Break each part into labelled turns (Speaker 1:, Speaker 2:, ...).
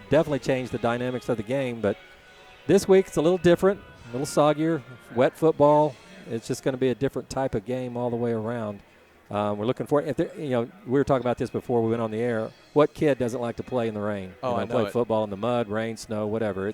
Speaker 1: definitely change the dynamics of the game. But this week it's a little different, a little soggier, wet football. It's just going to be a different type of game all the way around. We're looking for it. We were talking about this before we went on the air. What kid doesn't like to play in the rain?
Speaker 2: I know
Speaker 1: play football in the mud, rain, snow, whatever.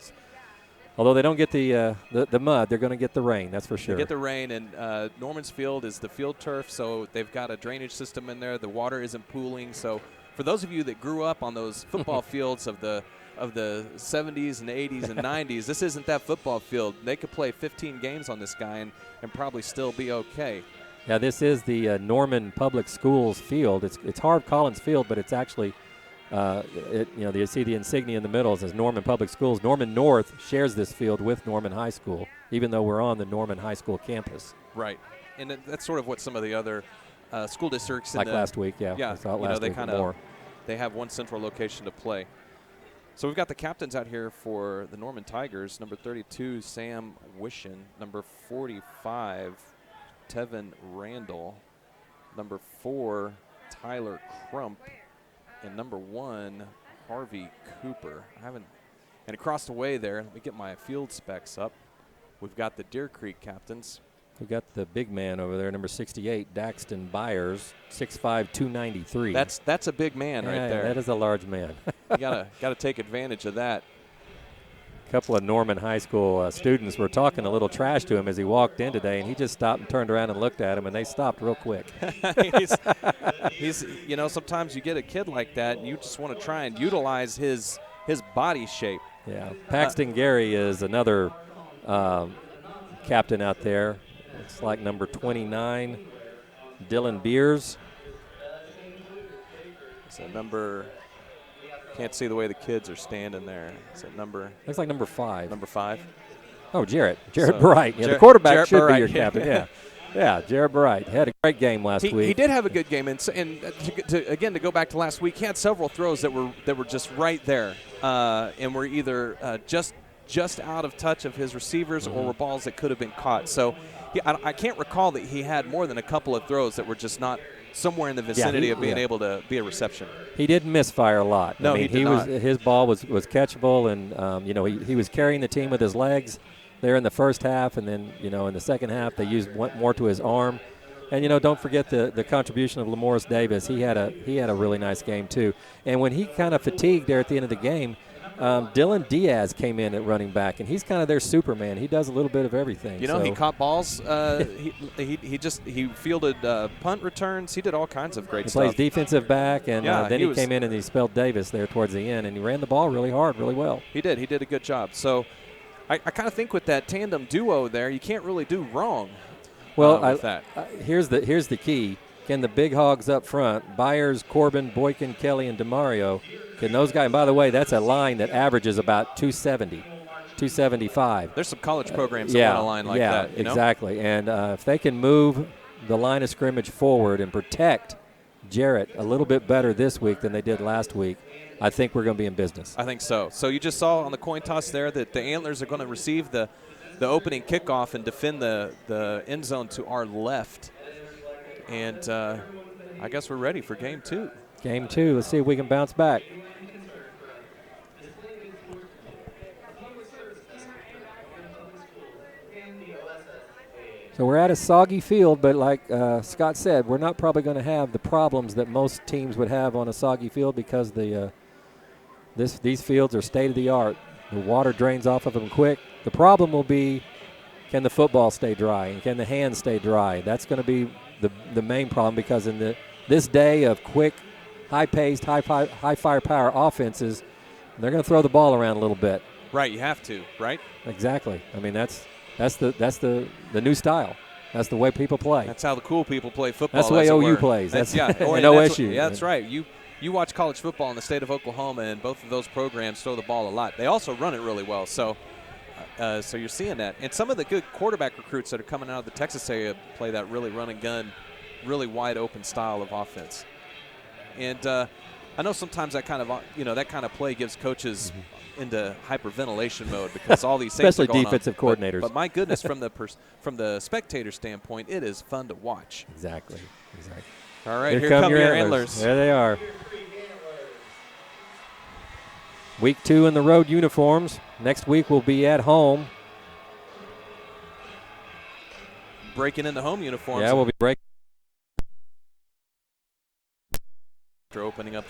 Speaker 1: Although they don't get the mud, they're going to get the rain. That's for sure.
Speaker 2: They get the rain, and Norman's Field is the field turf, so they've got a drainage system in there. The water isn't pooling. So for those of you that grew up on those football fields of the 70s and 80s and 90s, this isn't that football field. They could play 15 games on this guy and probably still be okay.
Speaker 1: Yeah, this is the Norman Public Schools field. It's Harv Collins Field, but it's actually, you see the insignia in the middle. It says Norman Public Schools. Norman North shares this field with Norman High School, even though we're on the Norman High School campus.
Speaker 2: Right, and that's sort of what some of the other school districts
Speaker 1: like last week,
Speaker 2: yeah,
Speaker 1: more.
Speaker 2: They have one central location to play. So we've got the captains out here for the Norman Tigers. Number 32, Sam Wishin. Number 45, Tevin Randall. Number 4, Tyler Crump. And number 1, Harvey Cooper. And across the way there, let me get my field specs up. We've got the Deer Creek captains.
Speaker 1: We got the big man over there, number 68, Daxton Byers, 6'5", 293.
Speaker 2: That's a big man right there.
Speaker 1: That is a large man.
Speaker 2: You gotta take advantage of that.
Speaker 1: A couple of Norman High School students were talking a little trash to him as he walked in today, and he just stopped and turned around and looked at him, and they stopped real quick.
Speaker 2: he's sometimes you get a kid like that, and you just want to try and utilize his body shape.
Speaker 1: Yeah, Paxton Gary is another captain out there. It's like number 29, Dylan Beers.
Speaker 2: So can't see the way the kids are standing there. Is it number?
Speaker 1: Looks like number 5.
Speaker 2: Number 5.
Speaker 1: Oh, Jarrett Bright. Yeah, the quarterback
Speaker 2: Jarrett
Speaker 1: should
Speaker 2: Bright,
Speaker 1: be your captain. Yeah. Yeah, Jarrett Bright had a great game last week.
Speaker 2: He did have a good game, and to go back to last week, he had several throws that were just right there, and were either just out of touch of his receivers or were balls that could have been caught. So I can't recall that he had more than a couple of throws that were just not somewhere in the vicinity of being able to be a reception.
Speaker 1: He didn't misfire a lot.
Speaker 2: No, he did not.
Speaker 1: His ball was catchable, and he was carrying the team with his legs there in the first half, and then in the second half they used more to his arm. And don't forget the contribution of Lamorris Davis. He had a really nice game too. And when he kind of fatigued there at the end of the game, Dylan Diaz came in at running back, and he's kind of their Superman. He does a little bit of everything.
Speaker 2: He caught balls. He fielded punt returns. He did all kinds of great stuff.
Speaker 1: He plays defensive back, and then he came in and he spelled Davis there towards the end, and he ran the ball really hard, really well.
Speaker 2: He did. He did a good job. So I kind of think with that tandem duo there, you can't really do wrong.
Speaker 1: Well,
Speaker 2: with that.
Speaker 1: Here's the key. Can the big hogs up front, Byers, Corbin, Boykin, Kelly, and DeMario, can those guys, and by the way, that's a line that averages about 270, 275.
Speaker 2: There's some college programs that run a line like that.
Speaker 1: Exactly. And if they can move the line of scrimmage forward and protect Jarrett a little bit better this week than they did last week, I think we're going to be in business.
Speaker 2: I think so. So you just saw on the coin toss there that the Antlers are going to receive the opening kickoff and defend the end zone to our left. And I guess we're ready for game 2.
Speaker 1: Game 2. Let's see if we can bounce back. So we're at a soggy field, but like Scott said, we're not probably going to have the problems that most teams would have on a soggy field because these fields are state-of-the-art. The water drains off of them quick. The problem will be, can the football stay dry and can the hands stay dry? That's going to be the main problem, because in this day of quick, high-paced, high firepower offenses, they're going to throw the ball around a little bit.
Speaker 2: Right, you have to, right?
Speaker 1: Exactly. I mean, that's the new style. That's the way people play.
Speaker 2: That's how the cool people play football.
Speaker 1: That's the way OU plays. That's and
Speaker 2: OSU. That's right. You watch college football in the state of Oklahoma, and both of those programs throw the ball a lot. They also run it really well. So you're seeing that. And some of the good quarterback recruits that are coming out of the Texas area play that really run and gun, really wide open style of offense. And I know sometimes that kind of play gives coaches into hyperventilation mode because all these things
Speaker 1: especially
Speaker 2: are going
Speaker 1: defensive
Speaker 2: on.
Speaker 1: coordinators.
Speaker 2: But my goodness, from the spectator standpoint, it is fun to watch.
Speaker 1: Exactly.
Speaker 2: All right, here come your Antlers.
Speaker 1: There they are. Week 2 in the road uniforms. Next week we'll be at home.
Speaker 2: Breaking into home uniforms.
Speaker 1: Yeah, we'll be breaking.
Speaker 2: After opening up.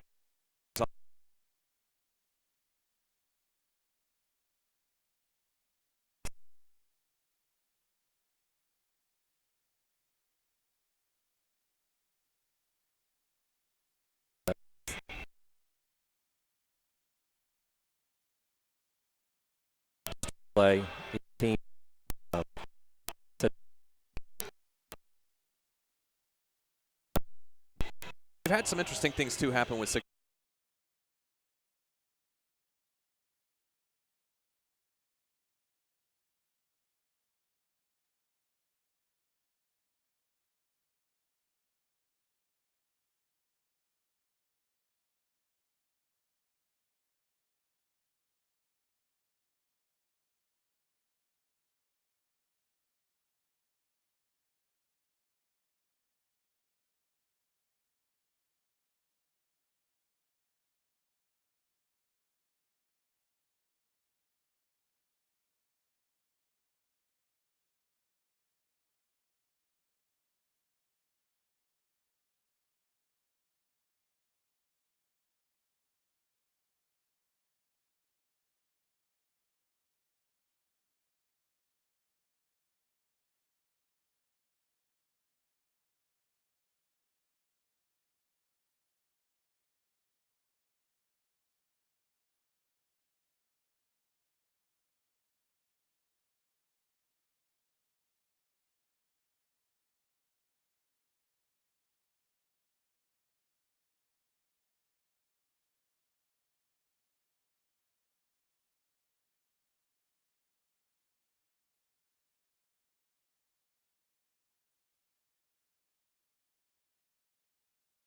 Speaker 1: Play. Team.
Speaker 2: We've had some interesting things too happen with six.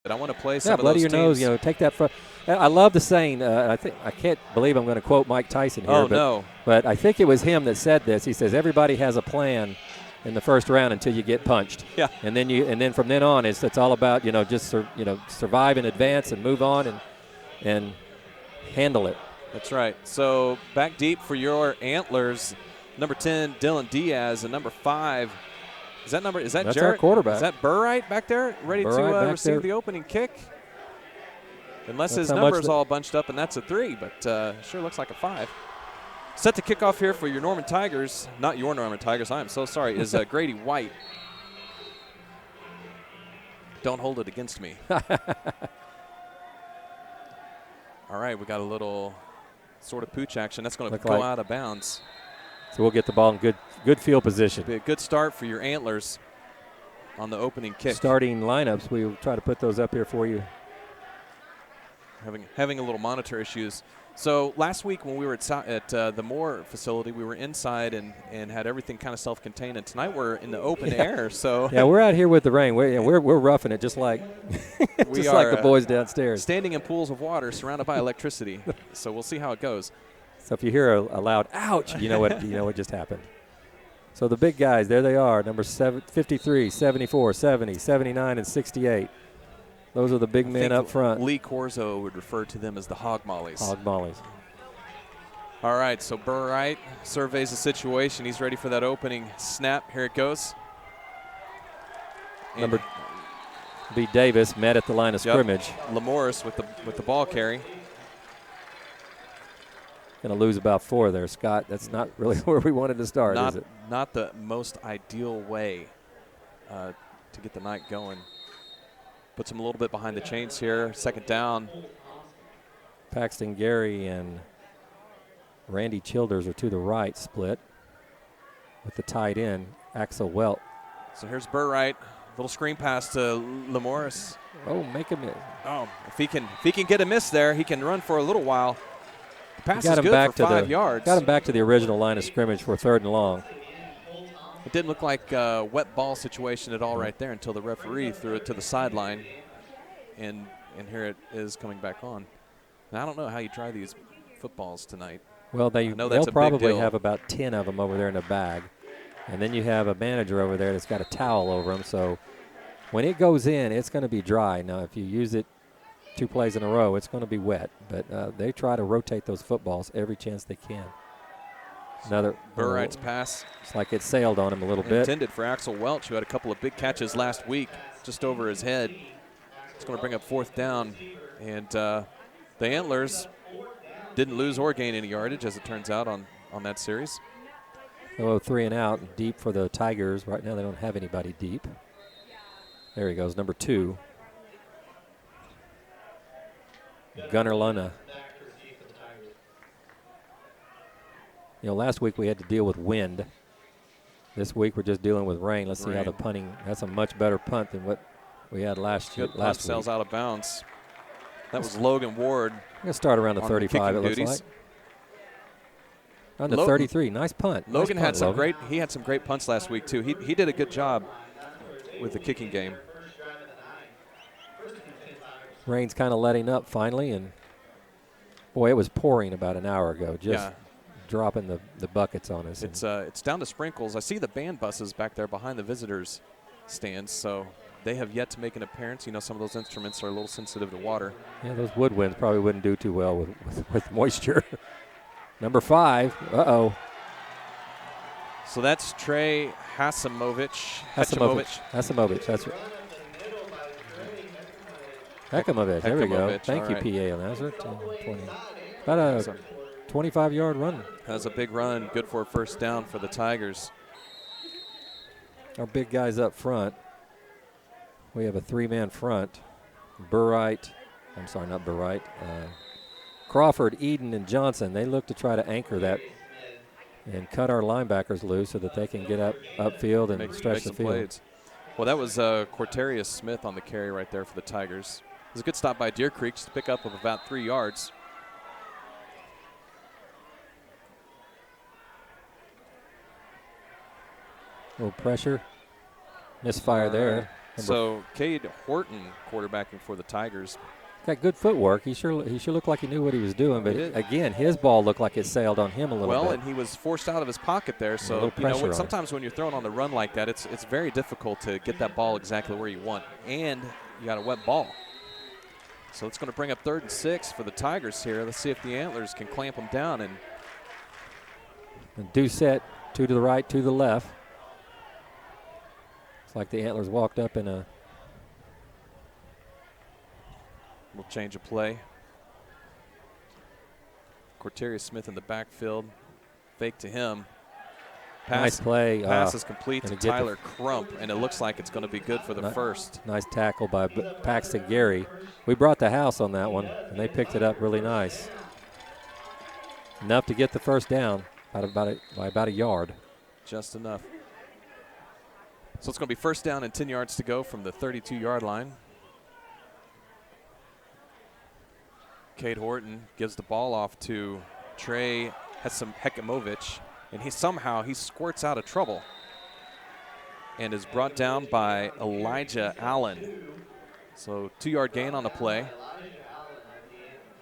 Speaker 2: I want to play some of
Speaker 1: bloody
Speaker 2: those
Speaker 1: your
Speaker 2: teams.
Speaker 1: nose, take that. I love the saying. I can't believe I'm going to quote Mike Tyson here.
Speaker 2: Oh, no.
Speaker 1: But I think it was him that said this. He says everybody has a plan in the first round until you get punched.
Speaker 2: Yeah.
Speaker 1: And then from then on, it's all about just survive and advance and move on and handle it.
Speaker 2: That's right. So back deep for your Antlers, number 10 Dylan Diaz, and number 5. That's
Speaker 1: That's
Speaker 2: Jarrett?
Speaker 1: our quarterback.
Speaker 2: Is that Burright back there, ready to receive the opening kick? Unless his number's all bunched up, and that's a 3, but sure looks like a 5. Set to kick off here for your Norman Tigers, not your Norman Tigers, I am so sorry, is Grady White. Don't hold it against me. All right, we got a little sort of pooch action. That's going to go out of bounds.
Speaker 1: So we'll get the ball in good field position.
Speaker 2: Be a good start for your Antlers on the opening kick.
Speaker 1: Starting lineups, we'll try to put those up here for you.
Speaker 2: Having a little monitor issues. So last week when we were at the Moore facility, we were inside and had everything kind of self-contained. And tonight we're in the open air. So
Speaker 1: yeah, we're out here with the rain. We're roughing it just like like the boys downstairs.
Speaker 2: Standing in pools of water surrounded by electricity. So we'll see how it goes.
Speaker 1: So if you hear a loud "ouch," you know what just happened. So the big guys, there they are, number 53, 74, 70, 79, and 68. Those are the big men up front.
Speaker 2: Lee Corzo would refer to them as the Hog Mollies.
Speaker 1: Hog Mollies.
Speaker 2: All right, so Burright surveys the situation. He's ready for that opening snap. Here it goes.
Speaker 1: Number B. Davis met at the line of scrimmage.
Speaker 2: Lamorris with the ball carry.
Speaker 1: Going to lose about 4 there, Scott. That's not really where we wanted to start, is it?
Speaker 2: Not the most ideal way to get the night going. Puts him a little bit behind the chains here. Second down.
Speaker 1: Paxton Gary and Randy Childers are to the right split with the tight end, Axel Welt.
Speaker 2: So here's Burright. Little screen pass to Lamorris.
Speaker 1: Oh, make a miss.
Speaker 2: Oh, if he can get a miss there, he can run for a little while. The pass is good for 5 yards.
Speaker 1: Got him back to the original line of scrimmage for 3rd and long.
Speaker 2: It didn't look like a wet ball situation at all right there until the referee threw it to the sideline, and here it is coming back on. Now, I don't know how you try these footballs tonight.
Speaker 1: Well, they'll probably have about 10 of them over there in a bag, and then you have a manager over there that's got a towel over them. So when it goes in, it's going to be dry. Now, if you use it 2 plays in a row, it's going to be wet. But they try to rotate those footballs every chance they can. Another
Speaker 2: Burright's pass.
Speaker 1: It's like it sailed on him a little bit.
Speaker 2: Intended for Axel Welch, who had a couple of big catches last week just over his head. It's going to bring up 4th down. And the Antlers didn't lose or gain any yardage, as it turns out, on that series.
Speaker 1: Oh, 3 and out, deep for the Tigers. Right now they don't have anybody deep. There he goes, number 2. Gunnar Luna. You know, last week we had to deal with wind. This week we're just dealing with rain. Let's see how the punting. That's a much better punt than what we had last week.
Speaker 2: Sails out of bounds. That was Logan Ward.
Speaker 1: I'm going to start around the 35, it looks like. On the 33, nice punt.
Speaker 2: Logan
Speaker 1: nice
Speaker 2: punt,
Speaker 1: Logan.
Speaker 2: he had some great punts last week too. He did a good job with the kicking game.
Speaker 1: Rain's kind of letting up finally, and boy, it was pouring about an hour ago. Just dropping the buckets on us.
Speaker 2: It's down to sprinkles. I see the band buses back there behind the visitors' stands, so they have yet to make an appearance. You know, some of those instruments are a little sensitive to water.
Speaker 1: Yeah, those woodwinds probably wouldn't do too well with moisture. Number 5, uh-oh.
Speaker 2: So that's Trey Hasimovich, that's right.
Speaker 1: Hekamovich, there we go. Thank you, PA on that. 20. About a 25-yard run.
Speaker 2: That's a big run, good for a first down for the Tigers.
Speaker 1: Our big guys up front. We have a 3-man front. Burright, I'm sorry, not Burright. Crawford, Eden, and Johnson. They look to try to anchor that and cut our linebackers loose so that they can get upfield and stretch the field.
Speaker 2: Plays. Well, that was Corterius Smith on the carry right there for the Tigers. It was a good stop by Deer Creek, just to pick up of about 3 yards.
Speaker 1: A little pressure. Misfire there.
Speaker 2: So Cade Horton quarterbacking for the Tigers.
Speaker 1: Got good footwork. He sure looked like he knew what he was doing. But again, his ball looked like it sailed on him a little bit.
Speaker 2: Well, and he was forced out of his pocket there. So sometimes when you're throwing on the run like that, it's very difficult to get that ball exactly where you want, and you got a wet ball. So it's going to bring up 3rd and 6 for the Tigers here. Let's see if the Antlers can clamp them down and
Speaker 1: do set 2 to the right, 2 to the left. It's like the Antlers walked up in a.
Speaker 2: We'll change a play. Corterius Smith in the backfield. Fake to him.
Speaker 1: Nice play.
Speaker 2: Pass is complete to Tyler Crump, and it looks like it's going to be good for the first.
Speaker 1: Nice tackle by Paxton Gary. We brought the house on that one, and they picked it up really nice. Enough to get the first down by about a yard.
Speaker 2: Just enough. So it's going to be first down and 10 yards to go from the 32-yard line. Cade Horton gives the ball off to Trey Hekamovich, and he squirts out of trouble and is brought down by Elijah Allen. So 2-yard gain on the play.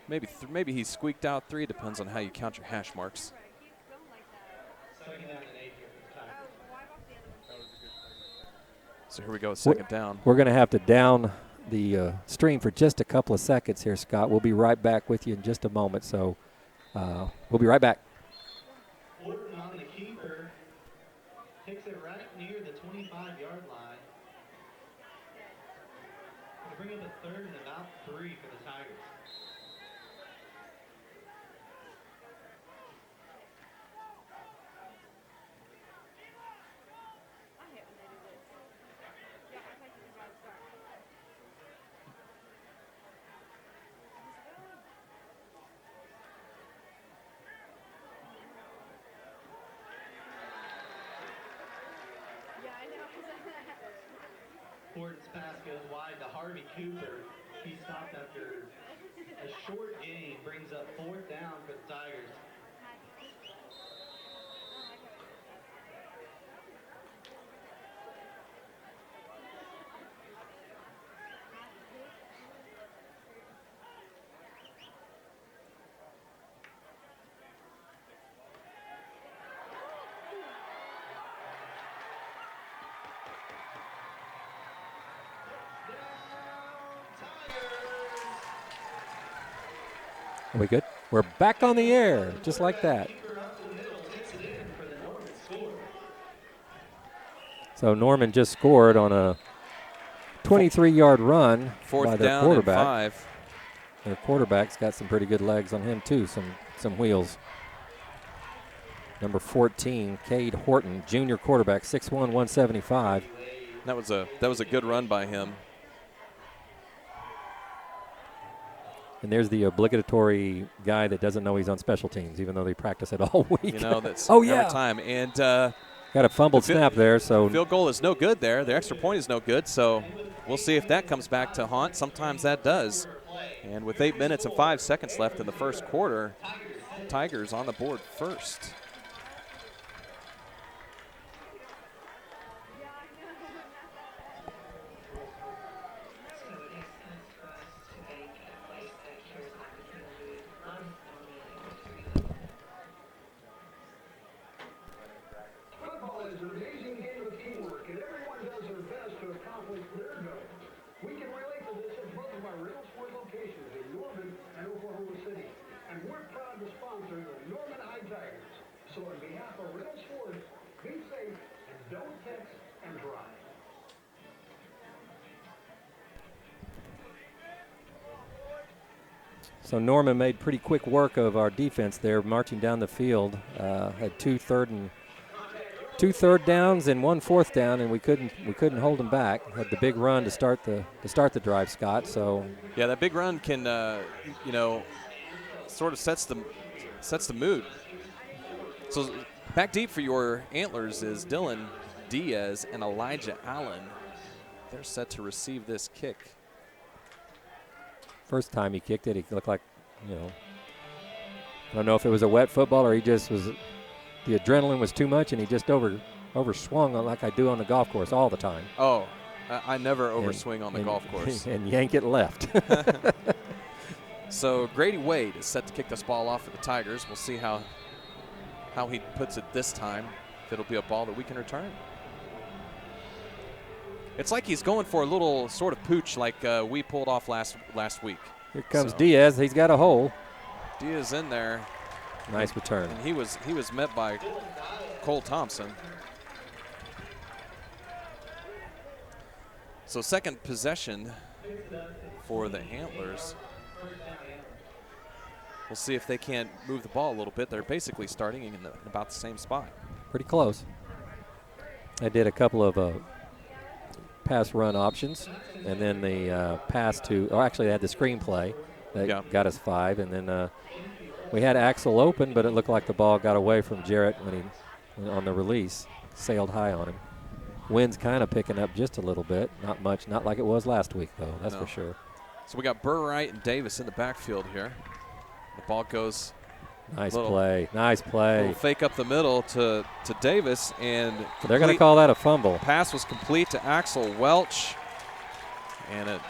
Speaker 2: Maybe he squeaked out 3. Depends on how you count your hash marks. So here we go, second down.
Speaker 1: We're going to have to down the stream for just a couple of seconds here, Scott. We'll be right back with you in just a moment. So we'll be right back.
Speaker 3: Horton on the keeper takes it right near the 25-yard line. We'll bring up a 3rd and about 3 for the Tigers. Horton's pass goes wide to Harvey Cooper. He stopped after a short gain, brings up 4th down for the Tigers.
Speaker 1: Are we good? We're back on the air, just like that. So Norman just scored on a 23-yard run by
Speaker 2: Fourth
Speaker 1: their
Speaker 2: down and
Speaker 1: quarterback.
Speaker 2: 5.
Speaker 1: Their quarterback's got some pretty good legs on him too, some wheels. Number 14, Cade Horton, junior quarterback, 6'1", 175.
Speaker 2: That was a good run by him.
Speaker 1: And there's the obligatory guy that doesn't know he's on special teams, even though they practice it all week.
Speaker 2: You know, that's
Speaker 1: oh, yeah.
Speaker 2: every time. And
Speaker 1: got a fumbled snap there, so
Speaker 2: field goal is no good there. The extra point is no good, so we'll see if that comes back to haunt. Sometimes that does. And with 8 minutes and 5 seconds left in the first quarter, Tigers on the board first.
Speaker 4: So on behalf of Reynolds Ford, be safe and don't text and drive.
Speaker 1: So Norman made pretty quick work of our defense there, marching down the field. Had two third downs and 1 4th down, and we couldn't hold them back. Had the big run to start the drive, Scott. So
Speaker 2: yeah, that big run can sort of sets the mood. So back deep for your Antlers is Dylan Diaz and Elijah Allen. They're set to receive this kick.
Speaker 1: First time he kicked it, he looked like, I don't know if it was a wet football or he just was, the adrenaline was too much and he just overswung like I do on the golf course all the time.
Speaker 2: Oh, I never overswing on the golf course.
Speaker 1: And yank it left.
Speaker 2: So Grady Wade is set to kick this ball off for the Tigers. We'll see how he puts it this time, if it'll be a ball that we can return. It's like he's going for a little sort of pooch like we pulled off last week.
Speaker 1: Here comes Diaz. He's got a hole.
Speaker 2: Diaz in there.
Speaker 1: Nice return.
Speaker 2: And he was met by Cole Thompson. So second possession for the Antlers. We'll see if they can't move the ball a little bit. They're basically starting in about the same spot.
Speaker 1: Pretty close. They did a couple of pass run options, and then the pass to, or actually they had the screenplay that got us 5, and then we had Axel open, but it looked like the ball got away from Jarrett when on the release, sailed high on him. Wind's kind of picking up just a little bit, not much, not like it was last week though, that's for sure.
Speaker 2: So we got Burright and Davis in the backfield here. The ball goes.
Speaker 1: Nice play.
Speaker 2: Little fake up the middle to Davis, and
Speaker 1: they're going to call that a fumble.
Speaker 2: Pass was complete to Axel Welch, and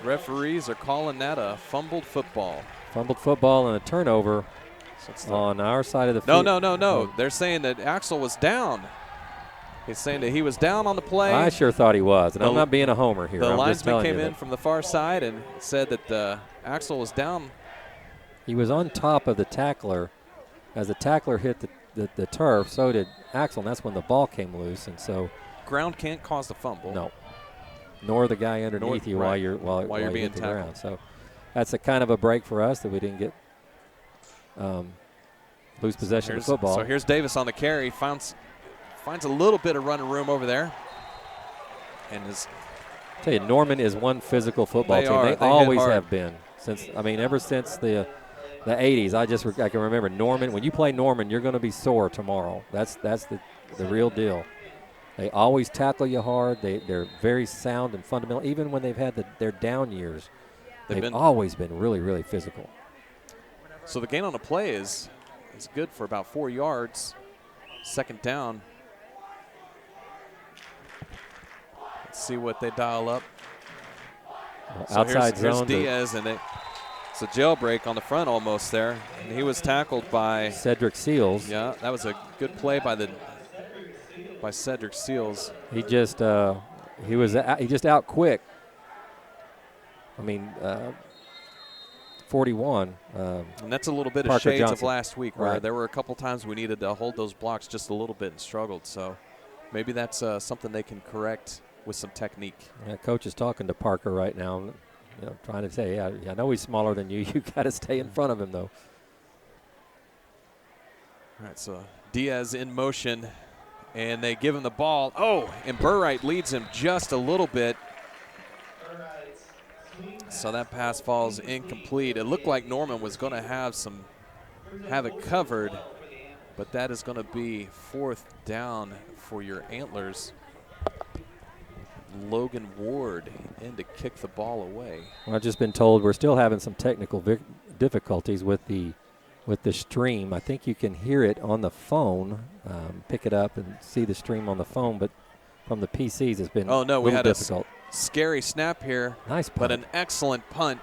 Speaker 2: referees are calling that a fumbled football.
Speaker 1: Fumbled football and a turnover on our side of the field.
Speaker 2: No. They're saying that Axel was down. He's saying that he was down on the play.
Speaker 1: I sure thought he was, and I'm not being a homer here.
Speaker 2: The linesman came in from the far side and said that Axel was down.
Speaker 1: He was on top of the tackler. As the tackler hit the turf, so did Axel, and that's when the ball came loose. And so,
Speaker 2: ground can't cause the fumble.
Speaker 1: No, nor the guy underneath you while you're being tackled. Ground. So that's a kind of a break for us that we didn't get lose possession of the football.
Speaker 2: So here's Davis on the carry, finds a little bit of running room over there, and
Speaker 1: I tell you, Norman is one physical football team. They always have been ever since the 80s. I can remember Norman. When you play Norman, you're going to be sore tomorrow. That's the real deal. They always tackle you hard. They're very sound and fundamental. Even when they've had their down years, they've always been really, really physical.
Speaker 2: So the gain on the play is good for about 4 yards. Second down. Let's see what they dial up.
Speaker 1: Outside zone.
Speaker 2: Here's Diaz, and it's a jailbreak on the front almost there. And he was tackled by
Speaker 1: Cedric Seals.
Speaker 2: Yeah, that was a good play by Cedric Seals.
Speaker 1: He just out quick. 41.
Speaker 2: And that's a little bit of
Speaker 1: Parker
Speaker 2: shades
Speaker 1: Johnson.
Speaker 2: of last week where
Speaker 1: Right.
Speaker 2: there were a couple times we needed to hold those blocks just a little bit and struggled. So maybe that's something they can correct with some technique.
Speaker 1: Yeah, coach is talking to Parker right now, trying to say, yeah, I know he's smaller than you. You got to stay in front of him, though.
Speaker 2: All right, so Diaz in motion, and they give him the ball. Oh, and Burright leads him just a little bit. So that pass falls incomplete. It looked like Norman was going to have it covered, but that is going to be 4th down for your Antlers. Logan Ward in to kick the ball away.
Speaker 1: Well, I've just been told we're still having some technical difficulties with the stream. I think you can hear it on the phone, pick it up and see the stream on the phone, but from the PCs it's been
Speaker 2: Oh, no,
Speaker 1: a
Speaker 2: we
Speaker 1: little
Speaker 2: had
Speaker 1: difficult.
Speaker 2: a scary snap here.
Speaker 1: Nice punt.
Speaker 2: But an excellent punt.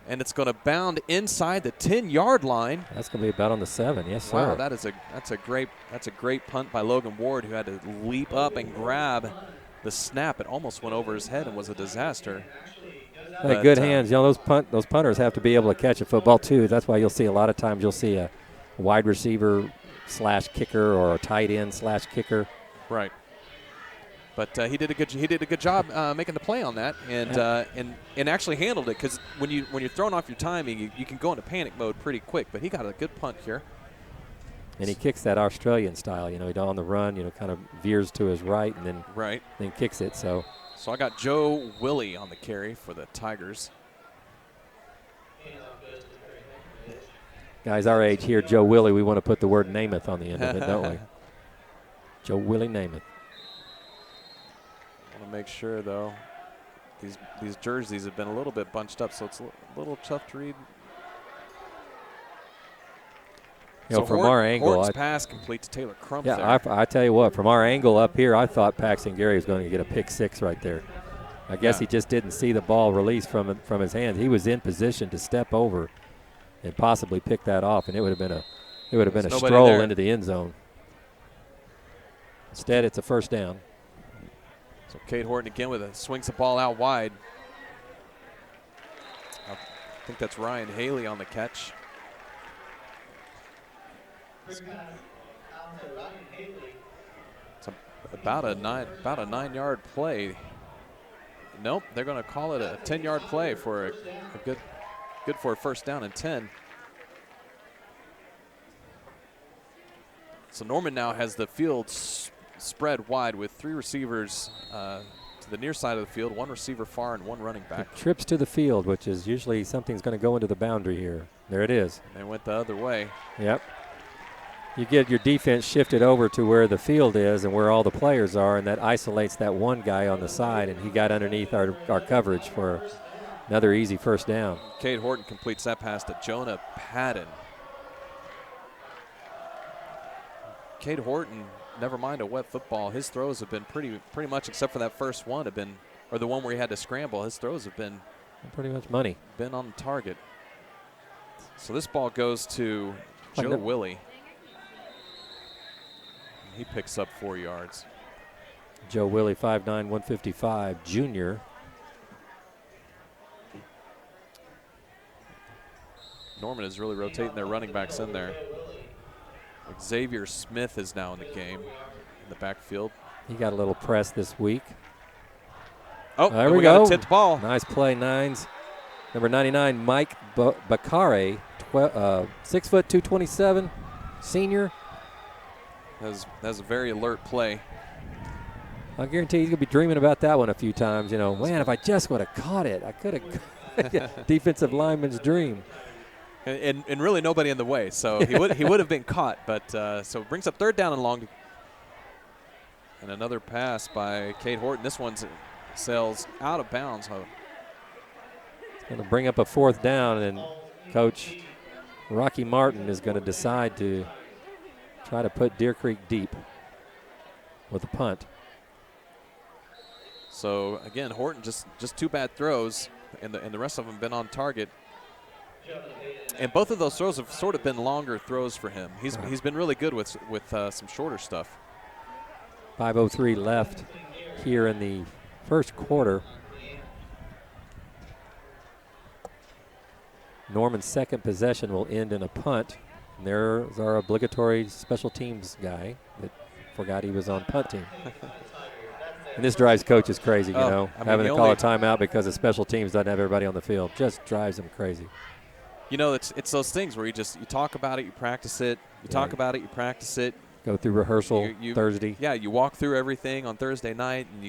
Speaker 2: And it's going to bound inside the 10-yard line.
Speaker 1: That's going to be about on the 7. Yes, sir.
Speaker 2: Wow, that's a great punt by Logan Ward, who had to leap up and grab the snap. It almost went over his head and was a disaster.
Speaker 1: Hey,
Speaker 2: But,
Speaker 1: good hands. Those punters have to be able to catch a football too. That's why you'll see a lot of times you'll see a wide receiver / kicker or a tight end / kicker.
Speaker 2: Right. But he did a good job making the play on that, and actually handled it, because when you're thrown off your timing, you can go into panic mode pretty quick. But he got a good punt here.
Speaker 1: And he kicks that Australian style. He on the run, kind of veers to his right and then kicks it. So
Speaker 2: I got Joe Willie on the carry for the Tigers.
Speaker 1: guys our age here, Joe Willie, we want to put the word Namath on the end of it, don't we? Joe Willie Namath.
Speaker 2: I want to make sure, though, these jerseys have been a little bit bunched up, so it's a little tough to read. So
Speaker 1: from our angle,
Speaker 2: Horton's pass complete to Taylor Crump there.
Speaker 1: I tell you what, from our angle up here, I thought Paxton Gary was going to get a pick 6 right there. I guess he just didn't see the ball released from his hands. He was in position to step over and possibly pick that off, and it would have been a stroll
Speaker 2: there
Speaker 1: into the end zone. Instead, it's a first down.
Speaker 2: So Cade Horton again swings the ball out wide. I think that's Ryan Haley on the catch. It's about a 9-yard play. Nope, they're going to call it a 10-yard play for a good for a first down and 10. So Norman now has the field spread wide with 3 receivers to the near side of the field, 1 receiver far and 1 running back.
Speaker 1: Trips to the field, which is usually something's going to go into the boundary here. There it is.
Speaker 2: They went the other way.
Speaker 1: Yep. You get your defense shifted over to where the field is and where all the players are, and that isolates that one guy on the side, and he got underneath our coverage for another easy first down.
Speaker 2: Cade Horton completes that pass to Jonah Patton. Cade Horton, never mind a wet football, his throws have been pretty much, except for that first one, or the one where he had to scramble, his throws have been
Speaker 1: pretty much money.
Speaker 2: Been on target. So this ball goes to Joe Willie. He picks up 4 yards.
Speaker 1: Joe Willie, 5'9", 155, junior.
Speaker 2: Norman is really rotating their running backs in there. Xavier Smith is now in the game in the backfield.
Speaker 1: He got a little press this week.
Speaker 2: Oh,
Speaker 1: there we
Speaker 2: got
Speaker 1: go.
Speaker 2: A tipped ball.
Speaker 1: Nice play, Nines. Number 99, Mike Bakare, 6 foot 227, senior.
Speaker 2: That's a very alert play.
Speaker 1: I guarantee he's going to be dreaming about that one a few times. Man, if I just would have caught it, I could have. Defensive lineman's dream.
Speaker 2: And really nobody in the way, so he would have been caught. But so it brings up 3rd down and long. And another pass by Cade Horton. This one sails out of bounds.
Speaker 1: It's going to bring up a 4th down, and Coach Rocky Martin is going to decide to try to put Deer Creek deep with a punt.
Speaker 2: So again, Horton just 2 bad throws, and the rest of them been on target. And both of those throws have sort of been longer throws for him. He's been really good with some shorter stuff.
Speaker 1: 5:03 left here in the first quarter. Norman's second possession will end in a punt. And there's our obligatory special teams guy that forgot he was on punt team. And this drives coaches crazy, having to call a timeout because the special teams doesn't have everybody on the field. Just drives them crazy.
Speaker 2: It's those things where you talk about it, you practice it. You talk about it, you practice it.
Speaker 1: Go through rehearsal Thursday.
Speaker 2: Yeah, you walk through everything on Thursday night, and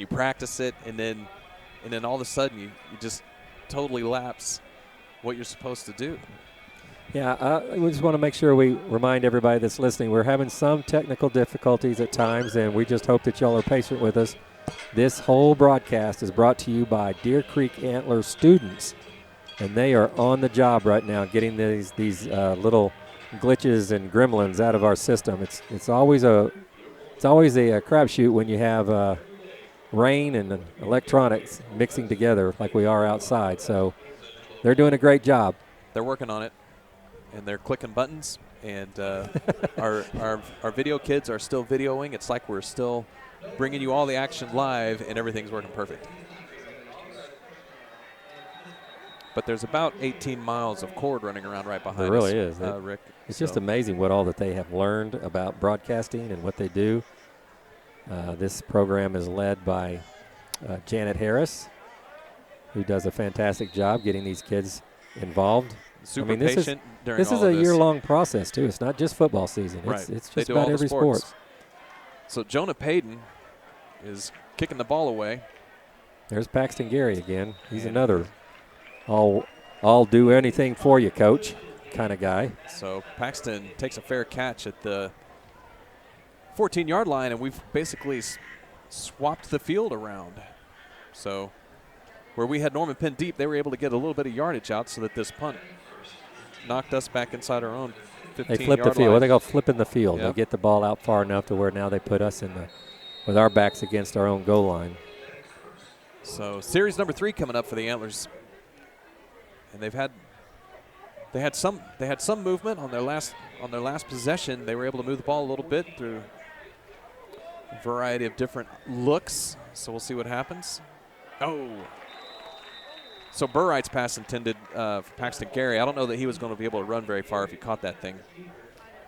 Speaker 2: you practice it, and then all of a sudden you just totally lapse what you're supposed to do.
Speaker 1: Yeah, we just want to make sure we remind everybody that's listening, we're having some technical difficulties at times, and we just hope that y'all are patient with us. This whole broadcast is brought to you by Deer Creek Antler students, and they are on the job right now getting these little glitches and gremlins out of our system. It's always a crapshoot when you have rain and electronics mixing together like we are outside. So they're doing a great job.
Speaker 2: They're working on it, and they're clicking buttons. And our video kids are still videoing. It's like we're still bringing you all the action live, and everything's working perfect. But there's about 18 miles of cord running around right behind us.
Speaker 1: There really is.
Speaker 2: Rick.
Speaker 1: It's just amazing what all that they have learned about broadcasting and what they do. This program is led by Janet Harris, who does a fantastic job getting these kids involved.
Speaker 2: Super patient during
Speaker 1: this
Speaker 2: all
Speaker 1: is
Speaker 2: of
Speaker 1: a
Speaker 2: this.
Speaker 1: year-long process, too. It's not just football season.
Speaker 2: Right.
Speaker 1: It's
Speaker 2: They
Speaker 1: just
Speaker 2: do
Speaker 1: about
Speaker 2: all the
Speaker 1: every
Speaker 2: sports.
Speaker 1: sport.
Speaker 2: So Jonah Payton is kicking the ball away.
Speaker 1: There's Paxton Gary again. He's another I'll do anything for you, coach kind of guy.
Speaker 2: So Paxton takes a fair catch at the 14-yard line, and we've basically swapped the field around. So where we had Norman pinned deep, they were able to get a little bit of yardage out so that this punt knocked us back inside our own 15-yard line.
Speaker 1: They flip the field. What they call flipping the field.
Speaker 2: Yep.
Speaker 1: They get the ball out far enough to where now they put us with our backs against our own goal line.
Speaker 2: So series number 3 coming up for the Antlers. And they had some movement on their last possession. They were able to move the ball a little bit through a variety of different looks. So we'll see what happens. Oh. So Burright's pass intended for Paxton Gary. I don't know that he was going to be able to run very far if he caught that thing.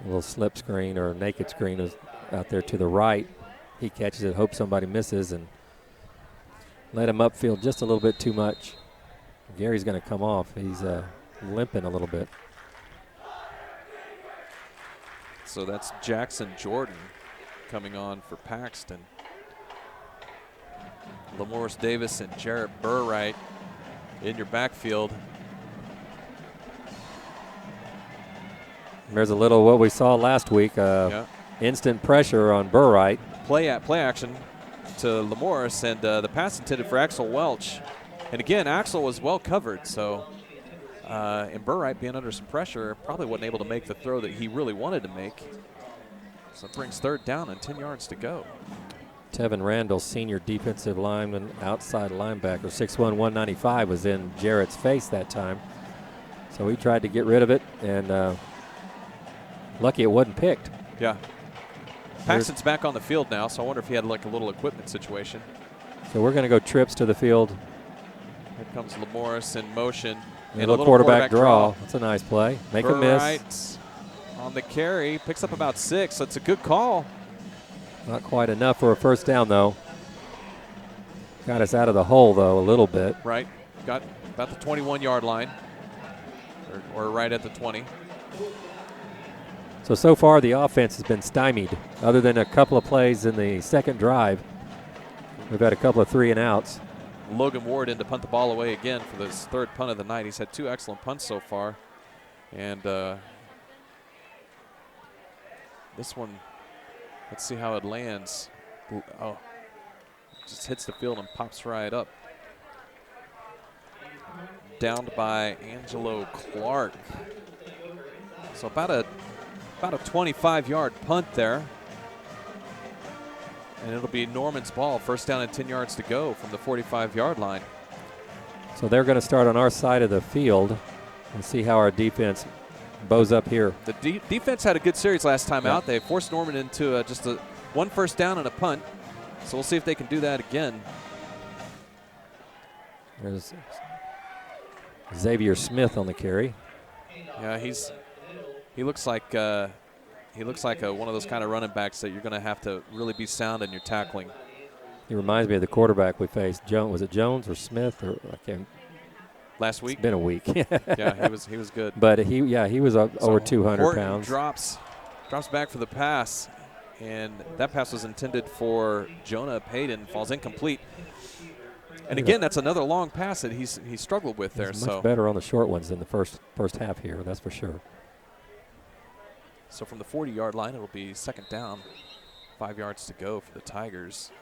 Speaker 1: A little slip screen or naked screen is out there to the right. He catches it, hopes somebody misses, and let him upfield just a little bit too much. Gary's going to come off. He's limping a little bit.
Speaker 2: So that's Jackson Jordan coming on for Paxton. Lamorris Davis and Jarrett Burright in your backfield.
Speaker 1: There's a little what we saw last week, instant pressure on Burright.
Speaker 2: Play action to Lamorris, and the pass intended for Axel Welch. And again, Axel was well covered, so and Burright being under some pressure probably wasn't able to make the throw that he really wanted to make. So it brings 3rd down and 10 yards to go.
Speaker 1: Tevin Randall, senior defensive lineman, outside linebacker, 6'1", 195, was in Jarrett's face that time. So he tried to get rid of it, and lucky it wasn't picked.
Speaker 2: Yeah. Paxton's back on the field now, so I wonder if he had like a little equipment situation.
Speaker 1: So we're going to go trips to the field.
Speaker 2: Here comes Lamorris in motion.
Speaker 1: And a little quarterback draw. That's a nice play. Make a miss.
Speaker 2: On the carry, picks up about 6, so it's a good call.
Speaker 1: Not quite enough for a first down, though. Got us out of the hole, though, a little bit.
Speaker 2: Right. Got about the 21-yard line, or right at the 20.
Speaker 1: So far the offense has been stymied. Other than a couple of plays in the second drive, we've had a couple of 3-and-outs.
Speaker 2: Logan Ward in to punt the ball away again for this 3rd punt of the night. He's had 2 excellent punts so far. And this one, let's see how it lands. Oh, just hits the field and pops right up. Downed by Angelo Clark. So about a 25-yard punt there. And it'll be Norman's ball, 1st down and 10 yards to go from the 45-yard line.
Speaker 1: So they're going to start on our side of the field and see how our defense bows up here.
Speaker 2: The defense had a good series last time out. They forced Norman into just one 1st down and a punt. So we'll see if they can do that again.
Speaker 1: There's Xavier Smith on the carry.
Speaker 2: Yeah, he looks like one of those kind of running backs that you're going to have to really be sound in your tackling.
Speaker 1: He reminds me of the quarterback we faced. Was it Jones or Smith? Or I can't.
Speaker 2: Last week?
Speaker 1: It's been a week.
Speaker 2: Yeah, he was good.
Speaker 1: But he was over 200
Speaker 2: Horton
Speaker 1: pounds.
Speaker 2: drops back for the pass, and that pass was intended for Jonah Payton. Falls incomplete. And again, that's another long pass that he struggled with there.
Speaker 1: He's much better on the short ones than the first half here. That's for sure.
Speaker 2: So from the 40-yard line, it'll be second down. 5 yards to go for the Tigers.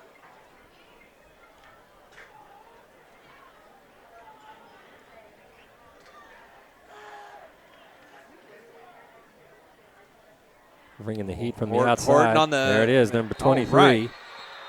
Speaker 1: Bringing the heat from the
Speaker 2: Horton
Speaker 1: outside.
Speaker 2: on
Speaker 1: There it is, number 23.
Speaker 2: Right.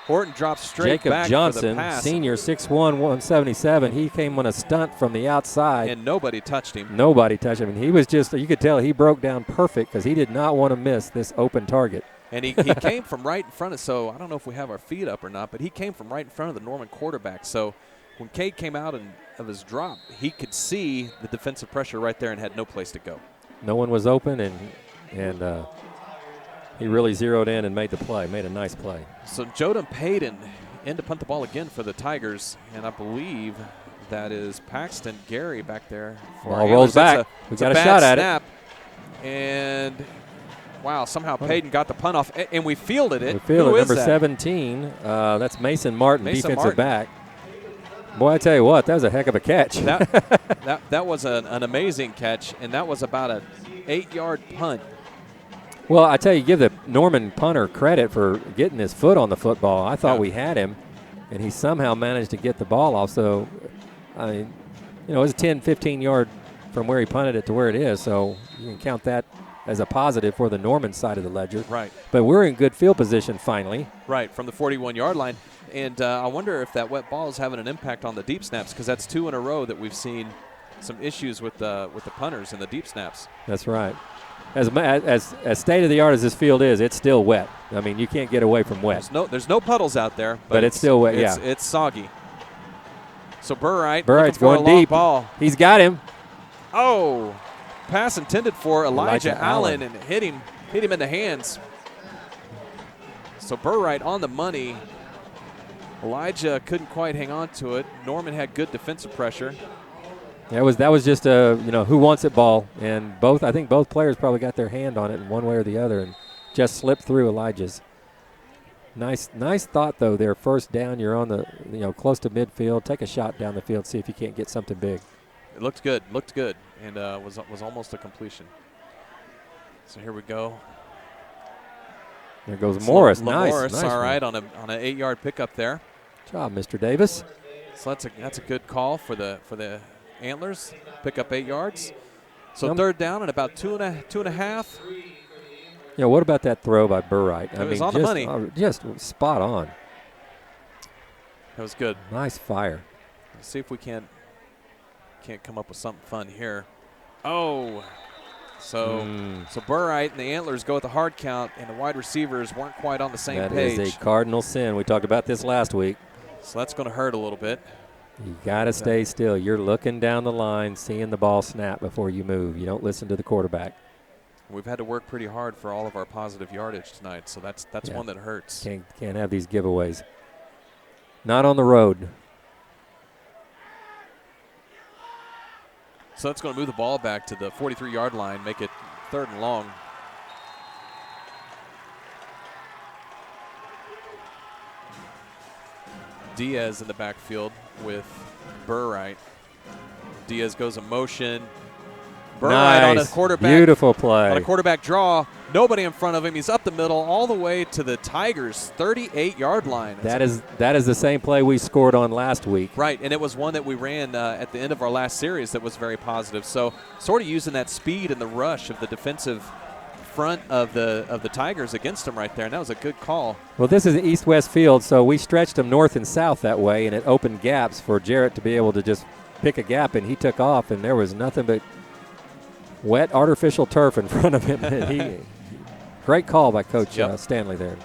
Speaker 2: Horton drops straight
Speaker 1: Jacob
Speaker 2: back
Speaker 1: Johnson,
Speaker 2: for the pass.
Speaker 1: senior, 6'1", 177. He came on a stunt from the outside.
Speaker 2: And nobody touched him.
Speaker 1: Nobody touched him. And he was just, you could tell he broke down perfect because he did not want to miss this open target.
Speaker 2: And he came from right in front of, so I don't know if we have our feet up or not, but he came from right in front of the Norman quarterback. So when Cade came out of his drop, he could see the defensive pressure right there and had no place to go.
Speaker 1: No one was open, and he really zeroed in and made a nice play.
Speaker 2: So Jonah Payton in to punt the ball again for the Tigers, and I believe that is Paxton Gary back there.
Speaker 1: Ball rolls back. We got a shot at
Speaker 2: it. And, wow, somehow Payton got the punt off, and we fielded it.
Speaker 1: We fielded
Speaker 2: Who is
Speaker 1: number
Speaker 2: that?
Speaker 1: 17. That's Mason Martin, defensive
Speaker 2: Martin.
Speaker 1: back. Boy, I tell you what, that was a heck of a catch.
Speaker 2: That was an amazing catch, and that was about an 8-yard punt.
Speaker 1: Well, I tell you, give the Norman punter credit for getting his foot on the football. I thought we had him, and he somehow managed to get the ball off. So, I mean, it was a 10, 15-yard from where he punted it to where it is. So you can count that as a positive for the Norman side of the ledger.
Speaker 2: Right.
Speaker 1: But we're in good field position finally.
Speaker 2: Right, from the 41-yard line. And I wonder if that wet ball is having an impact on the deep snaps, because that's 2 in a row that we've seen some issues with the punters and the deep snaps.
Speaker 1: That's right. As state-of-the-art as this field is, it's still wet. I mean, you can't get away from wet.
Speaker 2: There's no puddles out there.
Speaker 1: But it's still wet,
Speaker 2: It's soggy. So Burright
Speaker 1: Burright's
Speaker 2: for
Speaker 1: going
Speaker 2: a long
Speaker 1: deep.
Speaker 2: Ball.
Speaker 1: He's got him.
Speaker 2: Oh, pass intended for Elijah
Speaker 1: Allen.
Speaker 2: And hit him in the hands. So Burright on the money. Elijah couldn't quite hang on to it. Norman had good defensive pressure.
Speaker 1: That was just a who wants it ball, and I think both players probably got their hand on it in one way or the other, and just slipped through Elijah's. Nice thought though. There, first down, you're on the close to midfield. Take a shot down the field, see if you can't get something big.
Speaker 2: It looked good, and was almost a completion. So here we go.
Speaker 1: There goes Morris.
Speaker 2: Morris,
Speaker 1: nice
Speaker 2: all
Speaker 1: one.
Speaker 2: right, on an 8-yard pickup there.
Speaker 1: Good job, Mr. Davis.
Speaker 2: So that's a good call for the Antlers. Pick up 8 yards. So third down and about two and a half.
Speaker 1: What about that throw by Burright?
Speaker 2: It was on the money.
Speaker 1: Just spot on.
Speaker 2: That was good.
Speaker 1: Nice fire.
Speaker 2: Let's see if we can't come up with something fun here. Oh. So Burright and the Antlers go with the hard count, and the wide receivers weren't quite on the same page.
Speaker 1: That is a cardinal sin. We talked about this last week.
Speaker 2: So that's going to hurt a little bit.
Speaker 1: You got to stay still. You're looking down the line, seeing the ball snap before you move. You don't listen to the quarterback.
Speaker 2: We've had to work pretty hard for all of our positive yardage tonight, so that's one that hurts.
Speaker 1: Can't have these giveaways. Not on the road.
Speaker 2: So that's going to move the ball back to the 43-yard line, make it 3rd and long. Diaz in the backfield with Burright. Diaz goes in motion. Burright on a quarterback.
Speaker 1: Beautiful play.
Speaker 2: On a quarterback draw. Nobody in front of him. He's up the middle all the way to the Tigers' 38-yard line.
Speaker 1: That is the same play we scored on last week.
Speaker 2: Right, and it was one that we ran at the end of our last series that was very positive. So sort of using that speed and the rush of the defensive front of the Tigers against them right there, and that was a good call.
Speaker 1: Well, this is an east-west field, so we stretched them north and south that way, and it opened gaps for Jarrett to be able to just pick a gap, and he took off, and there was nothing but wet artificial turf in front of him. Great call by Coach Stanley there.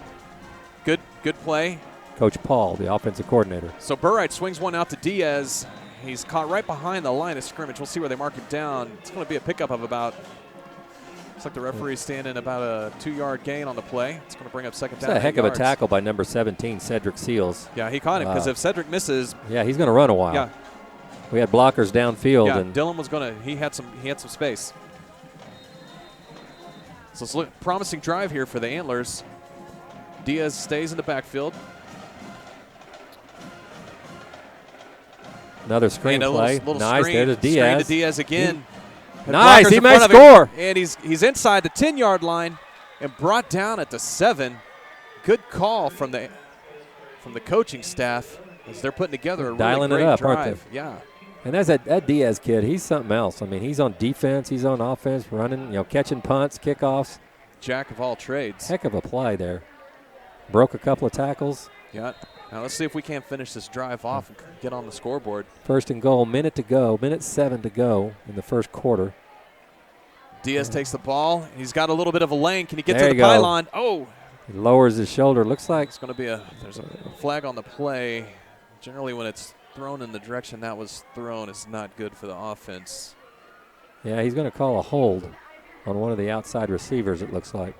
Speaker 2: Good play.
Speaker 1: Coach Paul, the offensive coordinator.
Speaker 2: So Burright swings one out to Diaz, He's caught right behind the line of scrimmage. We'll see where they mark him down. It's going to be a pickup of about, looks like the referee's standing about a 2-yard gain on the play. It's going to bring up second down.
Speaker 1: That's a heck of a
Speaker 2: 8 yards.
Speaker 1: tackle by number 17, Cedric Seals.
Speaker 2: Yeah, he caught him because if Cedric misses,
Speaker 1: Yeah, he's going to run a while.
Speaker 2: yeah,
Speaker 1: We had blockers downfield.
Speaker 2: yeah,
Speaker 1: And
Speaker 2: Dylan was going to. He had some space. So it's a promising drive here for the Antlers. Diaz stays in the backfield.
Speaker 1: another screen
Speaker 2: And a
Speaker 1: play.
Speaker 2: little
Speaker 1: Nice.
Speaker 2: screen.
Speaker 1: There's
Speaker 2: Screen
Speaker 1: Diaz.
Speaker 2: to Diaz again. And
Speaker 1: Nice,
Speaker 2: blockers
Speaker 1: he
Speaker 2: in
Speaker 1: may
Speaker 2: front of him.
Speaker 1: score.
Speaker 2: And he's inside the 10-yard line and brought down at the 7. Good call from the coaching staff as they're putting together a really
Speaker 1: Dialing it
Speaker 2: great
Speaker 1: up, aren't
Speaker 2: drive. Yeah.
Speaker 1: And that's that Diaz kid. He's something else. I mean, he's on defense. He's on offense, running, catching punts, kickoffs.
Speaker 2: Jack of all trades.
Speaker 1: Heck of a play there. Broke a couple of tackles.
Speaker 2: Yeah. Now let's see if we can't finish this drive off and get on the scoreboard.
Speaker 1: First and goal, minute to go, minute 7 to go in the first quarter.
Speaker 2: Diaz takes the ball. He's got a little bit of a lane. Can he get
Speaker 1: There
Speaker 2: to the
Speaker 1: you go.
Speaker 2: pylon? Oh,
Speaker 1: He lowers his shoulder. Looks like
Speaker 2: it's going to be there's a flag on the play. Generally when it's thrown in the direction that was thrown, it's not good for the offense.
Speaker 1: yeah, he's going to call a hold on one of the outside receivers, it looks like.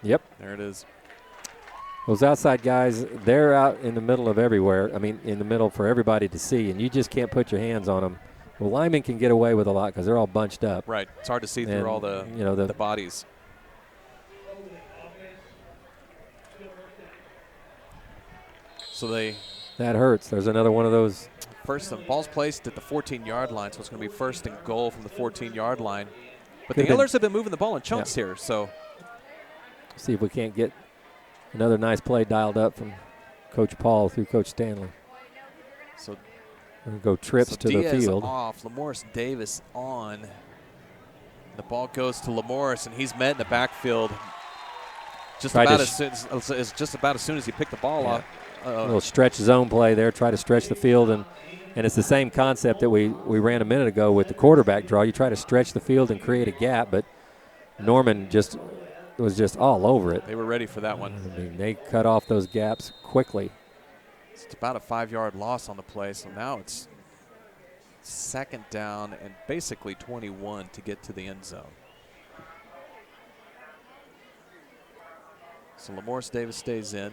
Speaker 1: Yep.
Speaker 2: There it is.
Speaker 1: Those outside guys, they're out in the middle of everywhere. I mean, in the middle for everybody to see, and you just can't put your hands on them. Well, linemen can get away with a lot because they're all bunched up.
Speaker 2: Right. It's hard to see
Speaker 1: And,
Speaker 2: through all the
Speaker 1: the
Speaker 2: bodies. So
Speaker 1: that hurts. There's another one of those.
Speaker 2: first the ball's placed at the 14-yard line, so it's going to be first and goal from the 14-yard line. But
Speaker 1: Could've
Speaker 2: the Antlers have been moving the ball in chunks here, so
Speaker 1: See if we can't get another nice play dialed up from Coach Paul through Coach Stanley.
Speaker 2: so
Speaker 1: We're going to go trips to
Speaker 2: Diaz
Speaker 1: the field.
Speaker 2: off, Lamorris Davis on. The ball goes to Lamorris, and he's met in the backfield just
Speaker 1: Tried
Speaker 2: about
Speaker 1: to
Speaker 2: as soon as he picked the ball
Speaker 1: Yeah.
Speaker 2: off.
Speaker 1: A little stretch zone play there, try to stretch the field, and it's the same concept that we ran a minute ago with the quarterback draw. You try to stretch the field and create a gap, but Norman was just all over it.
Speaker 2: They were ready for that one.
Speaker 1: I mean, they cut off those gaps quickly.
Speaker 2: It's about a 5-yard loss on the play, so now it's second down and basically 21 to get to the end zone. So Lamorris Davis stays in.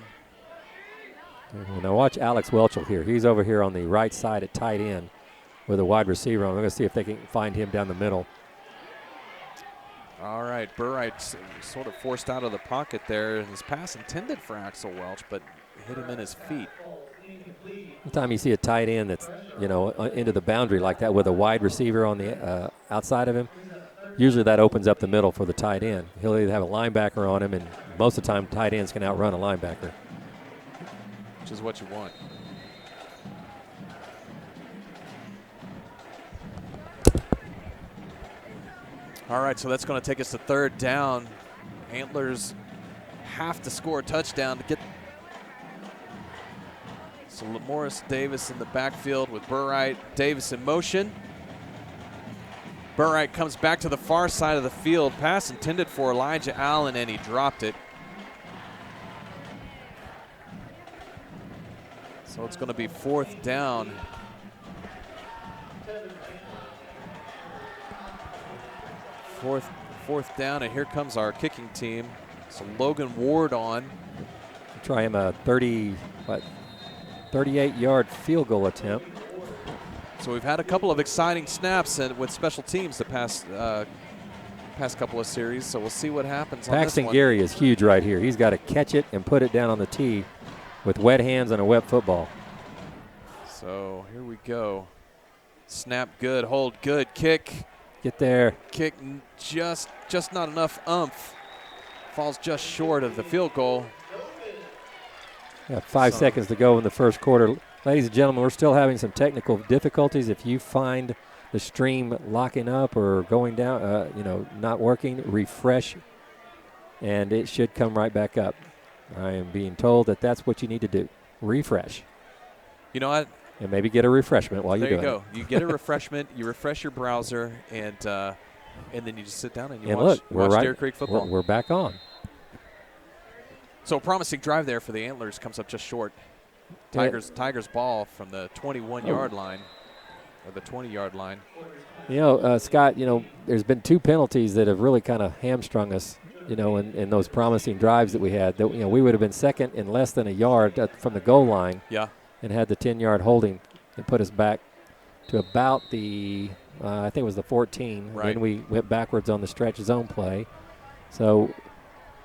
Speaker 1: Now watch Alex Welchel here. He's over here on the right side at tight end with a wide receiver on. We're going to see if they can find him down the middle.
Speaker 2: All right, Burright sort of forced out of the pocket there. His pass intended for Axel Welch, but hit him in his feet.
Speaker 1: Anytime you see a tight end that's, into the boundary like that with a wide receiver on the outside of him, usually that opens up the middle for the tight end. He'll either have a linebacker on him, and most of the time tight ends can outrun a linebacker.
Speaker 2: Which is what you want. All right, so that's going to take us to third down. Antlers have to score a touchdown to get. So Lamorris Davis in the backfield with Burright. Davis in motion. Burright comes back to the far side of the field. Pass intended for Elijah Allen, and he dropped it. So it's going to be fourth down. Fourth down, and here comes our kicking team. So Logan Ward on.
Speaker 1: Try him a 38-yard field goal attempt.
Speaker 2: So we've had a couple of exciting snaps with special teams the past couple of series. So we'll see what happens on this
Speaker 1: Paxton
Speaker 2: one.
Speaker 1: Gary is huge right here. He's got to catch it and put it down on the tee with wet hands and a wet football.
Speaker 2: So here we go. Snap good, hold good, kick.
Speaker 1: Get there.
Speaker 2: Kick just not enough oomph. Falls just short of the field goal.
Speaker 1: Got 5 seconds to go in the first quarter. Ladies and gentlemen, we're still having some technical difficulties. If you find the stream locking up or going down, not working, refresh, and it should come right back up. I am being told that that's what you need to do. Refresh.
Speaker 2: You know what?
Speaker 1: And maybe get a refreshment while you're doing it.
Speaker 2: There you go. You get a refreshment, you refresh your browser, and then you just sit down and you
Speaker 1: And
Speaker 2: watch Deer Creek football.
Speaker 1: We're back on.
Speaker 2: So a promising drive there for the Antlers comes up just short. Tigers ball from the 21-yard line or the 20-yard line.
Speaker 1: Scott, there's been 2 penalties that have really kind of hamstrung us, in those promising drives that we had. That we would have been second in less than a yard from the goal line.
Speaker 2: Yeah.
Speaker 1: And had the 10-yard holding and put us back to about the, I think it was the 14.
Speaker 2: Right.
Speaker 1: Then we went backwards on the stretch zone play. So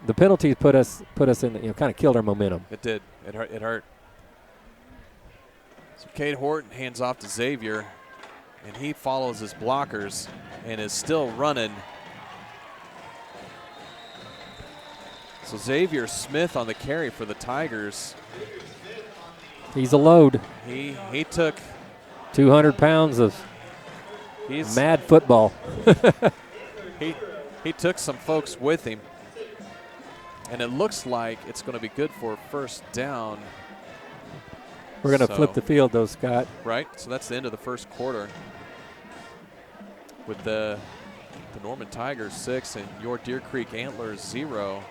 Speaker 1: the penalties put us in, kind of killed our momentum.
Speaker 2: It did. It hurt. So Cade Horton hands off to Xavier, and he follows his blockers and is still running. So Xavier Smith on the carry for the Tigers.
Speaker 1: He's a load.
Speaker 2: He took
Speaker 1: 200 pounds of mad football.
Speaker 2: he took some folks with him, and it looks like it's going to be good for first down.
Speaker 1: We're going to flip the field, though, Scott.
Speaker 2: Right. So that's the end of the first quarter with the Norman Tigers 6 and your Deer Creek Antlers 0.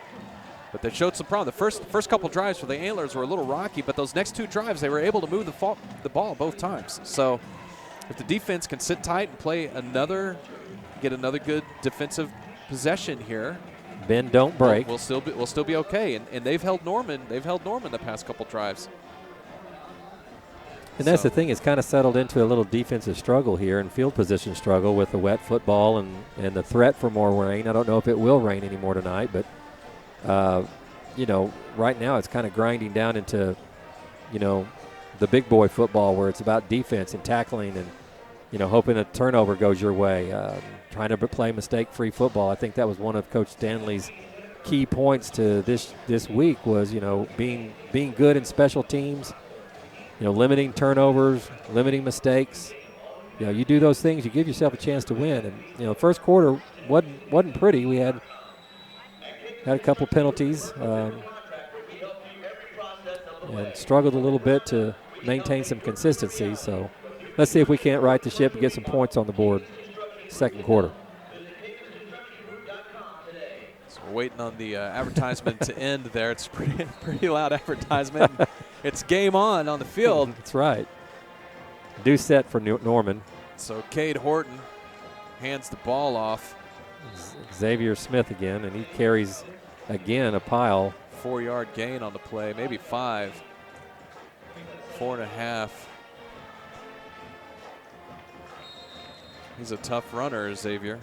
Speaker 2: But they showed some problem. The first couple drives for the Antlers were a little rocky, but those next 2 drives they were able to move the ball both times. So if the defense can sit tight and get another good defensive possession here,
Speaker 1: bend don't break,
Speaker 2: we'll still be okay. And they've held Norman. They've held Norman the past couple drives.
Speaker 1: And that's the thing, it's kind of settled into a little defensive struggle here and field position struggle with the wet football and the threat for more rain. I don't know if it will rain anymore tonight, but, right now it's kind of grinding down into, the big boy football where it's about defense and tackling and, hoping a turnover goes your way, trying to play mistake-free football. I think that was one of Coach Stanley's key points to this week was, being good in special teams, limiting turnovers, limiting mistakes. You do those things, you give yourself a chance to win. And, first quarter wasn't pretty. We had a couple penalties and struggled a little bit to maintain some consistency. So let's see if we can't right the ship and get some points on the board second quarter.
Speaker 2: So we're waiting on the advertisement to end there. It's pretty loud advertisement. It's game on the field.
Speaker 1: That's right. Due set for Norman.
Speaker 2: So Cade Horton hands the ball off.
Speaker 1: Xavier Smith again, and he carries again a pile.
Speaker 2: 4-yard gain on the play, maybe 5. 4.5. He's a tough runner, Xavier.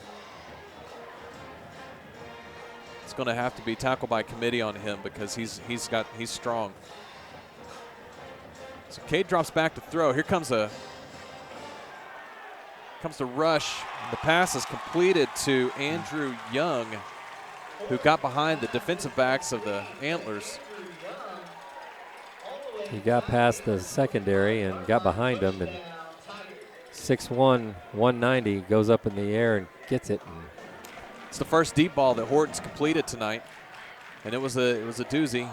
Speaker 2: It's going to have to be tackle by committee on him because he's strong. So Cade drops back to throw. Here comes the rush. The pass is completed to Andrew Young, who got behind the defensive backs of the Antlers.
Speaker 1: He got past the secondary and got behind them, and 6'1", 190 goes up in the air and gets it.
Speaker 2: It's the first deep ball that Horton's completed tonight, and it was a doozy.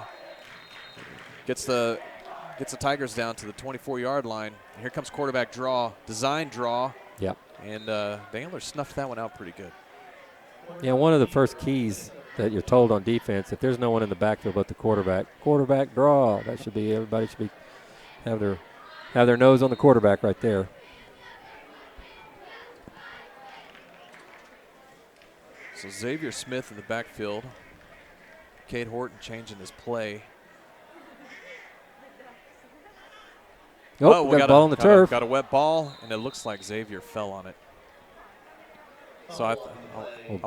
Speaker 2: Gets the Tigers down to the 24-yard line. And here comes quarterback draw, design draw.
Speaker 1: Yep.
Speaker 2: And the Antlers snuffed that one out pretty good.
Speaker 1: Yeah, one of the first keys that you're told on defense, if there's no one in the backfield but the quarterback draw. That should be, everybody should be have their nose on the quarterback right there.
Speaker 2: So Xavier Smith in the backfield. Cade Horton changing his play.
Speaker 1: We got a ball on the turf.
Speaker 2: Got a wet ball, and it looks like Xavier fell on it. So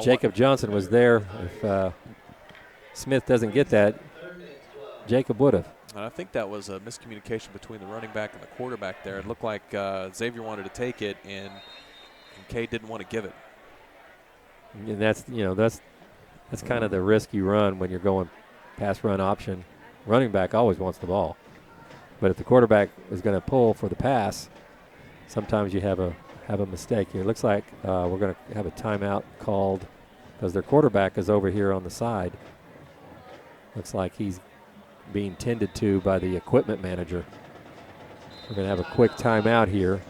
Speaker 1: Jacob Johnson was there. If Smith doesn't get that, Jacob would have.
Speaker 2: And I think that was a miscommunication between the running back and the quarterback there. It looked like Xavier wanted to take it, and Cade didn't want to give it.
Speaker 1: And that's kind of the risk you run when you're going pass run option. Running back always wants the ball. But if the quarterback is going to pull for the pass, sometimes you have a mistake here. It looks like we're going to have a timeout called because their quarterback is over here on the side. Looks like he's being tended to by the equipment manager. We're going to have a quick timeout here.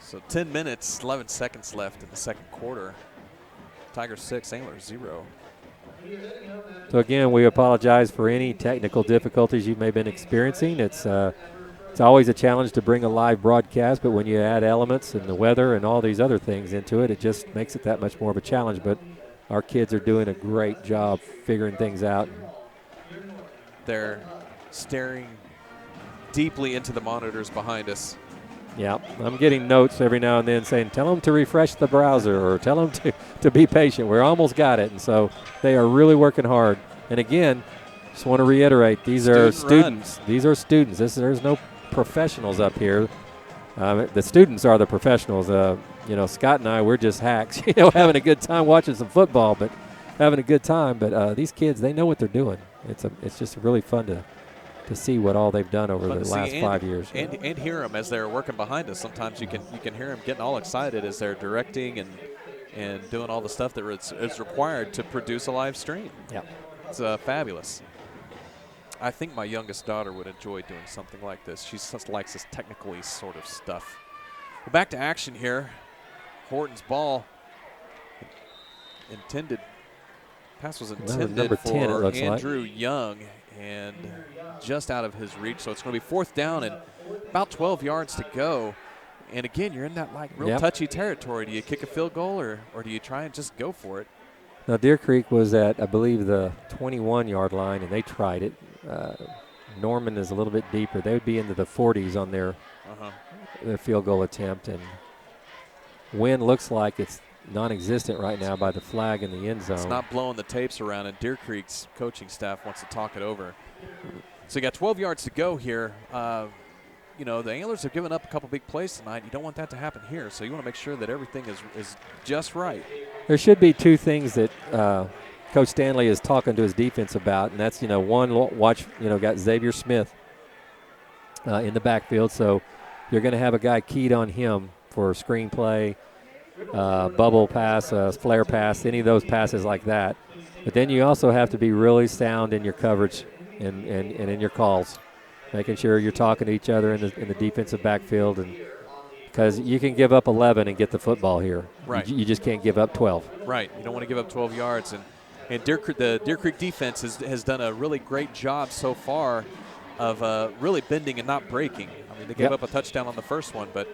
Speaker 2: So 10 minutes, 11 seconds left in the second quarter. Tigers 6, Antlers 0.
Speaker 1: So again, we apologize for any technical difficulties you may have been experiencing. It's always a challenge to bring a live broadcast, but when you add elements and the weather and all these other things into it, it just makes it that much more of a challenge. But our kids are doing a great job figuring things out.
Speaker 2: They're staring deeply into the monitors behind us.
Speaker 1: Yeah, I'm getting notes every now and then saying, tell them to refresh the browser or tell them to be patient. We're almost got it. And so they are really working hard. And again, just want to reiterate, these are students. These are students. There's no professionals up here. The students are the professionals. Scott and I, we're just hacks, having a good time watching some football, but having a good time. But these kids, they know what they're doing. It's just really fun to see what all they've done over the last 5 years.
Speaker 2: And hear them as they're working behind us. Sometimes you can hear them getting all excited as they're directing and doing all the stuff that is required to produce a live stream.
Speaker 1: Yeah,
Speaker 2: it's fabulous. I think my youngest daughter would enjoy doing something like this. She just likes this technically sort of stuff. Well, back to action here. Horton's ball pass was intended
Speaker 1: number 10, it
Speaker 2: for
Speaker 1: looks
Speaker 2: Andrew Young, and just out of his reach. So it's going to be 4th down and about 12 yards to go. And again, you're in that real touchy territory. Do you kick a field goal or do you try and just go for it?
Speaker 1: Now, Deer Creek was at, I believe, the 21-yard line, and they tried it. Norman is a little bit deeper. They would be into the 40s on their field goal attempt. And wind looks like it's non-existent right now by the flag in the end zone.
Speaker 2: It's not blowing the tapes around, and Deer Creek's coaching staff wants to talk it over. So you got 12 yards to go here. The Antlers have given up a couple big plays tonight. You don't want that to happen here, so you want to make sure that everything is just right.
Speaker 1: There should be two things that Coach Stanley is talking to his defense about, and that's, one, watch, got Xavier Smith in the backfield, so you're going to have a guy keyed on him for screenplay, bubble pass, flare pass, any of those passes like that. But then you also have to be really sound in your coverage and in your calls, making sure you're talking to each other in the defensive backfield, and because you can give up 11 and get the football here.
Speaker 2: Right.
Speaker 1: You just can't give up 12.
Speaker 2: Right. You don't want to give up 12 yards. And the Deer Creek defense has done a really great job so far of really bending and not breaking. I mean, they gave up a touchdown on the first one, but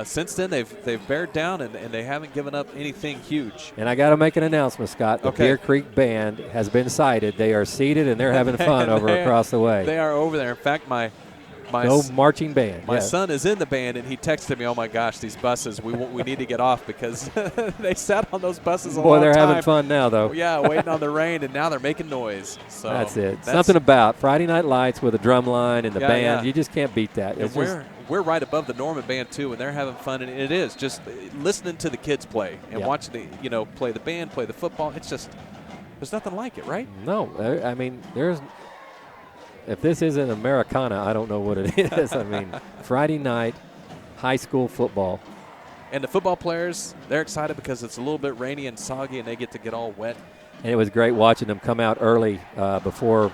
Speaker 2: since then they've bared down and they haven't given up anything huge.
Speaker 1: And I got to make an announcement, Scott. The Deer Creek band has been sighted. They are seated and they're having fun across the way.
Speaker 2: They are over there. In fact, my
Speaker 1: marching band.
Speaker 2: My son is in the band, and he texted me, "Oh my gosh, these buses! We need to get off because they sat on those buses a long time."
Speaker 1: Boy, they're having fun now, though.
Speaker 2: Yeah, waiting on the rain, and now they're making noise. So
Speaker 1: that's it. Something about Friday Night Lights with a drum line and the band. Yeah. You just can't beat that.
Speaker 2: We're right above the Norman band too, and they're having fun. And it is just listening to the kids play and watching play the band, play the football. It's just there's nothing like it, right?
Speaker 1: No, I mean there's. If this isn't Americana, I don't know what it is. I mean, Friday night, high school football.
Speaker 2: And the football players, they're excited because it's a little bit rainy and soggy, and they get to get all wet.
Speaker 1: And it was great watching them come out early before,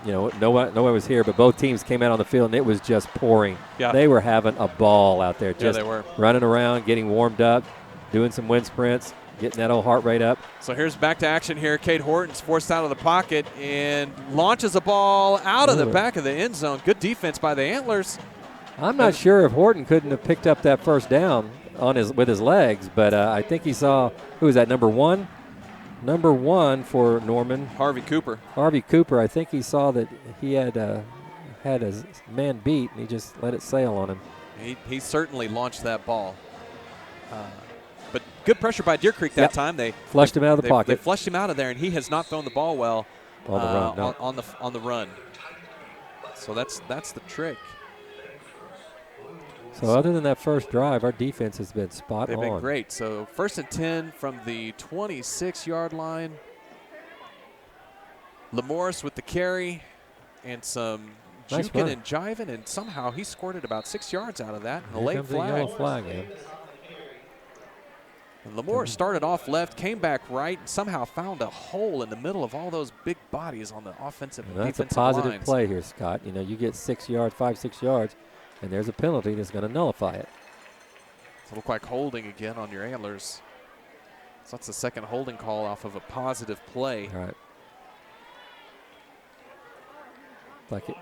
Speaker 1: no one was here, but both teams came out on the field, and it was just pouring.
Speaker 2: Yeah.
Speaker 1: They were having a ball out there, just
Speaker 2: they were
Speaker 1: running around, getting warmed up, doing some wind sprints, getting that old heart rate up.
Speaker 2: So here's back to action here. Cade Horton's forced out of the pocket and launches a ball out of the back of the end zone. Good defense by the Antlers.
Speaker 1: I'm not sure if Horton couldn't have picked up that first down with his legs, but I think he saw, who was that, number one? Number one for Norman.
Speaker 2: Harvey Cooper.
Speaker 1: Harvey Cooper, I think he saw that he had his man beat, and he just let it sail on him.
Speaker 2: He certainly launched that ball. But good pressure by Deer Creek that time. They
Speaker 1: flushed him out of the pocket.
Speaker 2: They flushed him out of there, and he has not thrown the ball well
Speaker 1: on the run. No.
Speaker 2: On the run. So that's the trick.
Speaker 1: So other than that first drive, our defense has been spot on.
Speaker 2: They've been great. So 1st and 10 from the 26-yard line. Lamorris with the carry and some juking and jiving, and somehow he scored it about 6 yards out of that. And a late flag.
Speaker 1: Yellow flag, man.
Speaker 2: And Lamorris started off left, came back right, and somehow found a hole in the middle of all those big bodies on the offensive and defensive lines.
Speaker 1: That's a positive play here, Scott. You get 6 yards, 5-6 yards, and there's a penalty that's going to nullify it.
Speaker 2: It's a little like holding again on your Antlers. So that's the second holding call off of a positive play.
Speaker 1: All right. Like it.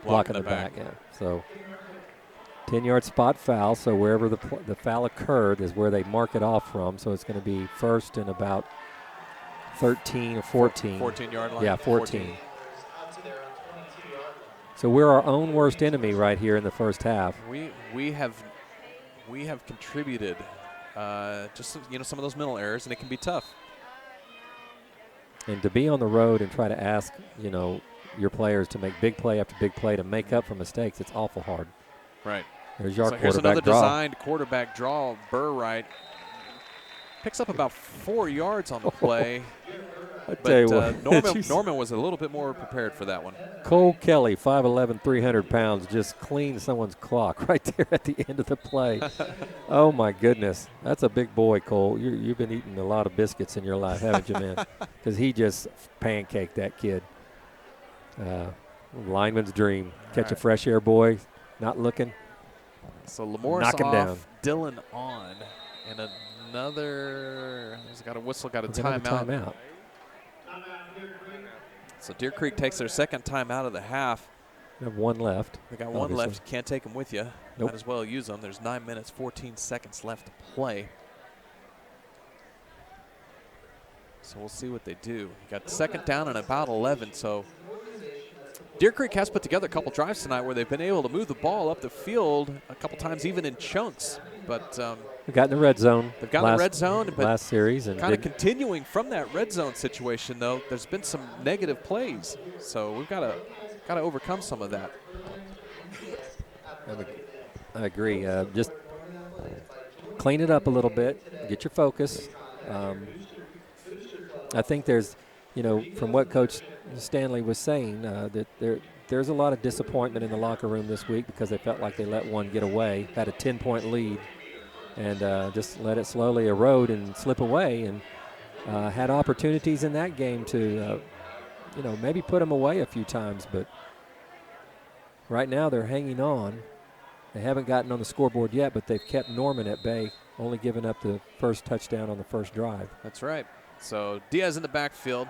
Speaker 2: Blocking
Speaker 1: the
Speaker 2: the back.
Speaker 1: Yeah. So 10-yard spot foul. So wherever the foul occurred is where they mark it off from. So it's going to be first and about 13 or 14.
Speaker 2: 14-yard line.
Speaker 1: Yeah, 14. So we're our own worst enemy right here in the first half.
Speaker 2: We have contributed just some of those mental errors, and it can be tough.
Speaker 1: And to be on the road and try to ask your players to make big play after big play to make up for mistakes, it's awful hard.
Speaker 2: Right.
Speaker 1: There's your
Speaker 2: so here's
Speaker 1: quarterback
Speaker 2: another
Speaker 1: draw.
Speaker 2: designed quarterback draw. Burright picks up about 4 yards on the play.
Speaker 1: I tell you
Speaker 2: But
Speaker 1: what,
Speaker 2: Norman was a little bit more prepared for that one.
Speaker 1: Cole Kelly, 5'11", 300 pounds, just cleaned someone's clock right there at the end of the play. Oh, my goodness. That's a big boy, Cole. You've been eating a lot of biscuits in your life, haven't you, man? Because he just pancaked that kid. Lineman's dream. Catch a fresh air boy, not looking.
Speaker 2: So Lamore's
Speaker 1: Knock him
Speaker 2: off,
Speaker 1: down.
Speaker 2: Dylan on, and another – he's got a whistle, got a
Speaker 1: Another
Speaker 2: timeout. So Deer Creek takes their second time out of the half.
Speaker 1: We have one left.
Speaker 2: They got one
Speaker 1: obviously.
Speaker 2: left. Can't take them with you.
Speaker 1: Nope.
Speaker 2: Might as well use them. There's 9 minutes, 14 seconds left to play. So we'll see what they do. Got second down and about 11. So Deer Creek has put together a couple drives tonight where they've been able to move the ball up the field a couple times, even in chunks. But
Speaker 1: We got in the red zone.
Speaker 2: they've got in the red zone. But
Speaker 1: last series. And
Speaker 2: kind of continuing from that red zone situation, though, there's been some negative plays. So we've got to overcome some of that.
Speaker 1: I agree. Just clean it up a little bit. Get your focus. I think there's, from what Coach Stanley was saying, that there's a lot of disappointment in the locker room this week because they felt like they let one get away, had a 10-point lead, and just let it slowly erode and slip away, and had opportunities in that game to, maybe put them away a few times. But right now they're hanging on. They haven't gotten on the scoreboard yet, but they've kept Norman at bay, only giving up the first touchdown on the first drive.
Speaker 2: That's right. So Diaz in the backfield.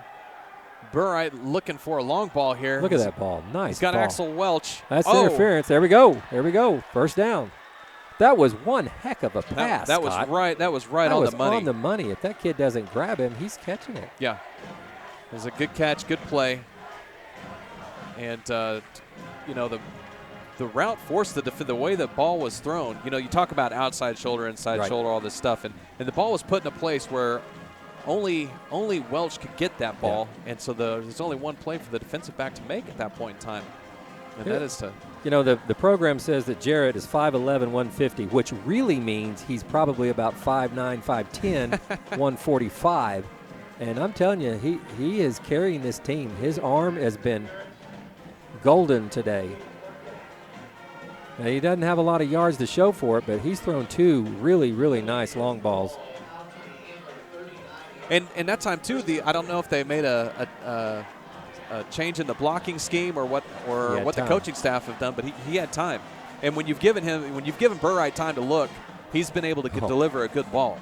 Speaker 2: Burright looking for a long ball here.
Speaker 1: Look at that ball. Nice.
Speaker 2: He's got
Speaker 1: ball.
Speaker 2: Axel Welch.
Speaker 1: That's interference. There we go. There we go. First down. That was one heck of a pass.
Speaker 2: That was
Speaker 1: Scott.
Speaker 2: right. That was right
Speaker 1: That
Speaker 2: on
Speaker 1: was
Speaker 2: the money.
Speaker 1: on the money. If that kid doesn't grab him, he's catching it.
Speaker 2: Yeah. It was a good catch, good play. And, the route forced the way the ball was thrown. You talk about outside shoulder, inside
Speaker 1: Right.
Speaker 2: shoulder, all this stuff. And the ball was put in a place where only Welch could get that ball.
Speaker 1: Yeah.
Speaker 2: And so there's only one play for the defensive back to make at that point in time. And that is to –
Speaker 1: the program says that Jarrett is 5'11", 150, which really means he's probably about 5'9", 5'10", 145. And I'm telling you, he is carrying this team. His arm has been golden today. Now, he doesn't have a lot of yards to show for it, but he's thrown two really, really nice long balls.
Speaker 2: And that time too, I don't know if they made a change in the blocking scheme or what the coaching staff have done, but he had time. And when you've given Burright time to look, he's been able to deliver a good ball.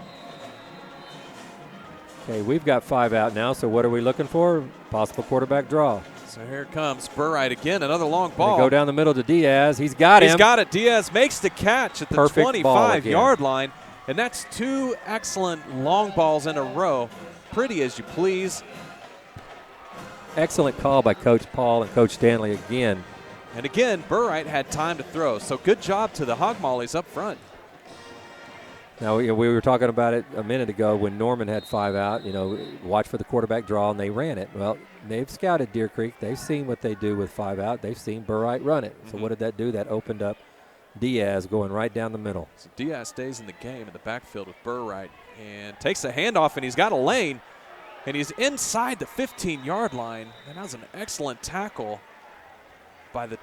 Speaker 1: Okay, we've got 5 out now, so what are we looking for? Possible quarterback draw.
Speaker 2: So here comes Burright again, another long ball.
Speaker 1: Go down the middle to Diaz. He's got him.
Speaker 2: He's got it. Diaz makes the catch at the
Speaker 1: Perfect ball
Speaker 2: 25-yard line. And that's 2 excellent long balls in a row. Pretty as you please.
Speaker 1: Excellent call by Coach Paul and Coach Stanley again.
Speaker 2: And again, Burright had time to throw. So good job to the Hog Mollies up front.
Speaker 1: Now, we were talking about it a minute ago when Norman had 5 out, watch for the quarterback draw, and they ran it. Well, they've scouted Deer Creek. They've seen what they do with 5 out. They've seen Burright run it. So what did that do? That opened up Diaz going right down the middle.
Speaker 2: So Diaz stays in the game in the backfield with Burright and takes a handoff, and he's got a lane, and he's inside the 15-yard line. And that was an excellent tackle by the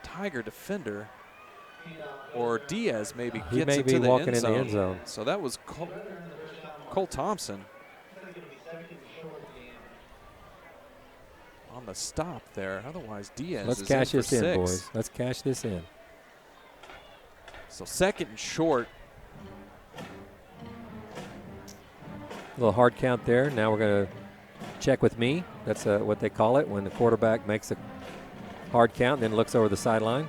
Speaker 2: Tiger defender. Or Diaz maybe gets
Speaker 1: He may
Speaker 2: into
Speaker 1: be
Speaker 2: the
Speaker 1: walking
Speaker 2: end
Speaker 1: in
Speaker 2: zone.
Speaker 1: the end zone.
Speaker 2: So that was Cole Thompson on the stop there. Otherwise, Diaz
Speaker 1: Let's
Speaker 2: is
Speaker 1: cash
Speaker 2: in for
Speaker 1: this in,
Speaker 2: 6.
Speaker 1: boys. Let's cash this in.
Speaker 2: So 2nd and short.
Speaker 1: little hard count there. Now we're going to check with me. That's what they call it when the quarterback makes a hard count and then looks over the sideline.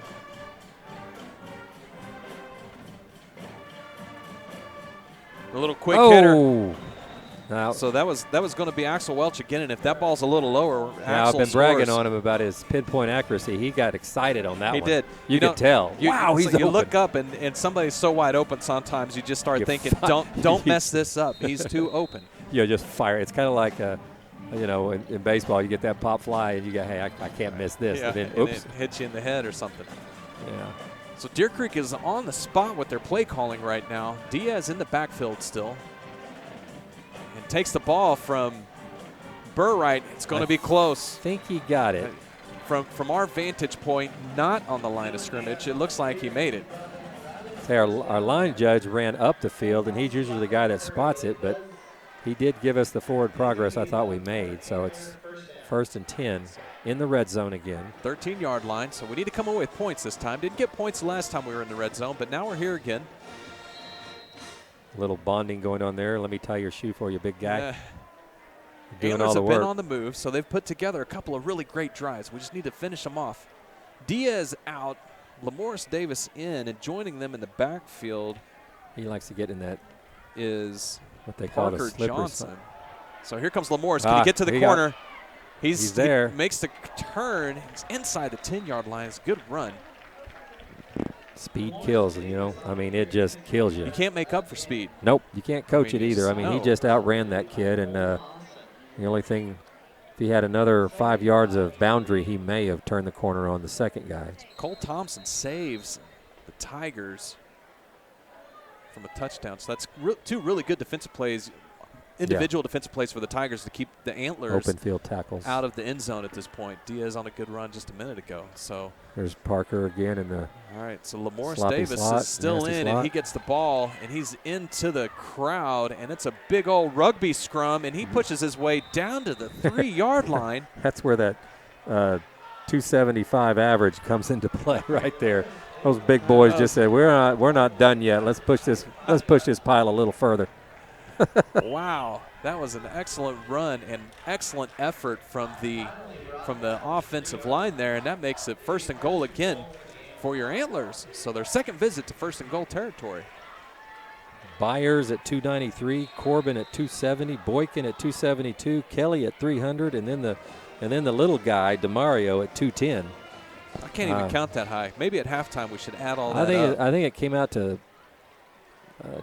Speaker 2: A little quick hitter.
Speaker 1: Oh! Now,
Speaker 2: So that was going to be Axel Welch again, and if that ball's a little lower,
Speaker 1: now I've
Speaker 2: Axel
Speaker 1: been bragging
Speaker 2: scores.
Speaker 1: on him about his pinpoint accuracy. He got excited on that
Speaker 2: He
Speaker 1: one.
Speaker 2: did.
Speaker 1: You
Speaker 2: know,
Speaker 1: could tell. Wow, he's
Speaker 2: so you
Speaker 1: open.
Speaker 2: look up and somebody's so wide open. Sometimes you just start
Speaker 1: You
Speaker 2: thinking,
Speaker 1: fi-
Speaker 2: don't mess this up. He's too open.
Speaker 1: You just fire. It's kind of like, in baseball, you get that pop fly and you go, hey, I can't miss this.
Speaker 2: Yeah,
Speaker 1: And then,
Speaker 2: and
Speaker 1: oops.
Speaker 2: it hits you in the head or something.
Speaker 1: Yeah.
Speaker 2: So Deer Creek is on the spot with their play calling right now. Diaz in the backfield still. And takes the ball from Burright. It's going to be close.
Speaker 1: I think he got it.
Speaker 2: From our vantage point, not on the line of scrimmage. It looks like he made it.
Speaker 1: Say our line judge ran up the field, and he's usually the guy that spots it, but he did give us the forward progress I thought we made. So it's 1st and 10 in the red zone again.
Speaker 2: 13-yard line, so we need to come away with points this time. Didn't get points the last time we were in the red zone, but now we're here again.
Speaker 1: A little bonding going on there. Let me tie your shoe for you, big guy. Doing
Speaker 2: Antlers
Speaker 1: all the
Speaker 2: have been
Speaker 1: work.
Speaker 2: on the move, so they've put together a couple of really great drives. We just need to finish them off. Diaz out, Lamorris Davis in, and joining them in the backfield
Speaker 1: He likes to get in that,
Speaker 2: is
Speaker 1: what they call
Speaker 2: Parker
Speaker 1: a slippery
Speaker 2: Johnson.
Speaker 1: slide.
Speaker 2: So here comes Lamorris. Can he get to the
Speaker 1: he
Speaker 2: corner?
Speaker 1: he's there.
Speaker 2: He makes the turn. He's inside the 10-yard line. It's a good run.
Speaker 1: Speed kills, it just kills you.
Speaker 2: You can't make up for speed.
Speaker 1: Nope, you can't coach
Speaker 2: I mean,
Speaker 1: it either.
Speaker 2: no.
Speaker 1: He just outran that kid, and the only thing, if he had another 5 yards of boundary, he may have turned the corner on the second guy.
Speaker 2: Cole Thompson saves the Tigers from a touchdown. So that's two really good defensive plays, individual defensive plays for the Tigers to keep the Antlers
Speaker 1: Open field tackles.
Speaker 2: out of the end zone at this point. Diaz on a good run just a minute ago. So,
Speaker 1: There's Parker again in the
Speaker 2: all right, so Lamorris
Speaker 1: sloppy
Speaker 2: Davis
Speaker 1: slot,
Speaker 2: is still
Speaker 1: nasty
Speaker 2: in,
Speaker 1: slot.
Speaker 2: and he gets the ball, and he's into the crowd, and it's a big old rugby scrum, and he pushes his way down to the 3-yard line.
Speaker 1: That's where that 275 average comes into play right there. Those big boys just said, "We're not done yet. Let's push this pile a little further."
Speaker 2: Wow, that was an excellent run and excellent effort from the offensive line there, and that makes it 1st and goal again for your Antlers. So their second visit to 1st and goal territory.
Speaker 1: Byers at 293, Corbin at 270, Boykin at 272, Kelly at 300, and then the little guy DeMario at 210.
Speaker 2: I can't even count that high. Maybe at halftime we should add all that up.
Speaker 1: I think it came out to.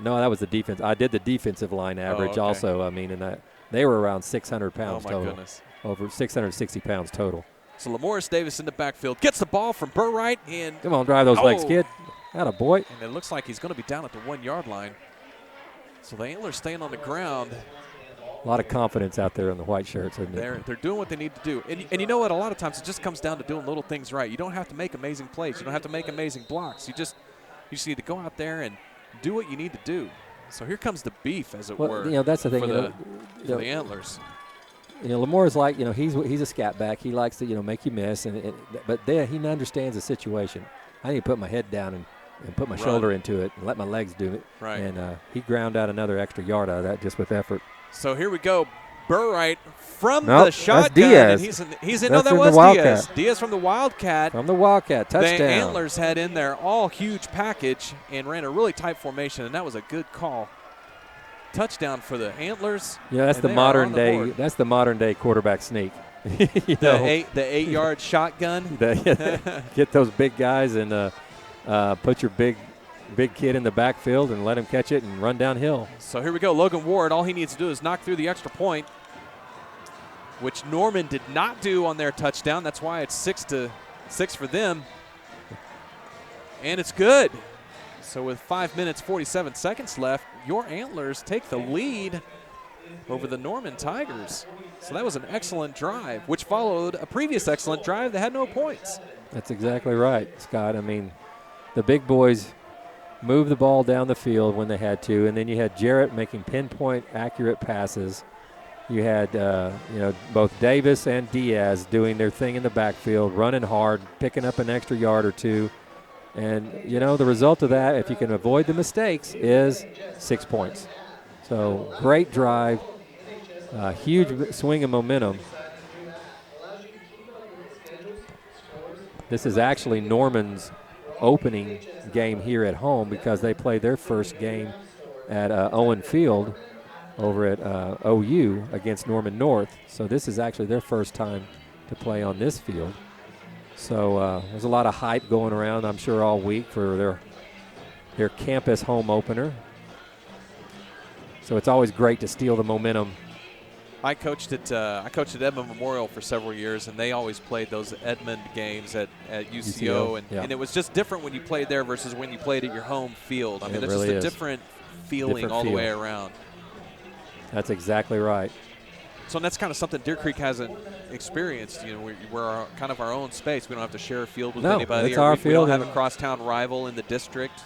Speaker 1: No, that was the defense. I did the defensive line average
Speaker 2: okay.
Speaker 1: also. And they were around 600 pounds
Speaker 2: Oh, my
Speaker 1: total.
Speaker 2: goodness.
Speaker 1: Over 660 pounds total.
Speaker 2: So Lamorris Davis in the backfield gets the ball from Burright, and
Speaker 1: Come on, drive those legs,
Speaker 2: Oh.
Speaker 1: kid. Atta boy.
Speaker 2: it looks like he's going to be down at the 1-yard line. So the Antlers staying on the ground.
Speaker 1: A lot of confidence out there in the white shirts, isn't it?
Speaker 2: They're doing what they need to do. And you know what? A lot of times it just comes down to doing little things right. You don't have to make amazing plays. You don't have to make amazing blocks. You just need to go out there and do what you need to do. So here comes the beef, as it were.
Speaker 1: That's the thing.
Speaker 2: for the Antlers.
Speaker 1: Lamore's like, he's a scat back. He likes to, make you miss, but then he understands the situation. I need to put my head down and put my shoulder into it and let my legs do it.
Speaker 2: Right.
Speaker 1: And he ground out another extra yard out of that just with effort.
Speaker 2: So here we go. Burright from
Speaker 1: Nope,
Speaker 2: the shotgun.
Speaker 1: that's Diaz.
Speaker 2: And he's in.
Speaker 1: That's
Speaker 2: That
Speaker 1: from the
Speaker 2: was
Speaker 1: Wildcat.
Speaker 2: Diaz. Diaz from the Wildcat.
Speaker 1: From the Wildcat, touchdown.
Speaker 2: The Antlers had in there all huge package and ran a really tight formation, and that was a good call. Touchdown for the Antlers.
Speaker 1: Yeah, that's
Speaker 2: and
Speaker 1: the
Speaker 2: they are
Speaker 1: modern
Speaker 2: on the
Speaker 1: day.
Speaker 2: board.
Speaker 1: That's the modern day quarterback sneak.
Speaker 2: The 8-yard shotgun.
Speaker 1: Get those big guys and put your big kid in the backfield and let him catch it and run downhill.
Speaker 2: So here we go. Logan Ward, all he needs to do is knock through the extra point, which Norman did not do on their touchdown. That's why it's 6-6 for them. And it's good. So with 5 minutes, 47 seconds left, your Antlers take the lead over the Norman Tigers. So that was an excellent drive, which followed a previous excellent drive that had no points.
Speaker 1: That's exactly right, Scott. I mean, the big boys moved the ball down the field when they had to, and then you had Jarrett making pinpoint accurate passes. You had both Davis and Diaz doing their thing in the backfield, running hard, picking up an extra yard or two. And, the result of that, if you can avoid the mistakes, is 6 points. So great drive, Huge swing of momentum. This is actually Norman's opening game here at home because they played their first game at Owen Field over at OU against Norman North. So this is actually their first time to play on this field. So there's a lot of hype going around, I'm sure, all week for their campus home opener. So it's always great to steal the momentum.
Speaker 2: I coached at Edmond Memorial for several years, and they always played those Edmond games at UCO, and it was just different when you played there versus when you played at your home field. I mean, there's
Speaker 1: really
Speaker 2: just a different feeling all the way around.
Speaker 1: That's exactly right.
Speaker 2: So that's kind of something Deer Creek hasn't experienced. You know, we're kind of our own space. We don't have to share a field with anybody.
Speaker 1: It's our field.
Speaker 2: We don't have a crosstown rival in the district.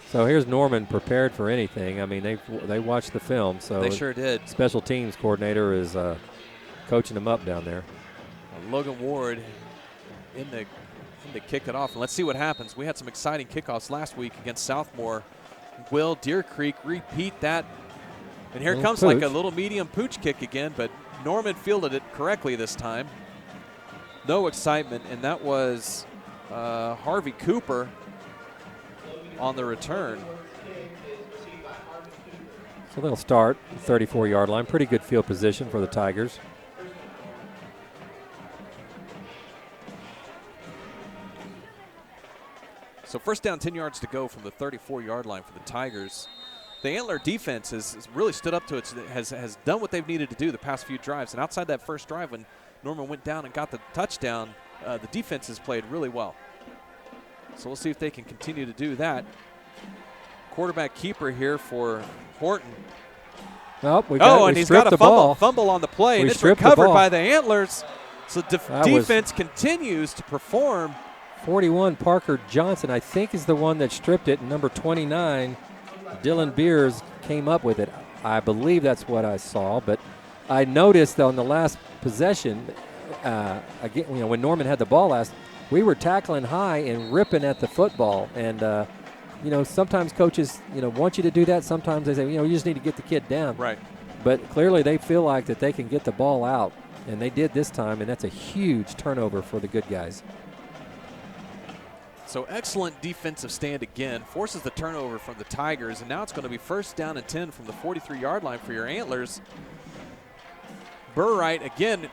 Speaker 1: So here's Norman prepared for anything. I mean, they watched the film. So
Speaker 2: they sure did.
Speaker 1: Special teams coordinator is coaching them up down there.
Speaker 2: Logan Ward in to kick it off. And let's see what happens. We had some exciting kickoffs last week against Southmore. Will Deer Creek repeat that? And here comes like a little medium pooch kick again, but Norman fielded it correctly this time. No excitement, and that was Harvey Cooper on the return.
Speaker 1: So they'll start 34-yard line. Pretty good field position for the Tigers.
Speaker 2: So first down, 10 yards to go from the 34-yard line for the Tigers. The Antler defense has really stood up to it, has done what they've needed to do the past few drives. And outside that first drive when Norman went down and got the touchdown, the defense has played really well. So we'll see if they can continue to do that. Quarterback keeper here for Horton.
Speaker 1: Oh,
Speaker 2: and he's got a fumble on the play, and it's recovered by the Antlers. So defense continues to perform.
Speaker 1: 41, Parker Johnson, I think, is the one that stripped it. Number 29, Dylan Beers came up with it. I believe that's what I saw, but I noticed on the last possession, again, when Norman had the ball last, we were tackling high and ripping at the football. And, sometimes coaches, want you to do that. Sometimes they say, you just need to get the kid down.
Speaker 2: Right.
Speaker 1: But clearly they feel like that they can get the ball out, and they did this time, and that's a huge turnover for the good guys.
Speaker 2: So excellent defensive stand again, forces the turnover from the Tigers, and now it's going to be first down and 10 from the 43-yard line for your Antlers. Burright, again,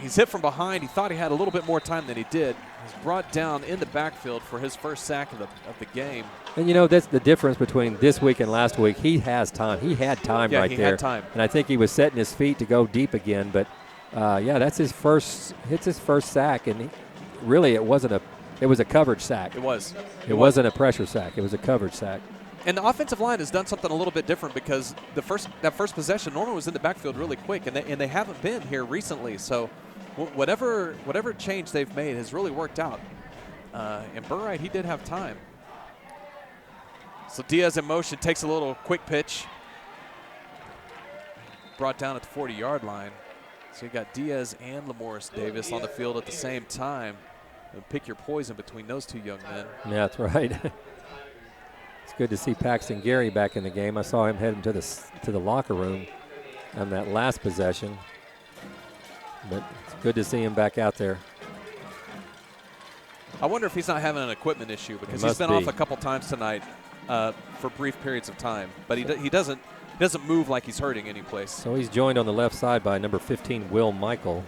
Speaker 2: he's hit from behind. He thought he had a little bit more time than he did. He's brought down in the backfield for his first sack of the game. And,
Speaker 1: that's the difference between this week and last week. He has time. He had time right there.
Speaker 2: Yeah, he had time.
Speaker 1: And I think he was setting his feet to go deep again. But, that's his first sack. And really it was a coverage sack.
Speaker 2: It was.
Speaker 1: It wasn't a pressure sack. It was a coverage sack.
Speaker 2: And the offensive line has done something a little bit different because that first possession, Norman was in the backfield really quick, and they haven't been here recently. So whatever change they've made has really worked out. And Burright, he did have time. So Diaz in motion, takes a little quick pitch. Brought down at the 40-yard line. So you got Diaz and Lamorris Davis on the field at the same time. And pick your poison between those two young men.
Speaker 1: Yeah, that's right. It's good to see Paxton Gary back in the game. I saw him heading to the locker room on that last possession. But it's good to see him back out there.
Speaker 2: I wonder if he's not having an equipment issue because he's been off a couple times tonight for brief periods of time. But he doesn't move like he's hurting any place.
Speaker 1: So he's joined on the left side by number 15, Will Michael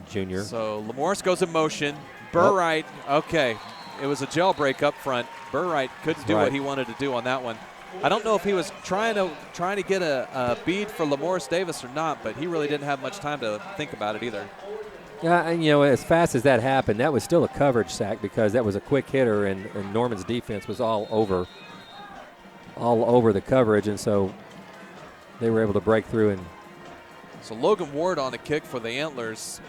Speaker 1: Jr.
Speaker 2: So Lamorris goes in motion. Burright, okay. It was a jailbreak up front. Burright couldn't do what he wanted to do on that one. I don't know if he was trying to get a bead for Lamorris Davis or not, but he really didn't have much time to think about it either.
Speaker 1: Yeah, and as fast as that happened, that was still a coverage sack because that was a quick hitter, and Norman's defense was all over the coverage, and so they were able to break through. And
Speaker 2: so Logan Ward on the kick for the Antlers.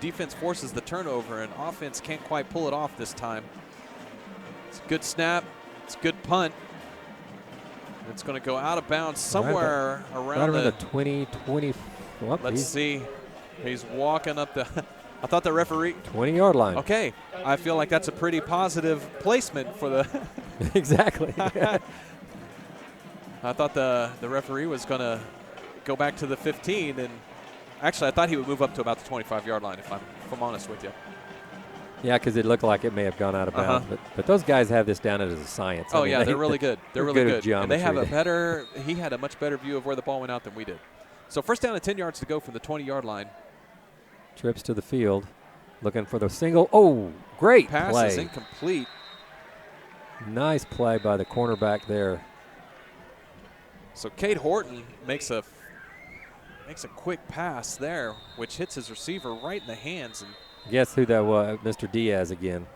Speaker 2: Defense forces the turnover, and offense can't quite pull it off this time. It's a good snap. It's a good punt. It's going to go out of bounds somewhere around
Speaker 1: the 20.
Speaker 2: Let's see. He's walking up the – I thought the referee –
Speaker 1: 20-yard line.
Speaker 2: Okay. I feel like that's a pretty positive placement for the –
Speaker 1: Exactly.
Speaker 2: I thought the referee was going to go back to the 15, and actually I thought he would move up to about the 25-yard line, if I'm honest with you.
Speaker 1: Yeah, because it looked like it may have gone out of bounds. But those guys have this down as a science.
Speaker 2: Oh, yeah, they're really good. They're really good. And they have he had a much better view of where the ball went out than we did. So first down and 10 yards to go from the 20-yard line.
Speaker 1: Trips to the field, looking for the single. Oh, great
Speaker 2: pass
Speaker 1: play.
Speaker 2: Is incomplete.
Speaker 1: Nice play by the cornerback there.
Speaker 2: So Cade Horton makes a quick pass there, which hits his receiver right in the hands. And
Speaker 1: guess who that was? Mr. Diaz again.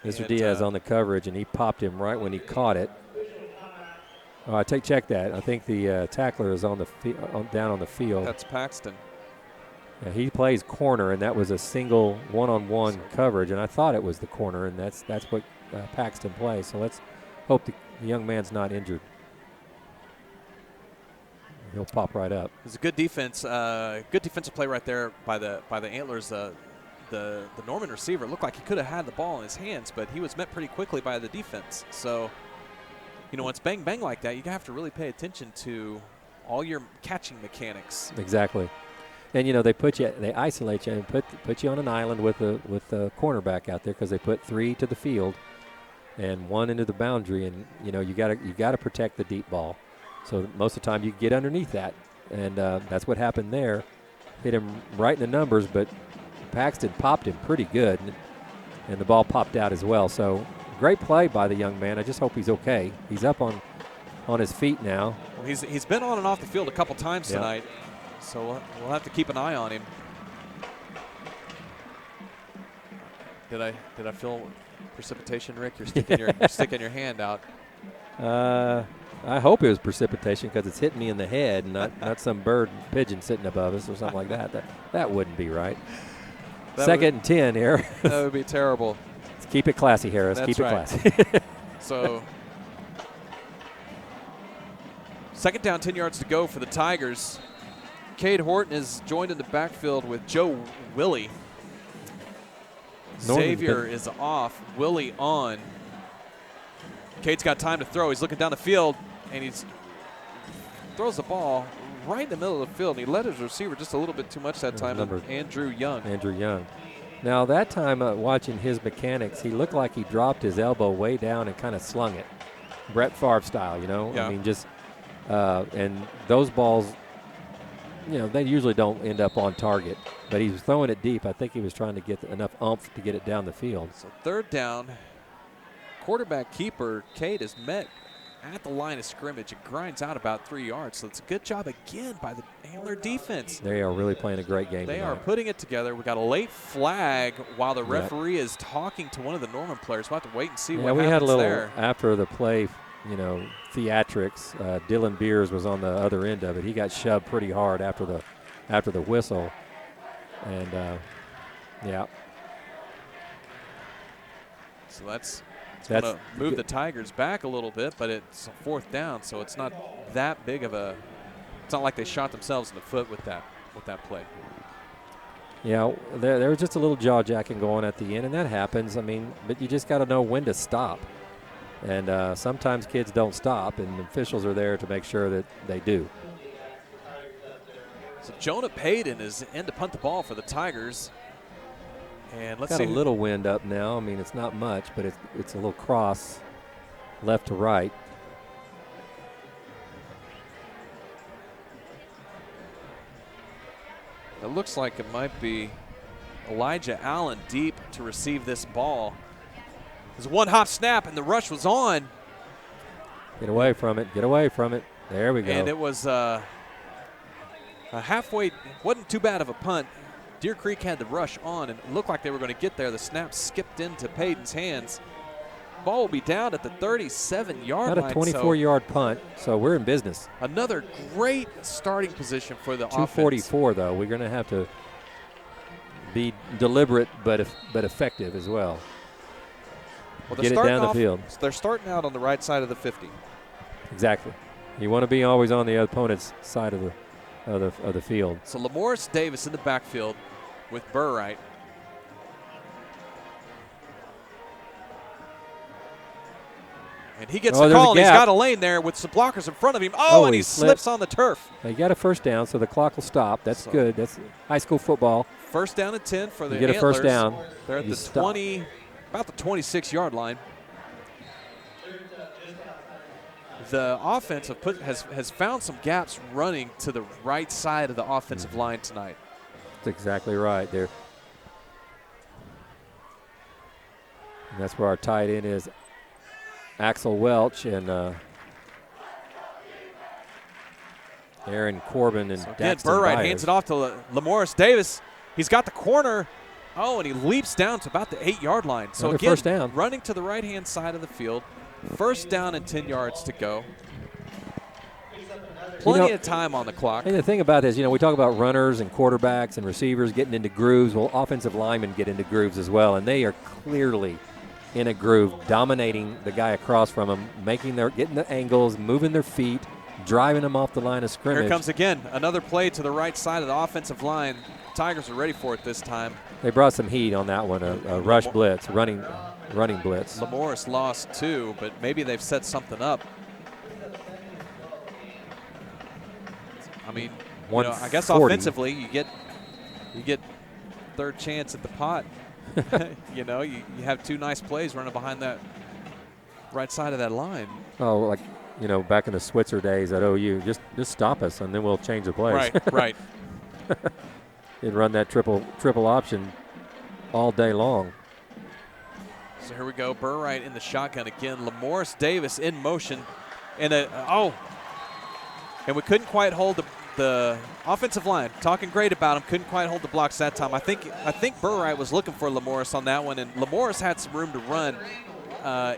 Speaker 1: Mr. Diaz on the coverage, and he popped him right when he caught it. Oh, check that. I think the tackler is on the down on the field.
Speaker 2: That's Paxton.
Speaker 1: Yeah, he plays corner, and that was a single one-on-one coverage, and I thought it was the corner, and that's what Paxton plays. So let's hope the young man's not injured. He'll pop right up.
Speaker 2: It was a good defense, good defensive play right there by the Antlers. The Norman receiver looked like he could have had the ball in his hands, but he was met pretty quickly by the defense. So, when it's bang bang like that, you have to really pay attention to all your catching mechanics.
Speaker 1: Exactly, and they isolate you and put you on an island with the cornerback out there because they put 3 to the field and 1 into the boundary, and you got to protect the deep ball. So most of the time you get underneath that, and that's what happened there. Hit him right in the numbers, but Paxton popped him pretty good, and the ball popped out as well. So great play by the young man. I just hope he's okay. He's up on his feet now.
Speaker 2: Well, he's been on and off the field a couple times tonight, so we'll have to keep an eye on him. Did I feel precipitation, Rick? You're sticking your hand out.
Speaker 1: I hope it was precipitation because it's hitting me in the head, and not some bird pigeon sitting above us or something like that. That wouldn't be right. Second and 10 here.
Speaker 2: That would be terrible.
Speaker 1: Let's keep it classy, Harris.
Speaker 2: That's
Speaker 1: keep it
Speaker 2: right.
Speaker 1: classy.
Speaker 2: So, second down, 10 yards to go for the Tigers. Cade Horton is joined in the backfield with Joe Willie. Xavier is off. Willie on. Cade's got time to throw. He's looking down the field, and he throws the ball right in the middle of the field. He led his receiver just a little bit too much that time. Andrew Young.
Speaker 1: Andrew Young. Now, that time watching his mechanics, he looked like he dropped his elbow way down and kind of slung it. Brett Favre style,
Speaker 2: Yeah.
Speaker 1: I mean, just and those balls, they usually don't end up on target. But he was throwing it deep. I think he was trying to get enough oomph to get it down the field.
Speaker 2: So third down. Quarterback keeper Cade is met at the line of scrimmage and grinds out about 3 yards. So it's a good job again by the Antler defense.
Speaker 1: They are really playing a great game
Speaker 2: They
Speaker 1: tonight.
Speaker 2: are putting it together. We got a late flag while the referee is talking to one of the Norman players. We'll have to wait and see what happens there.
Speaker 1: We had a little after the play, theatrics. Dylan Beers was on the other end of it. He got shoved pretty hard after the whistle, and
Speaker 2: So that's going to move the Tigers back a little bit, but it's a fourth down, so it's not that big of a – it's not like they shot themselves in the foot with that play.
Speaker 1: Yeah, there was just a little jaw-jacking going at the end, and that happens. I mean, but you just got to know when to stop. And sometimes kids don't stop, and the officials are there to make sure that they do.
Speaker 2: So Jonah Payton is in to punt the ball for the Tigers. And let's see.
Speaker 1: Got a little wind up now. I mean, it's not much, but it's a little cross left to right.
Speaker 2: It looks like it might be Elijah Allen deep to receive this ball. There's a one-hop snap, and the rush was on.
Speaker 1: Get away from it. Get away from it. There we go.
Speaker 2: And it was a halfway, wasn't too bad of a punt. Deer Creek had the rush on, and it looked like they were going to get there. The snap skipped into Payton's hands. Ball will be down at the 37-yard line.
Speaker 1: Not a 24-yard punt, so we're in business.
Speaker 2: Another great starting position for the offense.
Speaker 1: 244, though. We're going to have to be deliberate but effective as well.
Speaker 2: Well,
Speaker 1: get it down the field.
Speaker 2: They're starting out on the right side of the 50.
Speaker 1: Exactly. You want to be always on the opponent's side of the field.
Speaker 2: So Lamorris Davis in the backfield with Burright. And he gets
Speaker 1: Oh,
Speaker 2: the
Speaker 1: there's a
Speaker 2: call, and he's
Speaker 1: gap.
Speaker 2: got a lane there with some blockers in front of him. Oh, and
Speaker 1: he
Speaker 2: he
Speaker 1: slipped.
Speaker 2: slips on the turf.
Speaker 1: They got a first down, so the clock will stop. That's
Speaker 2: So-
Speaker 1: good. That's high school football.
Speaker 2: First down and 10 for the
Speaker 1: You get a
Speaker 2: Antlers.
Speaker 1: first down,
Speaker 2: They're at
Speaker 1: you
Speaker 2: the
Speaker 1: stop.
Speaker 2: 20, about the 26-yard line. The offense has found some gaps running to the right side of the offensive line tonight.
Speaker 1: That's exactly right there. And that's where our tight end is, Axel Welch and Aaron Corbin and
Speaker 2: So again,
Speaker 1: Daxton
Speaker 2: Burright
Speaker 1: Byers.
Speaker 2: hands it off to Lamorris Davis. He's got the corner. Oh, and he leaps down to about the 8-yard line. So
Speaker 1: Another
Speaker 2: again,
Speaker 1: first down.
Speaker 2: running to the right-hand side of the field. First down and 10 yards to go. Plenty of time on the clock.
Speaker 1: And the thing about this, we talk about runners and quarterbacks and receivers getting into grooves. Well, offensive linemen get into grooves as well, and they are clearly in a groove, dominating the guy across from them, getting the angles, moving their feet, driving them off the line of scrimmage.
Speaker 2: Here comes again another play to the right side of the offensive line. Tigers are ready for it this time.
Speaker 1: They brought some heat on that one, a rush blitz, running blitz.
Speaker 2: Lamorris lost 2, but maybe they've set something up. I mean, I guess
Speaker 1: 140.
Speaker 2: offensively you get third chance at the pot. you have 2 nice plays running behind that right side of that line.
Speaker 1: Oh, like, back in the Switzer days at OU, just stop us and then we'll change the plays.
Speaker 2: Right.
Speaker 1: They'd run that triple option all day long.
Speaker 2: So here we go. Burright in the shotgun again. Lamorris Davis in motion. And we couldn't quite hold the offensive line. Talking great about him. Couldn't quite hold the blocks that time. I think Burright was looking for Lamorris on that one, and Lamorris had some room to run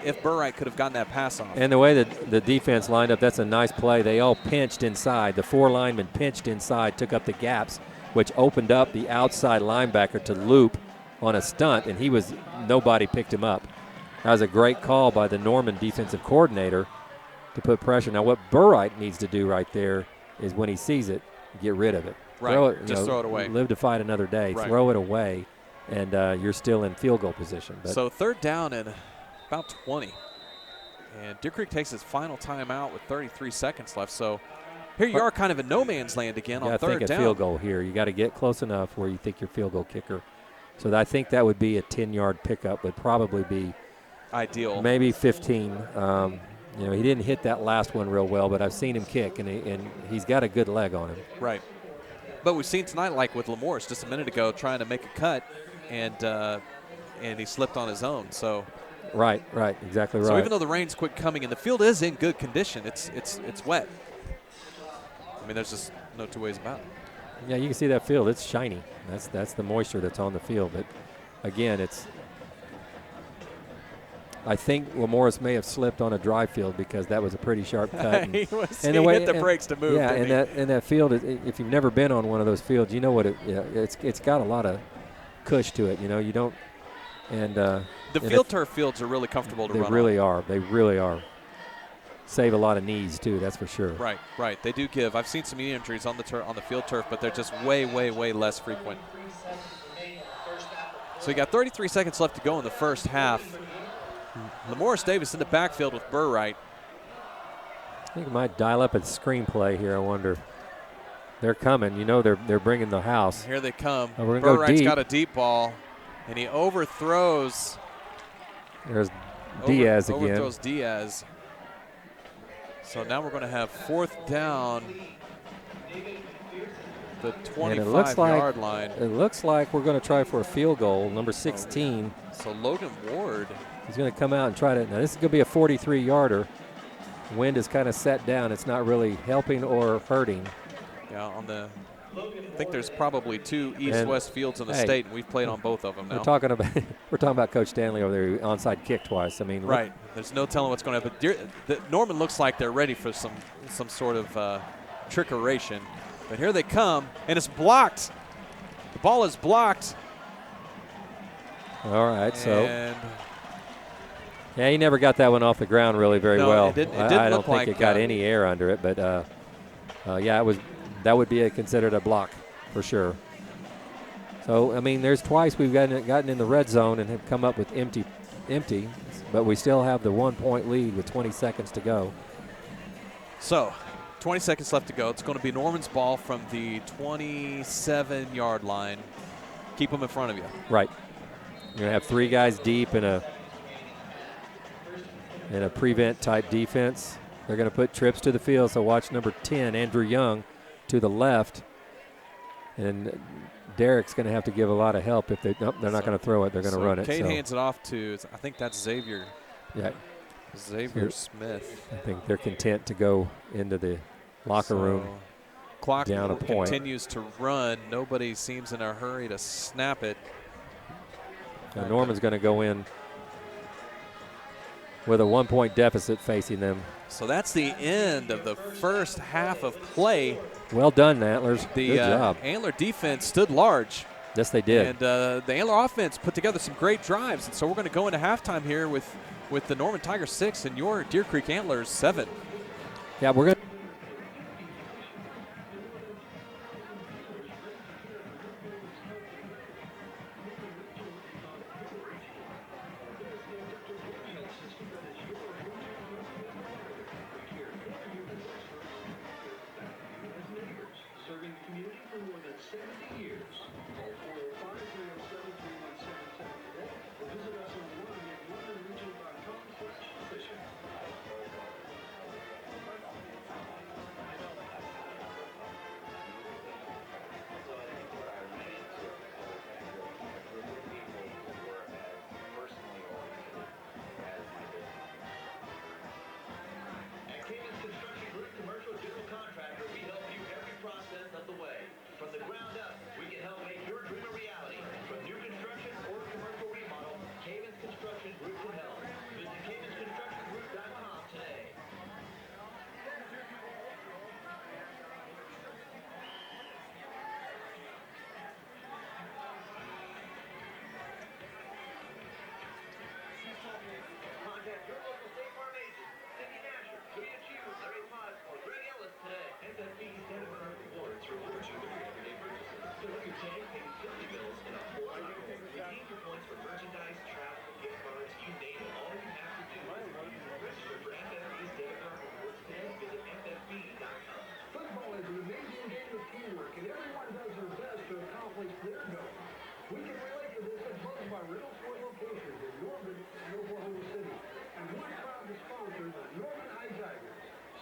Speaker 2: if Burright could have gotten that pass off.
Speaker 1: And the way that the defense lined up, that's a nice play. They all pinched inside. The 4 linemen pinched inside, took up the gaps, which opened up the outside linebacker to loop on a stunt, and nobody picked him up. That was a great call by the Norman defensive coordinator to put pressure. Now, what Burright needs to do right there is when he sees it, get rid of it.
Speaker 2: Right, throw it away.
Speaker 1: Live to fight another day.
Speaker 2: Right.
Speaker 1: Throw it away, and you're still in field goal position. But
Speaker 2: So third down and about 20. And Deer Creek takes his final timeout with 33 seconds left. So here you are kind of in no man's land again on third
Speaker 1: think
Speaker 2: down.
Speaker 1: a field goal here. You got to get close enough where you think your field goal kicker. So I think that would be a 10-yard pickup, would probably be
Speaker 2: Ideal.
Speaker 1: maybe 15. He didn't hit that last one real well, but I've seen him kick, and he's got a good leg on him.
Speaker 2: Right. But we've seen tonight, like with Lamorris just a minute ago, trying to make a cut, and he slipped on his own. So
Speaker 1: Right, exactly right.
Speaker 2: So even though the rain's quick coming and the field is in good condition, it's wet. I mean, there's just no 2 ways about it.
Speaker 1: Yeah, you can see that field. It's shiny. That's the moisture that's on the field. But again, I think Lamorris may have slipped on a dry field because that was a pretty sharp cut.
Speaker 2: he hit the brakes to move.
Speaker 1: Yeah,
Speaker 2: didn't
Speaker 1: and that field is, if you've never been on one of those fields, you know what it's got a lot of cush to it. You don't. And
Speaker 2: the field turf fields are really comfortable to run.
Speaker 1: They really are. Save a lot of knees too, that's for sure.
Speaker 2: Right. They do give. I've seen some knee injuries on the field turf, but they're just way less frequent. So you got 33 seconds left to go in the first half. Lamorris Davis in the backfield with Burright.
Speaker 1: I think we might dial up a screenplay here. I wonder. They're coming. They're bringing the house.
Speaker 2: Here they come.
Speaker 1: Oh, we're gonna go
Speaker 2: Burright's
Speaker 1: deep.
Speaker 2: got a deep ball, and he overthrows.
Speaker 1: There's Diaz again.
Speaker 2: Overthrows Diaz. So now we're going to have fourth down, the 25-yard line.
Speaker 1: It looks like we're going to try for a field goal, number 16.
Speaker 2: So Logan Ward.
Speaker 1: He's going to come out and try to. Now this is going to be a 43-yarder. Wind is kind of set down. It's not really helping or hurting.
Speaker 2: Yeah, I think there's probably 2 east-west fields in the state, and we've played on both of them now.
Speaker 1: We're talking about Coach Stanley over there, who onside kick twice. I mean,
Speaker 2: right. There's no telling what's going to happen. Norman looks like they're ready for some sort of trickeration, but here they come, and it's blocked. The ball is blocked.
Speaker 1: All right, so
Speaker 2: And
Speaker 1: yeah, he never got that one off the ground really very well.
Speaker 2: It didn't
Speaker 1: I don't
Speaker 2: look
Speaker 1: think
Speaker 2: like
Speaker 1: it got any air under it, but yeah, it was. That would be considered a block for sure. So I mean, there's twice we've gotten in the red zone and have come up with empty. but we still have the 1-point lead with 20 seconds to go.
Speaker 2: So 20 seconds left to go. It's going to be Norman's ball from the 27-yard line. Keep them in front of you.
Speaker 1: Right. You're going to have 3 guys deep in a prevent type defense. They're going to put trips to the field, so watch number 10, Andrew Young, to the left. And Derek's going to have to give a lot of help if they're not going to throw it. They're going to run it.
Speaker 2: Cade hands it off to, I think that's Xavier.
Speaker 1: Yeah.
Speaker 2: Xavier Smith.
Speaker 1: I think they're content to go into the locker room.
Speaker 2: Clock
Speaker 1: down a point.
Speaker 2: Continues to run. Nobody seems in a hurry to snap it.
Speaker 1: Now Norman's going to go in with a 1-point deficit facing them.
Speaker 2: So that's the end of the first half of play.
Speaker 1: Well done, Antlers. Good job.
Speaker 2: Antler defense stood large.
Speaker 1: Yes, they did.
Speaker 2: And the Antler offense put together some great drives. And so we're going to go into halftime here with the Norman Tigers 6 and your Deer Creek Antlers 7.
Speaker 1: Yeah, we're going to.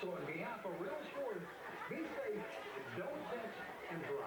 Speaker 4: So on behalf of Real Sports, be safe, don't text, and drive.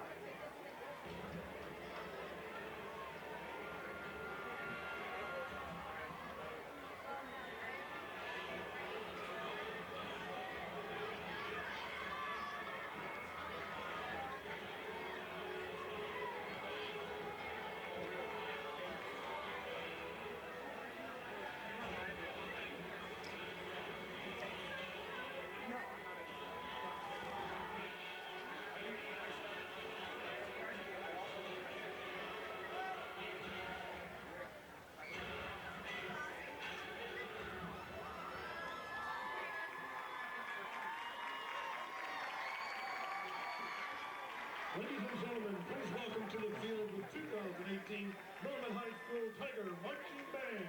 Speaker 5: Ladies and gentlemen, please welcome to the field the 2018 Norman High School Tiger Marching Band.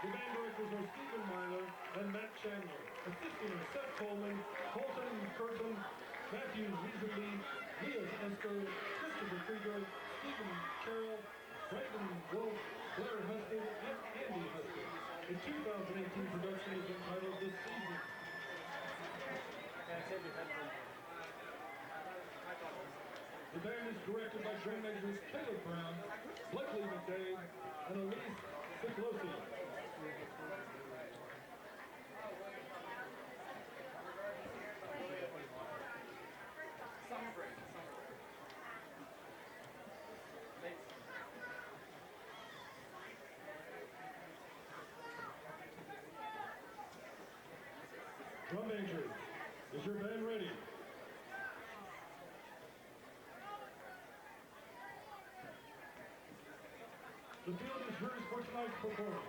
Speaker 5: The band directors are Stephen Myler and Matt Chandler. Assisting are Seth Coleman, Colton Kirkham, Matthew Weasley, Leah Esther, Christopher Krieger, Stephen Carroll, Brandon Wolf, Blair Huston, and Andy Huston. The 2018 production is entitled This Season. The band is directed by drum majors Caleb Brown, Blakely McDade, and Elise Siklosi. Drum majors, is your band ready? The field is yours for tonight's performance.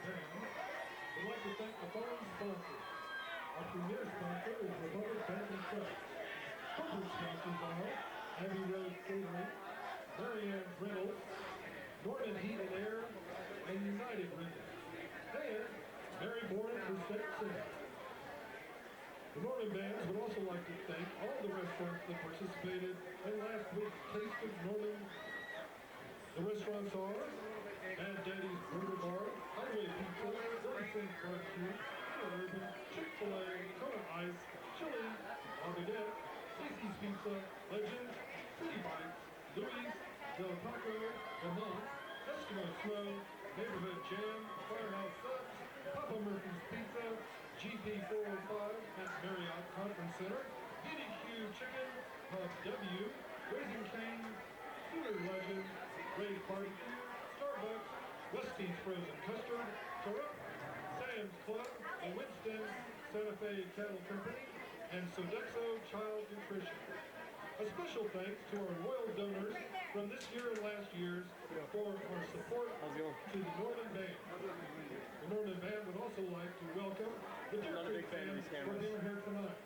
Speaker 5: We'd like to thank the following sponsors. Our premier sponsor is Republic Bank and Trust. Corporate sponsors are Abbey Road Catering, Marianne's Rentals, Norman Heat and Air, and United Rentals, and Mary Boren for State Center. The Norman Bands would also like to thank all the restaurants that participated in last week's Taste of Norman. The restaurants are Mad Daddy's Burger Bar, Highway Pizza, 30 Cent Barbecue, Urban, Chick-fil-A, Kona Ice, Chili, Barbadette, Casey's Pizza, Legend, City Bites, Louis, Del Taco, The Monk, Eskimo Snow, Neighborhood Jam, Firehouse Subs, Papa Murphy's Pizza, GP 405 at Marriott Conference Center, DDQ Chicken, Pub W, Raising Cane, Cooler Legend, Ray's Barbecue, Starbucks, Westie's Frozen Custard, Corrupt, Sam's Club, The Winston, Santa Fe Cattle Company, and Sodexo Child Nutrition. A special thanks to our loyal donors from this year and last year's for our support to the Norman Band. The Norman Band would also like to welcome the Deer Creek fans for being here tonight.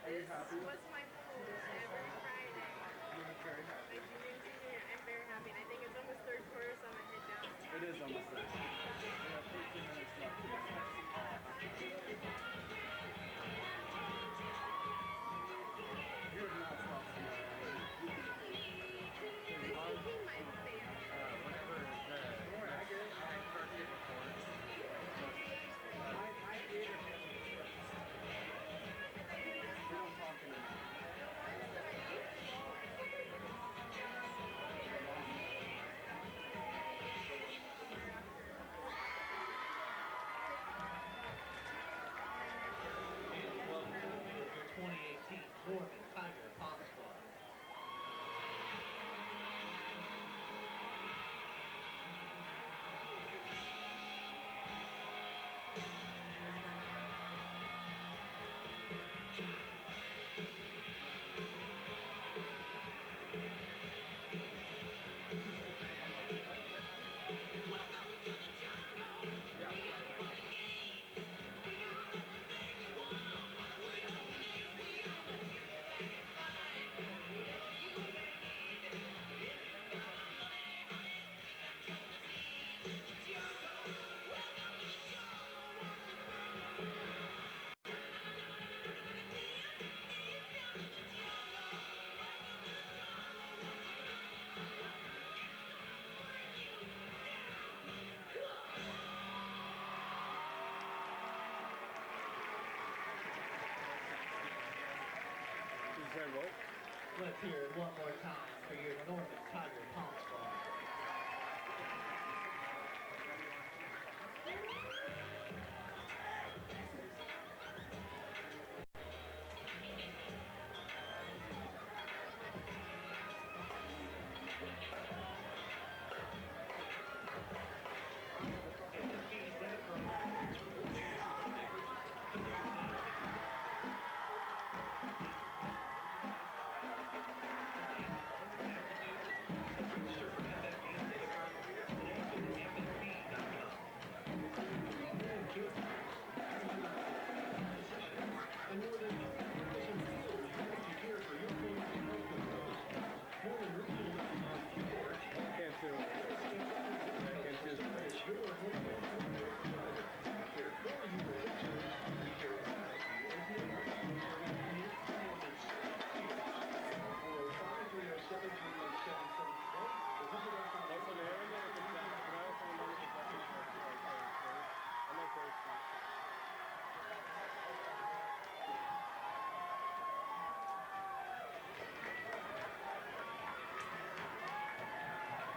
Speaker 6: This was my pool every Friday. My junior and senior, I'm very happy. And I think it's almost third quarter, so I'm going to head down.
Speaker 7: It is almost there. We have 15 minutes left. You would not stop CRI.
Speaker 6: This became my favorite.
Speaker 7: Whenever the I first hit record, my theater we don't talk anymore.
Speaker 3: And welcome to the field for 2018 Norman Tiger Pop Squad. Let's hear it one more time for your Norman Tiger Pop Squad.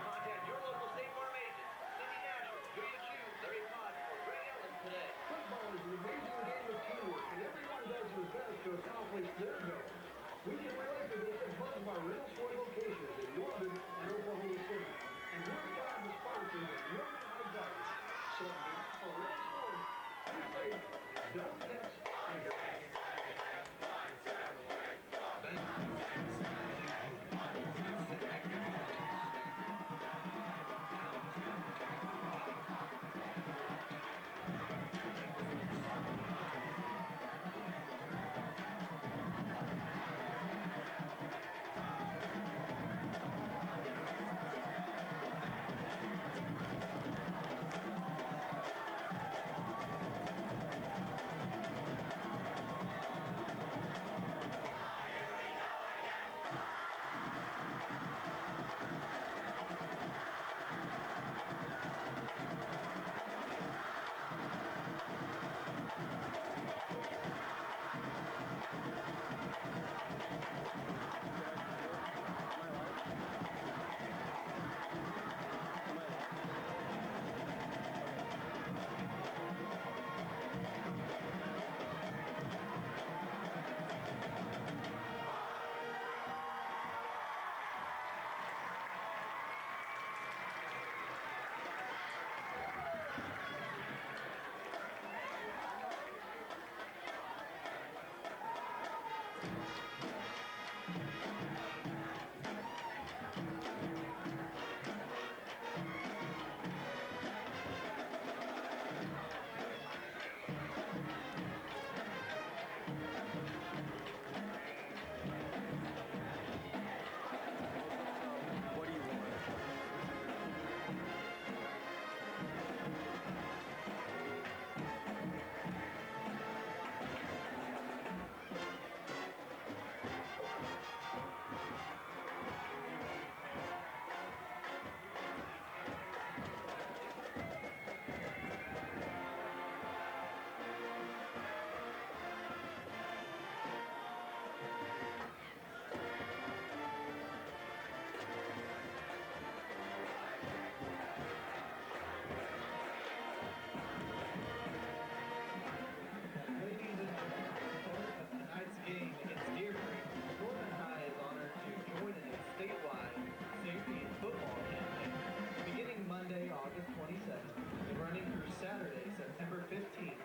Speaker 3: Contact your local State Farm agent, Cindy National, Julia Chu, Larry Todd, or Greg Ellen today.
Speaker 4: Football is an amazing game of teamwork, and everyone does their best to accomplish their goal. We can relate to this at both of our real sport locations in Norman and Oklahoma City. And we're proud to sponsor the Norman High Divers. So, for real sport, we say, don't text and go.
Speaker 7: What do you want?
Speaker 3: Ladies and gentlemen, of tonight's game against Deer Creek, Norman High is honored to join in a statewide safety and football campaign. Beginning Monday, August 27th, and running through Saturday, September 15th,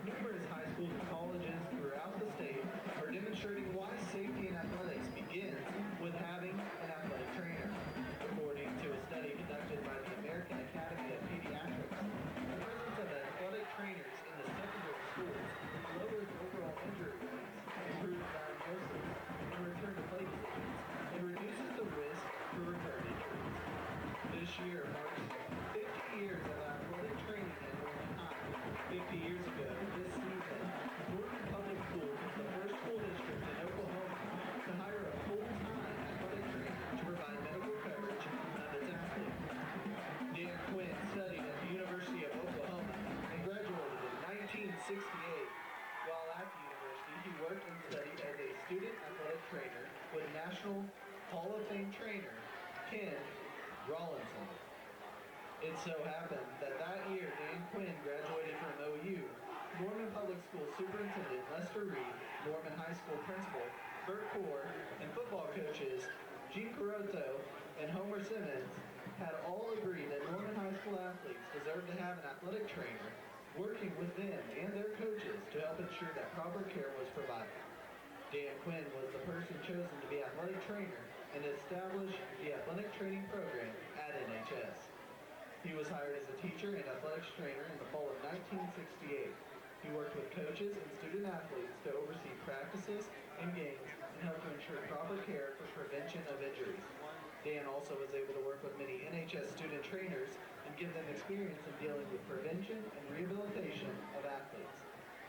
Speaker 3: numerous high schools and colleges throughout the state are demonstrating why safety in athletics begins with having an athletic trainer. According to a study conducted by the American Academy of Pediatrics, the presence of athletic trainers in the secondary schools lowers overall injury rates, improves diagnosis and return to play decisions, and reduces the risk for recurrent injuries. This year marks 50 years of athletic training at Norman High. 50 years ago, this season, Norman Public Schools was the first school district in Oklahoma to hire a full-time athletic trainer to provide medical coverage of its athletes. Dan Quinn studied at the University of Oklahoma and graduated in 1968. While at the university, he worked and studied as a student athletic trainer with National Hall of Fame trainer Ken Rawlinson. It so happened that year Dan Quinn graduated from OU. Norman Public School Superintendent Lester Reed, Norman High School Principal Bert Core, and football coaches Gene Carotto and Homer Simmons had all agreed that Norman High School athletes deserved to have an athletic trainer working with them and their coaches to help ensure that proper care was provided. Dan Quinn was the person chosen to be athletic trainer and establish the athletic training program at NHS. He was hired as a teacher and athletics trainer in the fall of 1968. He worked with coaches and student athletes to oversee practices and games and help to ensure proper care for prevention of injuries. Dan also was able to work with many NHS student trainers and give them experience in dealing with prevention and rehabilitation of athletes.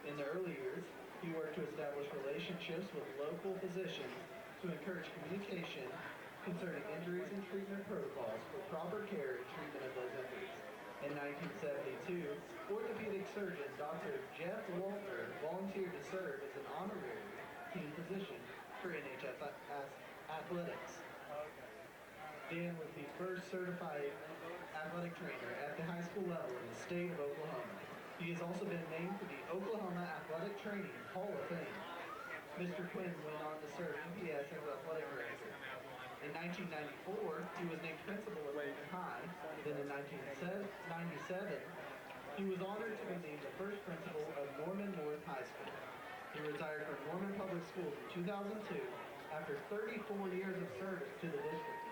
Speaker 3: In the early years, he worked to establish relationships with local physicians to encourage communication concerning injuries and treatment protocols for proper care and treatment of those injuries. In 1972, orthopedic surgeon Dr. Jeff Walter volunteered to serve as an honorary team physician for NHS athletics. Dan was the first certified athletic trainer at the high school level in the state of Oklahoma. He has also been named to the Oklahoma Athletic Training Hall of Fame. Mr. Quinn went on to serve MPS as athletic director. In 1994, he was named principal at Norman High. Then in 1997, he was honored to be named the first principal of Norman North High School. He retired from Norman Public Schools in 2002 after 34 years of service to the district.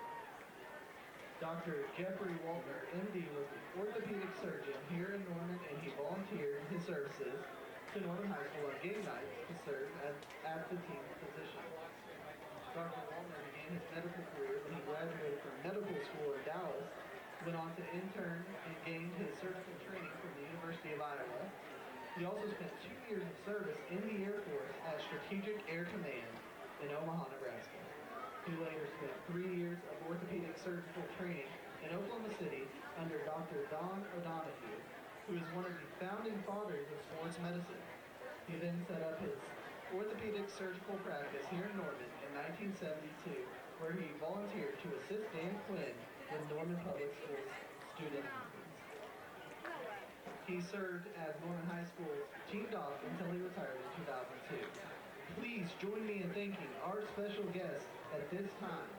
Speaker 3: Dr. Jeffrey Walter, MD, was an orthopedic surgeon here in Norman, and he volunteered his services to Norman High School on game nights to serve as the team's physician. Dr. Walter began his medical career when he graduated from medical school in Dallas, went on to intern and gained his surgical training from the University of Iowa. He also spent 2 years of service in the Air Force at Strategic Air Command in Omaha, Nebraska. He later spent 3 years of orthopedic surgical training in Oklahoma City under Dr. Don O'Donoghue, who is one of the founding fathers of sports medicine. He then set up his orthopedic surgical practice here in Norman in 1972, where he volunteered to assist Dan Quinn with Norman Public Schools student athletes. He served as Norman High School's team doc until he retired in 2002. Please join me in thanking our special guest at this time.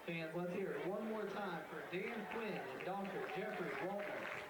Speaker 3: Fans, let's hear it one more time for Dan Quinn and Dr. Jeffrey Waltman.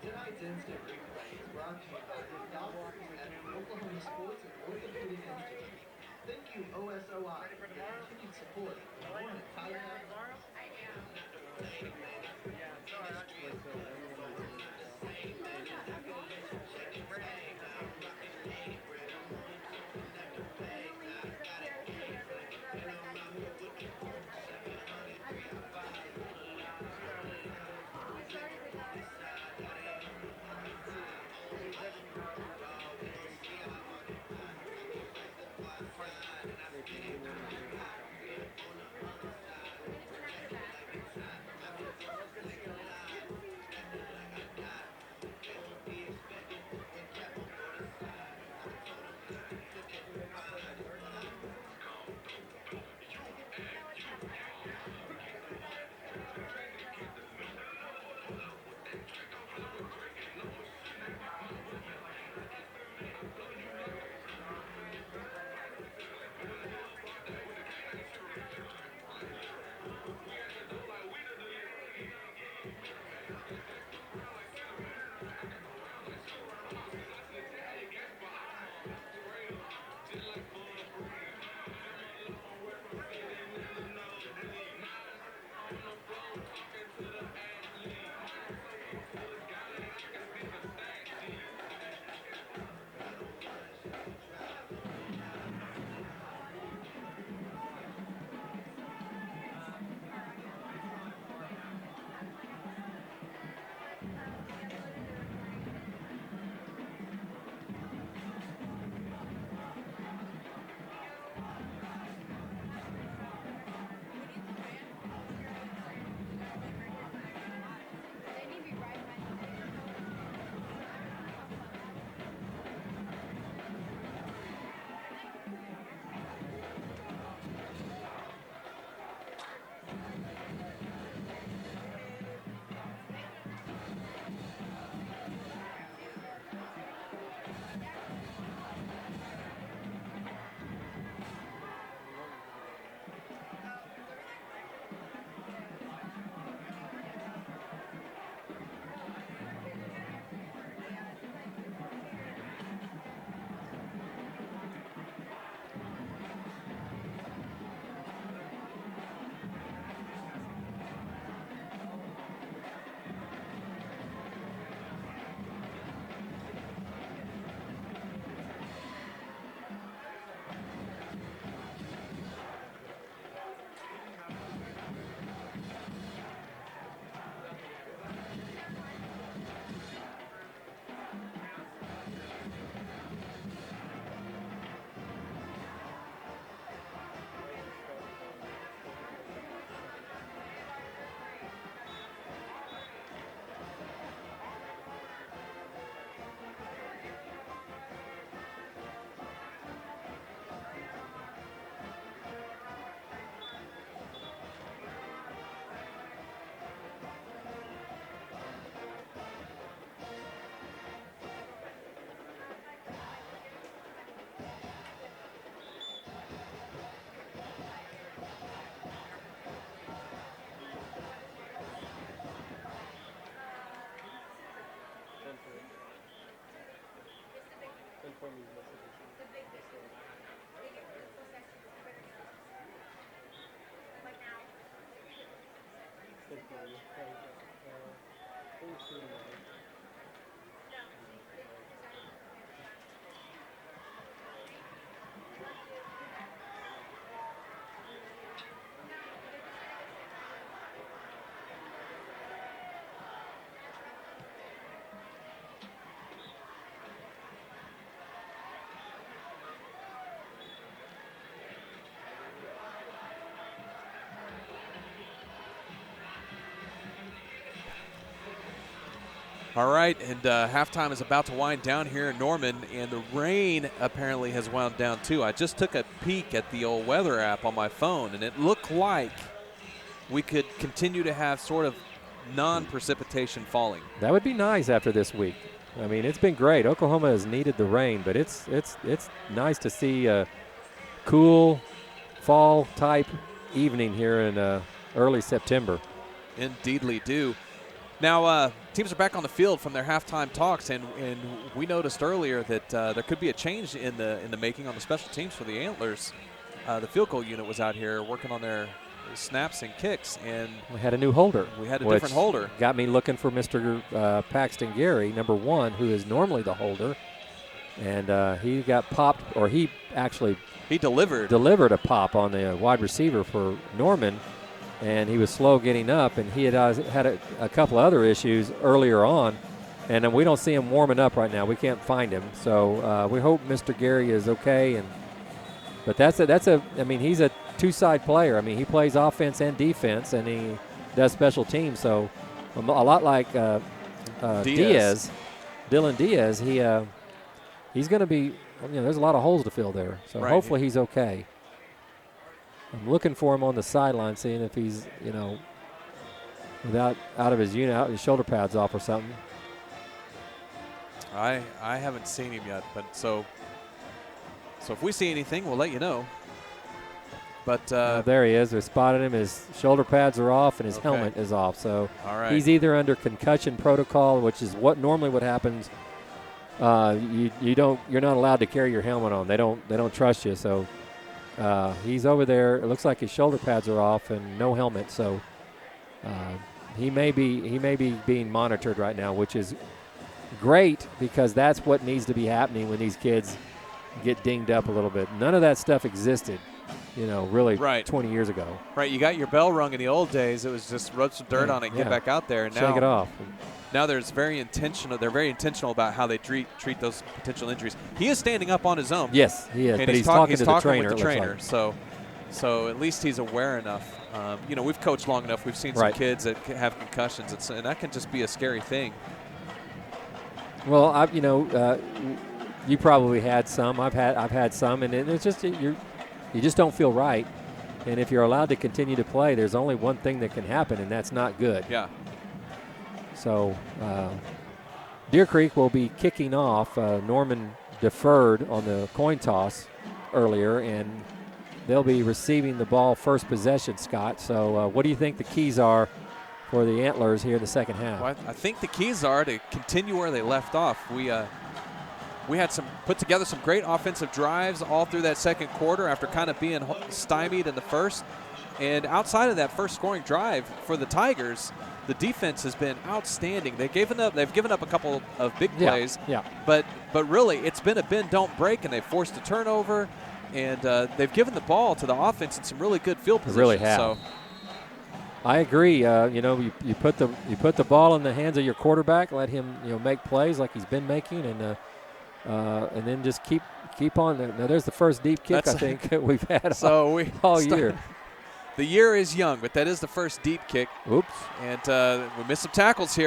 Speaker 3: Tonight's instant replay is brought to you by the doctors at the Oklahoma Sports and Orthopedic Institute. Thank you, OSOI, for your continued support of the Norman Tiger Athletics.
Speaker 2: All right, and halftime is about to wind down here in Norman, and the rain apparently has wound down too. I just took a peek at the old weather app on my phone, and it looked like we could continue to have sort of non-precipitation falling.
Speaker 1: That would be nice after this week. I mean, it's been great. Oklahoma has needed the rain, but it's nice to see a cool fall type evening here in early September.
Speaker 2: Indeedly do. Now, teams are back on the field from their halftime talks, and we noticed earlier that there could be a change in the making on the special teams for the Antlers. The field goal unit was out here working on their snaps and kicks, and
Speaker 1: We had a new holder.
Speaker 2: we had a
Speaker 1: which
Speaker 2: different holder.
Speaker 1: Got me looking for Mr. Paxton Gary, number 1, who is normally the holder. And he got popped, or he actually
Speaker 2: He delivered.
Speaker 1: delivered a pop on the wide receiver for Norman, and he was slow getting up, and he had a couple other issues earlier on, and we don't see him warming up right now. We can't find him, so we hope Mr. Gary is okay. But I mean, he's a two-side player. I mean, he plays offense and defense, and he does special teams. So a lot like
Speaker 2: Diaz.
Speaker 1: Dylan Diaz, he's going to be. There's a lot of holes to fill there. So
Speaker 2: Right.
Speaker 1: hopefully he's okay. I'm looking for him on the sideline, seeing if he's out of his unit, out his shoulder pads off or something.
Speaker 2: I haven't seen him yet, but so if we see anything, we'll let you know. But
Speaker 1: There he is. We spotted him. His shoulder pads are off and his
Speaker 2: Okay.
Speaker 1: helmet is off. So
Speaker 2: all right.
Speaker 1: he's either under concussion protocol, which is what happens. You're not allowed to carry your helmet on. They don't trust you. So he's over there. It looks like his shoulder pads are off and no helmet. So he may be being monitored right now, which is great because that's what needs to be happening when these kids get dinged up a little bit. None of that stuff existed, really
Speaker 2: Right.
Speaker 1: 20 years ago.
Speaker 2: Right, you got your bell rung in the old days. It was just rub some dirt on it, and get
Speaker 1: Yeah.
Speaker 2: back out there. And
Speaker 1: Shake it off.
Speaker 2: Now they're very intentional about how they treat those potential injuries. He is standing up on his own.
Speaker 1: Yes, he is.
Speaker 2: And
Speaker 1: But he's talking to the
Speaker 2: with
Speaker 1: trainer.
Speaker 2: the
Speaker 1: it looks
Speaker 2: trainer.
Speaker 1: like.
Speaker 2: So at least he's aware enough. We've coached long enough. We've seen some
Speaker 1: Right.
Speaker 2: kids that have concussions, and that can just be a scary thing.
Speaker 1: Well, you probably had some. I've had some, and it's just you just don't feel right. And if you're allowed to continue to play, there's only one thing that can happen, and that's not good.
Speaker 2: Yeah.
Speaker 1: So Deer Creek will be kicking off. Norman deferred on the coin toss earlier, and they'll be receiving the ball first possession, Scott. So what do you think the keys are for the Antlers here in the second half?
Speaker 2: Well, I think the keys are to continue where they left off. We had put together some great offensive drives all through that second quarter after kind of being stymied in the first. And outside of that first scoring drive for the Tigers, the defense has been outstanding. They've given up a couple of big plays.
Speaker 1: Yeah.
Speaker 2: But really, it's been a bend, don't break, and they've forced a turnover. And they've given the ball to the offense in some really good field positions.
Speaker 1: Really have.
Speaker 2: So
Speaker 1: I agree. You put the ball in the hands of your quarterback, let him make plays like he's been making, and then just keep on. Now there's the first deep kick I think we've had all year.
Speaker 2: The year is young, but that is the first deep kick.
Speaker 1: Oops.
Speaker 2: And we missed some tackles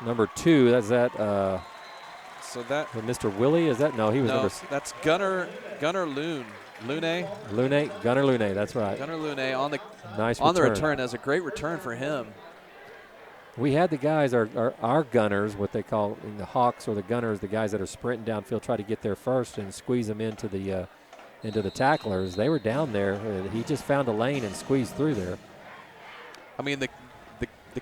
Speaker 1: Number 2. That's that.
Speaker 2: So that
Speaker 1: Mr. Willie, is that? No, he was number.
Speaker 2: That's Gunnar Lune.
Speaker 1: Gunnar Lune. That's right.
Speaker 2: Gunnar Lune on the
Speaker 1: Nice
Speaker 2: on the
Speaker 1: return.
Speaker 2: return. That's a great return for him.
Speaker 1: We had the guys, our gunners, what they call the Hawks or the gunners, the guys that are sprinting downfield, try to get there first and squeeze them into the tacklers. They were down there. He just found a lane and squeezed through there.
Speaker 2: I mean, the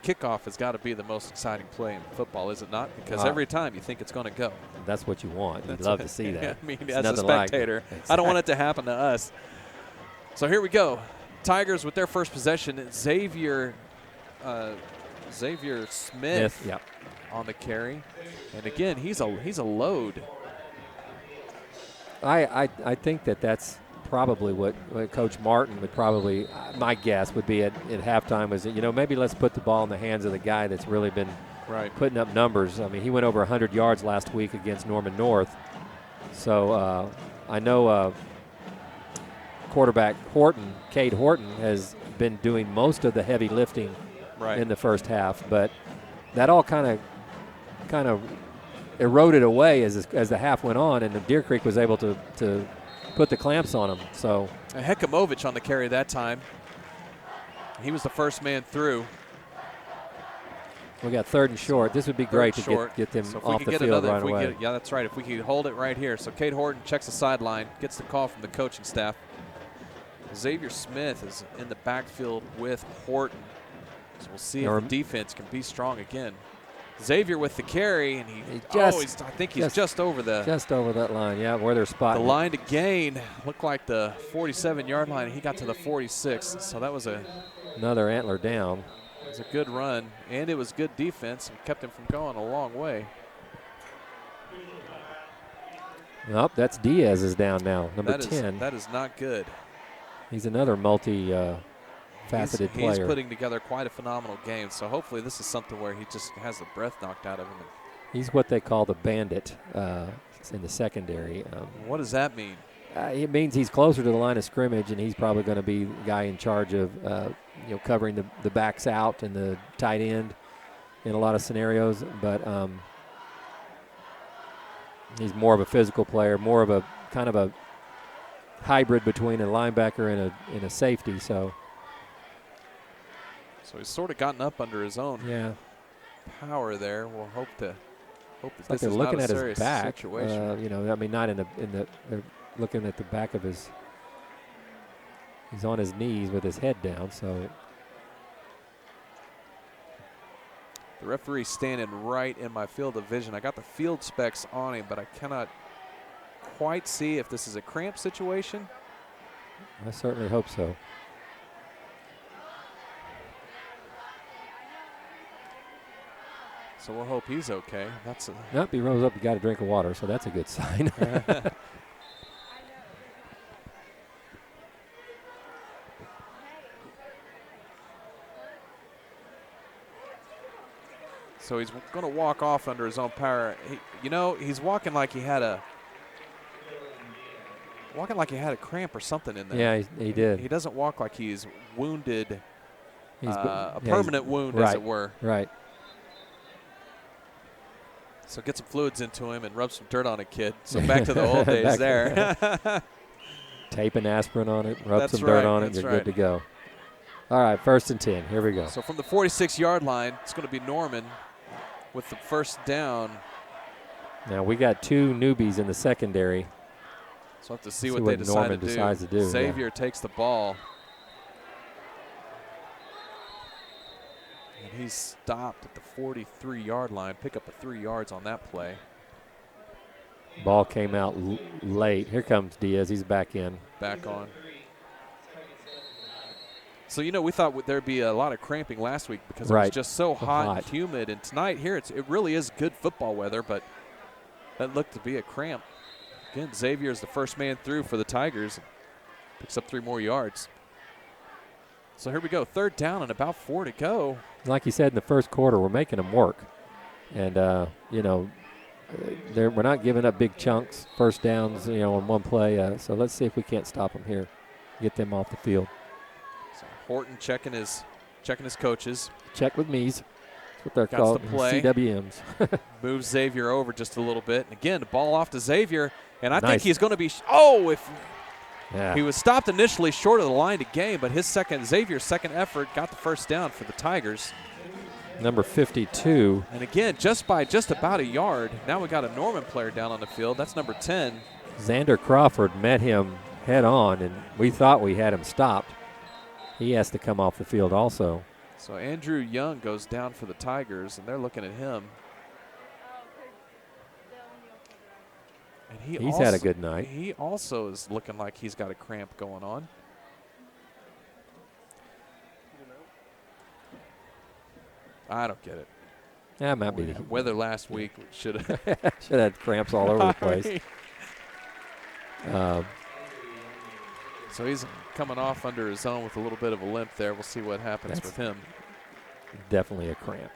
Speaker 2: kickoff has got to be the most exciting play in football, is it not? Because every time you think it's going to go.
Speaker 1: That's what you want. You'd love to see that.
Speaker 2: I mean,
Speaker 1: It's
Speaker 2: as a
Speaker 1: nothing like it.
Speaker 2: spectator,
Speaker 1: Exactly.
Speaker 2: I don't want it to happen to us. So here we go. Tigers with their first possession. Xavier Smith
Speaker 1: Yeah.
Speaker 2: on the carry. And again, he's a load.
Speaker 1: I think that's probably what Coach Martin would probably, my guess would be at halftime was that, maybe let's put the ball in the hands of the guy that's really been putting up numbers. I mean, he went over 100 yards last week against Norman North. So I know quarterback Cade Horton, has been doing most of the heavy lifting in the first half. But that all kind of eroded away as the half went on, and Deer Creek was able to put the clamps on them. So
Speaker 2: Hekamovich on the carry that time. He was the first man through.
Speaker 1: we got 3rd and short. This would be great to get them
Speaker 2: so if
Speaker 1: off
Speaker 2: we
Speaker 1: the
Speaker 2: could get
Speaker 1: field
Speaker 2: another,
Speaker 1: right away.
Speaker 2: yeah, that's right. If we could hold it right here. So Cade Horton checks the sideline, gets the call from the coaching staff. Xavier Smith is in the backfield with Horton. So we'll see if the defense can be strong again. Xavier with the carry, and I think he's just over
Speaker 1: that line, yeah, where they're spotting.
Speaker 2: The line to gain looked like the 47-yard line. He got to the 46, so that was
Speaker 1: another antler down.
Speaker 2: It was a good run, and it was good defense and kept him from going a long way.
Speaker 1: Nope, that's Diaz is down now, number 10.
Speaker 2: That is not good.
Speaker 1: He's another multi-faceted player.
Speaker 2: He's putting together quite a phenomenal game, so hopefully this is something where he just has the breath knocked out of him.
Speaker 1: He's what they call the bandit in the secondary.
Speaker 2: What does that mean?
Speaker 1: It means he's closer to the line of scrimmage, and he's probably going to be the guy in charge of covering the backs out and the tight end in a lot of scenarios. But he's more of a physical player, more of a kind of a hybrid between a linebacker and a safety. So
Speaker 2: he's sort of gotten up under his own power there. We'll hope that this
Speaker 1: they're
Speaker 2: is
Speaker 1: looking
Speaker 2: not
Speaker 1: at
Speaker 2: a
Speaker 1: his
Speaker 2: serious
Speaker 1: back.
Speaker 2: situation.
Speaker 1: Not in the they're looking at the back of his. He's on his knees with his head down. So
Speaker 2: the referee's standing right in my field of vision. I got the field specs on him, but I cannot quite see if this is a cramp situation.
Speaker 1: I certainly hope so.
Speaker 2: So we'll hope he's okay.
Speaker 1: Nope, he rose up, he got a drink of water, so that's a good sign.
Speaker 2: So he's going to walk off under his own power. He's walking like he had a cramp or something in there.
Speaker 1: Yeah, he did.
Speaker 2: He doesn't walk like he's wounded,
Speaker 1: He's
Speaker 2: a permanent wound,
Speaker 1: right,
Speaker 2: as it were.
Speaker 1: Right.
Speaker 2: So get some fluids into him and rub some dirt on it, kid. So back to the old days there.
Speaker 1: Tape and aspirin on it, rub some
Speaker 2: right,
Speaker 1: dirt on it, you're good to go. All right, 1st and 10. Here we go.
Speaker 2: So from the 46-yard line, it's going to be Norman with the first down.
Speaker 1: Now we got 2 newbies in the secondary.
Speaker 2: So we'll have to see what they decide
Speaker 1: Norman
Speaker 2: to do.
Speaker 1: decides to do.
Speaker 2: Xavier takes the ball. And he's stopped at the 43-yard line. Pick up a 3 yards on that play.
Speaker 1: Ball came out late. Here comes Diaz. He's back in.
Speaker 2: Back on. So, we thought there'd be a lot of cramping last week because it was just so hot and humid. And tonight here, it really is good football weather, but that looked to be a cramp. Again, Xavier is the first man through for the Tigers. Picks up 3 more yards. So here we go, 3rd down and about 4 to go.
Speaker 1: Like you said in the first quarter, we're making them work. And, we're not giving up big chunks, first downs, on one play. So let's see if we can't stop them here, get them off the field.
Speaker 2: So Horton checking his coaches.
Speaker 1: Check with me's. That's what they're
Speaker 2: Got
Speaker 1: called,
Speaker 2: the play.
Speaker 1: CWMs.
Speaker 2: Moves Xavier over just a little bit. And again, the ball off to Xavier. And I
Speaker 1: Nice.
Speaker 2: think he's going to be he was stopped initially short of the line to gain, but Xavier's second effort got the first down for the Tigers.
Speaker 1: Number 52.
Speaker 2: And again, just by just about a yard. Now we got a Norman player down on the field. That's number 10.
Speaker 1: Xander Crawford met him head on, and we thought we had him stopped. He has to come off the field also.
Speaker 2: So Andrew Young goes down for the Tigers, and they're looking at him. And
Speaker 1: he's had a good night.
Speaker 2: He also is looking like he's got a cramp going on. I don't get it.
Speaker 1: That might be.
Speaker 2: Weather last week should have
Speaker 1: had cramps all over the place.
Speaker 2: So he's coming off under his own with a little bit of a limp there. We'll see what happens with him.
Speaker 1: Definitely a cramp.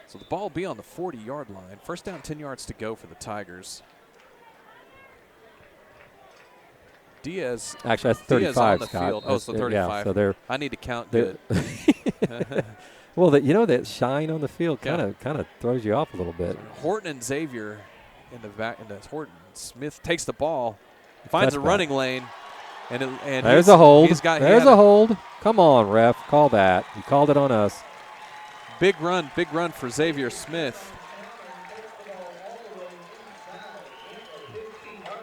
Speaker 2: So the ball will be on the 40-yard line. First down, 10 yards to go for the Tigers. Diaz.
Speaker 1: Actually, that's
Speaker 2: Diaz
Speaker 1: 35,
Speaker 2: on the
Speaker 1: Scott.
Speaker 2: field. Oh, so 35.
Speaker 1: Yeah, so they're
Speaker 2: I need to count
Speaker 1: they're
Speaker 2: good.
Speaker 1: well, that shine on the field
Speaker 2: Yeah.
Speaker 1: kind of throws you off a little bit.
Speaker 2: Horton and Xavier in the back. And Horton Smith takes the ball, finds a
Speaker 1: Touchback.
Speaker 2: running lane, and
Speaker 1: There's a hold. There's a
Speaker 2: hold.
Speaker 1: hold. Come on, ref, call that. You called it on us.
Speaker 2: Big run for Xavier Smith.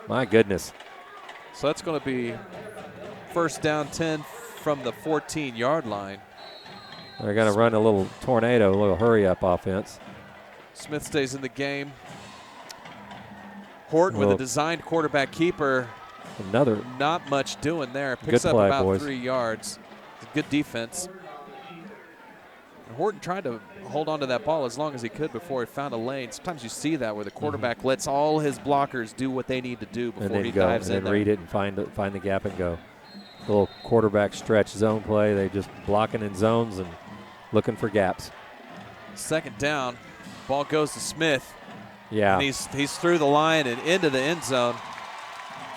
Speaker 1: My goodness.
Speaker 2: So that's going to be first down 10 from the 14-yard line.
Speaker 1: They're going to run a little tornado, a little hurry-up offense.
Speaker 2: Smith stays in the game. Horton with a designed quarterback keeper.
Speaker 1: Another
Speaker 2: Not much doing there. Picks
Speaker 1: Good
Speaker 2: up
Speaker 1: play,
Speaker 2: about
Speaker 1: boys.
Speaker 2: 3 yards. Good defense. And Horton tried to hold on to that ball as long as he could before he found a lane. Sometimes you see that where the quarterback lets all his blockers do what they need to do
Speaker 1: and
Speaker 2: before
Speaker 1: then
Speaker 2: he
Speaker 1: go
Speaker 2: dives
Speaker 1: and
Speaker 2: in
Speaker 1: then
Speaker 2: there.
Speaker 1: read it and find the gap and go. Little quarterback stretch zone play. They just blocking in zones and looking for gaps.
Speaker 2: Second down. Ball goes to Smith.
Speaker 1: Yeah.
Speaker 2: And he's through the line and into the end zone.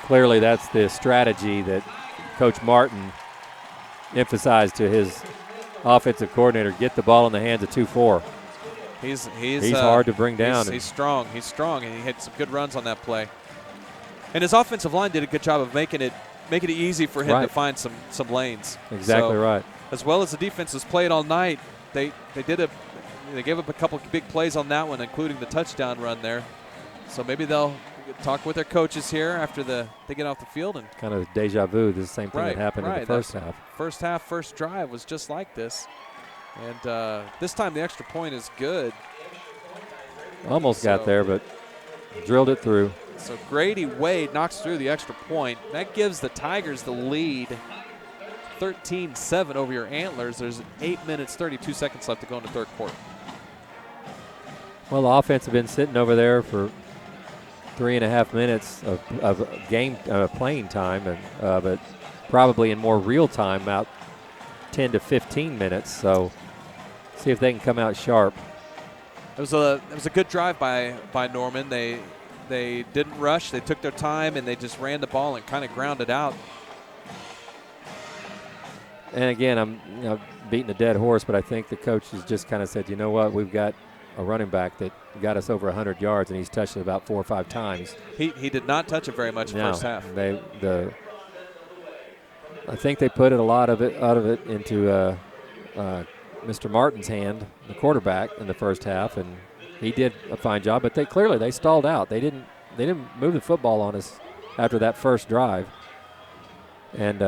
Speaker 1: Clearly that's the strategy that Coach Martin emphasized to his offensive coordinator, get the ball in the hands of 2-4.
Speaker 2: He's
Speaker 1: hard to bring down.
Speaker 2: He's strong, and he hit some good runs on that play. And his offensive line did a good job of making it easy for him to find some lanes.
Speaker 1: Exactly right.
Speaker 2: As well as the defense has played all night, they gave up a couple big plays on that one, including the touchdown run there. So maybe they'll talk with their coaches here after they get off the field. And
Speaker 1: Kind of deja vu. This is the same thing that happened in the first half.
Speaker 2: First drive was just like this. And this time the extra point is good.
Speaker 1: Almost got there, but drilled it through.
Speaker 2: So Grady Wade knocks through the extra point. That gives the Tigers the lead, 13-7 over your Antlers. There's 8 minutes, 32 seconds left to go in the third quarter.
Speaker 1: Well, the offense have been sitting over there for 3.5 minutes of game playing time, and but probably in more real time, about 10 to 15 minutes. So see if they can come out sharp.
Speaker 2: It was a good drive by Norman. They didn't rush. They took their time and they just ran the ball and kind of grounded out.
Speaker 1: And again, I'm beating a dead horse, but I think the coach has just kind of said, you know what, we've got a running back that got us over 100 yards, and he's touched it about 4 or 5 times.
Speaker 2: He did not touch it very much in the first half.
Speaker 1: I think they put a lot of it into Mr. Martin's hand, the quarterback, in the first half, and he did a fine job. But they stalled out. They didn't move the football on us after that first drive, and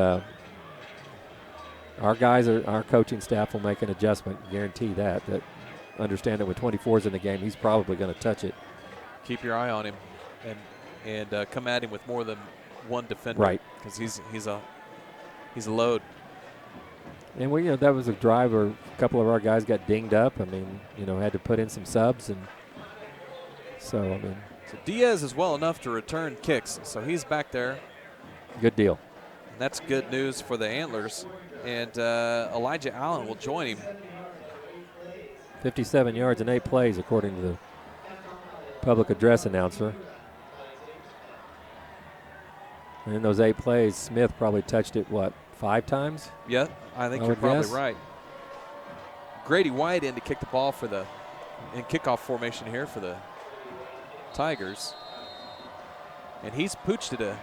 Speaker 1: our coaching staff will make an adjustment. Guarantee that. Understand that with 24s in the game, he's probably going to touch it.
Speaker 2: Keep your eye on him, and come at him with more than one defender.
Speaker 1: Right.
Speaker 2: Because he's a load.
Speaker 1: And that was a drive where a couple of our guys got dinged up. I mean, had to put in some subs, and so
Speaker 2: So Diaz is well enough to return kicks, so he's back there.
Speaker 1: Good deal.
Speaker 2: And that's good news for the Antlers. And Elijah Allen will join him.
Speaker 1: 57 yards and 8 plays, according to the public address announcer. And in those 8 plays, Smith probably touched it, 5 times?
Speaker 2: Yeah, I think you're probably right. Grady White in to kick the ball in kickoff formation here for the Tigers. And he's pooched it a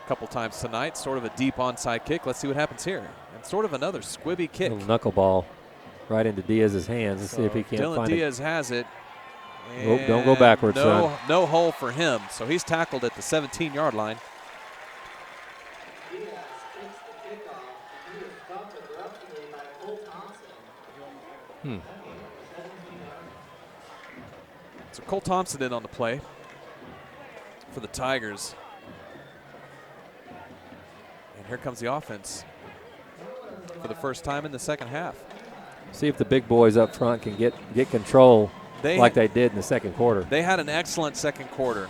Speaker 2: couple times tonight, sort of a deep onside kick. Let's see what happens here. And sort of another squibby kick.
Speaker 1: Little knuckleball right into Diaz's hands. Let's see if he can't find it.
Speaker 2: Dylan Diaz has it.
Speaker 1: Oh, don't go backwards, son.
Speaker 2: No hole for him. So he's tackled at the 17-yard line. So Cole Thompson in on the play for the Tigers. And here comes the offense for the first time in the second half.
Speaker 1: See if the big boys up front can get control like they did in the second quarter.
Speaker 2: They had an excellent second quarter.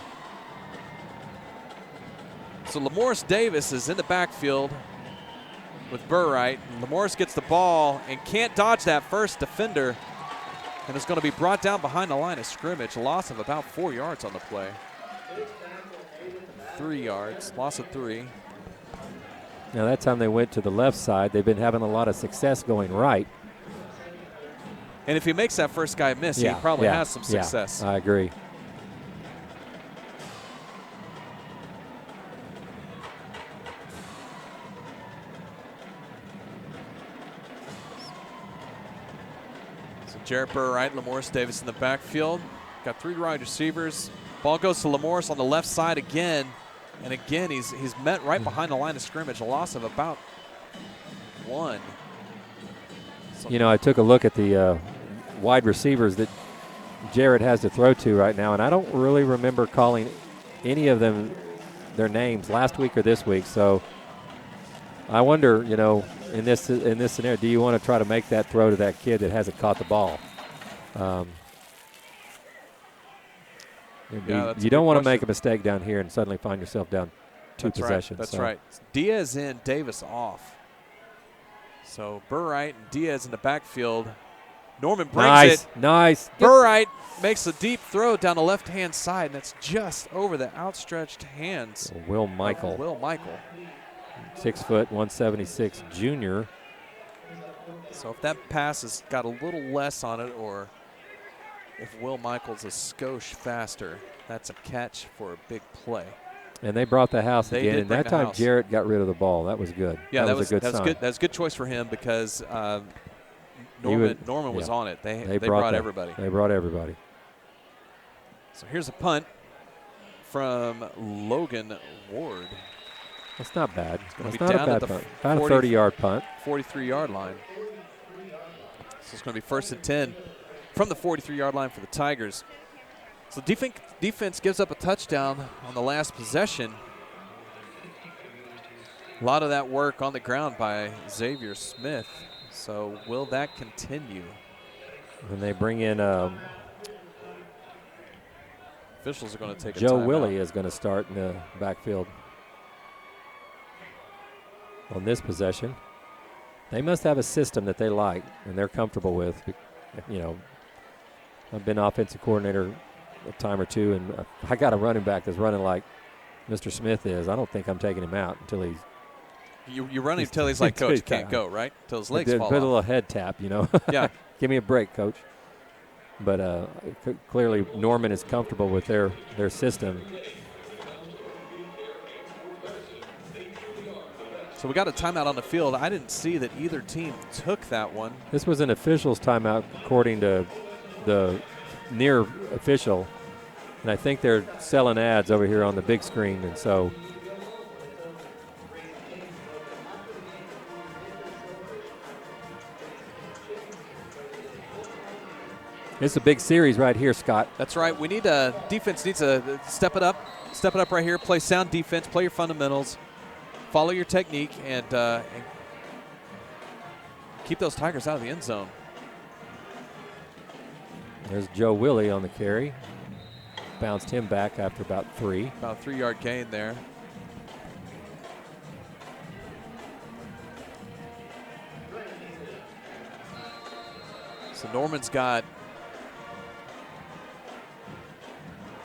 Speaker 2: So Lamorris Davis is in the backfield with Burright. Lamorris gets the ball and can't dodge that first defender, and is going to be brought down behind the line of scrimmage. A loss of about 4 yards on the play. 3 yards, loss of 3.
Speaker 1: Now that time they went to the left side. They've been having a lot of success going right.
Speaker 2: And if he makes that first guy miss,
Speaker 1: Yeah,
Speaker 2: he probably
Speaker 1: yeah,
Speaker 2: has some
Speaker 1: yeah,
Speaker 2: success.
Speaker 1: I agree.
Speaker 2: So Jarrett Burright, Lamorris Davis in the backfield. Got 3 wide receivers. Ball goes to Lamorris on the left side again. And again, he's met right behind the line of scrimmage. A loss of about 1. So
Speaker 1: You know, I took a look at the wide receivers that Jarrett has to throw to right now, and I don't really remember calling any of them their names last week or this week. So I wonder, you know, in this scenario, do you want to try to make that throw to that kid that hasn't caught the ball?
Speaker 2: that's a
Speaker 1: you don't
Speaker 2: good
Speaker 1: want to make
Speaker 2: question.
Speaker 1: a mistake down here and suddenly find yourself down 2
Speaker 2: That's
Speaker 1: possessions.
Speaker 2: Right. That's
Speaker 1: so.
Speaker 2: right. Diaz in, Davis off. So Burright and Diaz in the backfield. Norman brings it.
Speaker 1: Nice.
Speaker 2: Burright makes a deep throw down the left-hand side, and it's just over the outstretched hands.
Speaker 1: Will
Speaker 2: of
Speaker 1: Michael,
Speaker 2: Will Michael.
Speaker 1: 6 foot, 176 junior.
Speaker 2: So if that pass has got a little less on it, or if Will Michael's a skosh faster, that's a catch for a big play.
Speaker 1: And they brought the house
Speaker 2: They
Speaker 1: again,
Speaker 2: did
Speaker 1: and
Speaker 2: bring
Speaker 1: that
Speaker 2: the
Speaker 1: time
Speaker 2: house.
Speaker 1: Jarrett got rid of the ball. That was good.
Speaker 2: Yeah,
Speaker 1: that was a good sign.
Speaker 2: That was a good choice for him because
Speaker 1: He would-
Speaker 2: Norman was
Speaker 1: yeah.
Speaker 2: on it. They
Speaker 1: They
Speaker 2: brought
Speaker 1: that.
Speaker 2: everybody.
Speaker 1: They brought everybody.
Speaker 2: So here's a punt from Logan Ward.
Speaker 1: That's not bad.
Speaker 2: gonna
Speaker 1: That's
Speaker 2: be
Speaker 1: not a
Speaker 2: down at
Speaker 1: bad
Speaker 2: the
Speaker 1: punt. About a
Speaker 2: 40
Speaker 1: 30-yard punt.
Speaker 2: 43-yard line. So it's going to be 1st and 10 from the 43-yard line for the Tigers. So defense gives up a touchdown on the last possession. A lot of that work on the ground by Xavier Smith. So will that continue?
Speaker 1: And they bring in
Speaker 2: Officials are going to take a
Speaker 1: Joe
Speaker 2: timeout.
Speaker 1: Willie is going to start in the backfield on this possession. They must have a system that they like and they're comfortable with. You know, I've been offensive coordinator a time or two, and I got a running back that's running like Mr. Smith is. I don't think I'm taking him out until he's
Speaker 2: You run him until he's like, Coach, can't go, right? Until his legs fall
Speaker 1: put a
Speaker 2: off.
Speaker 1: little head tap, you know.
Speaker 2: Yeah.
Speaker 1: Give me a break, Coach. But clearly Norman is comfortable with their system.
Speaker 2: So we got a timeout on the field. I didn't see that either team took that one.
Speaker 1: This was an official's timeout according to the near official. And I think they're selling ads over here on the big screen. And so it's a big series right here, Scott.
Speaker 2: That's right. We need defense needs to step it up right here. Play sound defense. Play your fundamentals. Follow your technique and keep those Tigers out of the end zone.
Speaker 1: There's Joe Willie on the carry. Bounced him back after about 3.
Speaker 2: About a 3-yard gain there. So Norman's got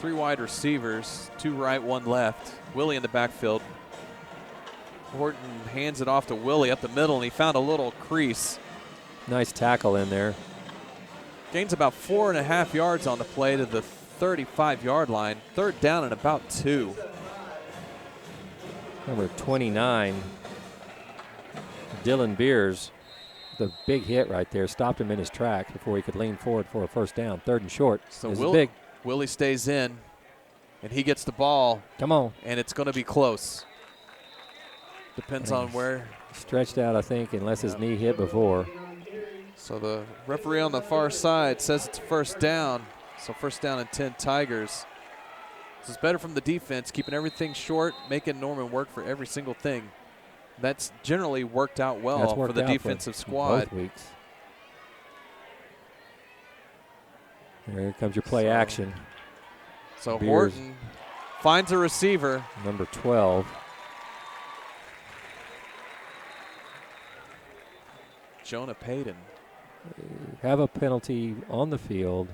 Speaker 2: 3 wide receivers, 2 right, 1 left. Willie in the backfield. Horton hands it off to Willie up the middle, and he found a little crease.
Speaker 1: Nice tackle in there.
Speaker 2: Gains about 4.5 yards on the play to the 35-yard line. 3rd down and about 2.
Speaker 1: Number 29, Dylan Beers, the big hit right there, stopped him in his tracks before he could lean forward for a first down. 3rd and short.
Speaker 2: So
Speaker 1: This is big.
Speaker 2: Willie stays in, and he gets the ball,
Speaker 1: Come on.
Speaker 2: and it's going to be close. Depends on where.
Speaker 1: Stretched out, I think, unless his knee hit before.
Speaker 2: So the referee on the far side says it's 1st down. So 1st down and 10 Tigers. This is better from the defense, keeping everything short, making Norman work for every single thing. That's generally worked out well
Speaker 1: That's
Speaker 2: for
Speaker 1: worked
Speaker 2: the
Speaker 1: out
Speaker 2: defensive
Speaker 1: for
Speaker 2: squad.
Speaker 1: both weeks. Here comes your play
Speaker 2: So-
Speaker 1: action.
Speaker 2: So
Speaker 1: Beers.
Speaker 2: Horton finds a receiver.
Speaker 1: Number 12.
Speaker 2: Jonah Payton.
Speaker 1: Have a penalty on the field.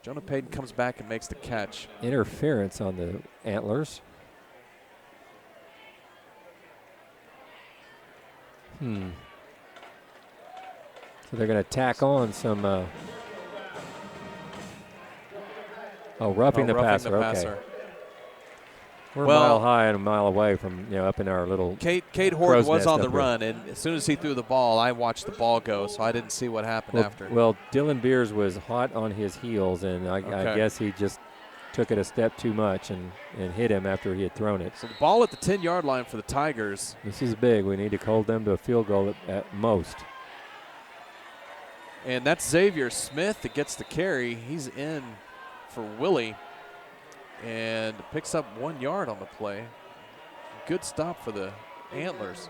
Speaker 2: Jonah Payton comes back and makes the catch.
Speaker 1: Interference on the Antlers. So they're going to tack on some. Roughing the passer. Okay. We're a mile high and a mile away from, up in our little.
Speaker 2: Cade Horton was on the run, and as soon as he threw the ball, I watched the ball go, so I didn't see what happened after.
Speaker 1: Well, Dylan Beers was hot on his heels, and I guess he just took it a step too much and hit him after he had thrown it.
Speaker 2: So the ball at the 10-yard line for the Tigers.
Speaker 1: This is big. We need to hold them to a field goal at most.
Speaker 2: And that's Xavier Smith that gets the carry. He's in for Willie and picks up 1 yard on the play. Good stop for the Antlers.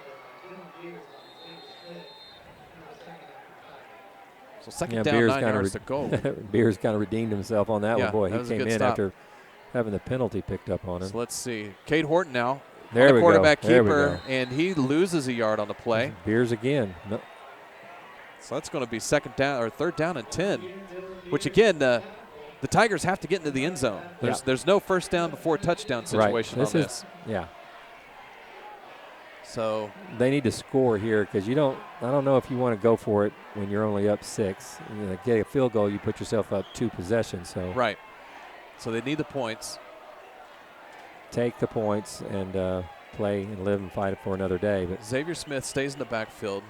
Speaker 2: So second down,
Speaker 1: Beers
Speaker 2: 9 yards to go.
Speaker 1: Beers kind of redeemed himself on that one. Boy, he came in
Speaker 2: stop.
Speaker 1: after having the penalty picked up on him.
Speaker 2: So let's see. Cade Horton now.
Speaker 1: There we go.
Speaker 2: Quarterback
Speaker 1: There we
Speaker 2: keeper,
Speaker 1: go.
Speaker 2: and he loses a yard on the play.
Speaker 1: Beers again. No.
Speaker 2: So that's going to be third down and 10, which again, the Tigers have to get into the end zone. There's no first down before touchdown situation on this.
Speaker 1: Yeah.
Speaker 2: So
Speaker 1: they need to score here because I don't know if you want to go for it when you're only up 6. Get a field goal, you put yourself up 2 possessions. So
Speaker 2: right. So they need the points.
Speaker 1: Take the points and play and live and fight it for another day. But
Speaker 2: Xavier Smith stays in the backfield.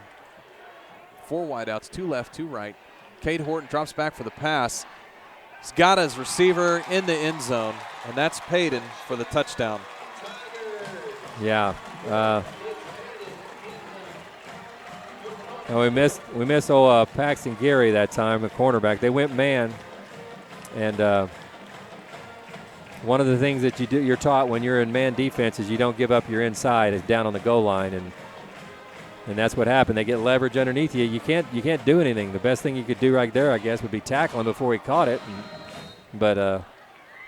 Speaker 2: 4 wideouts, 2 left, 2 right. Cade Horton drops back for the pass. He's got his receiver in the end zone, and that's Payton for the touchdown.
Speaker 1: Yeah. And we missed old Paxton Gary that time, the cornerback. They went man, and one of the things that you're taught when you're in man defense is you don't give up your inside. It's down on the goal line, and that's what happened. They get leverage underneath you. You can't do anything. The best thing you could do right there, I guess, would be tackling before he caught it. But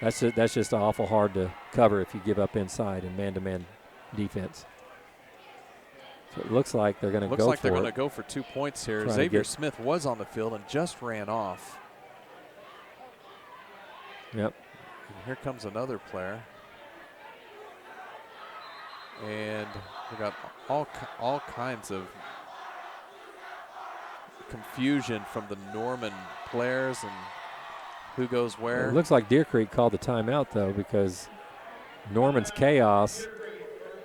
Speaker 1: that's just awful hard to cover if you give up inside in man-to-man defense. So it looks like they're going to go for it.
Speaker 2: Looks like they're going to go for 2 points here. Xavier Smith was on the field and just ran off.
Speaker 1: Yep.
Speaker 2: And here comes another player. And we got all kinds of confusion from the Norman players and who goes where.
Speaker 1: It looks like Deer Creek called the timeout, though, because Norman's chaos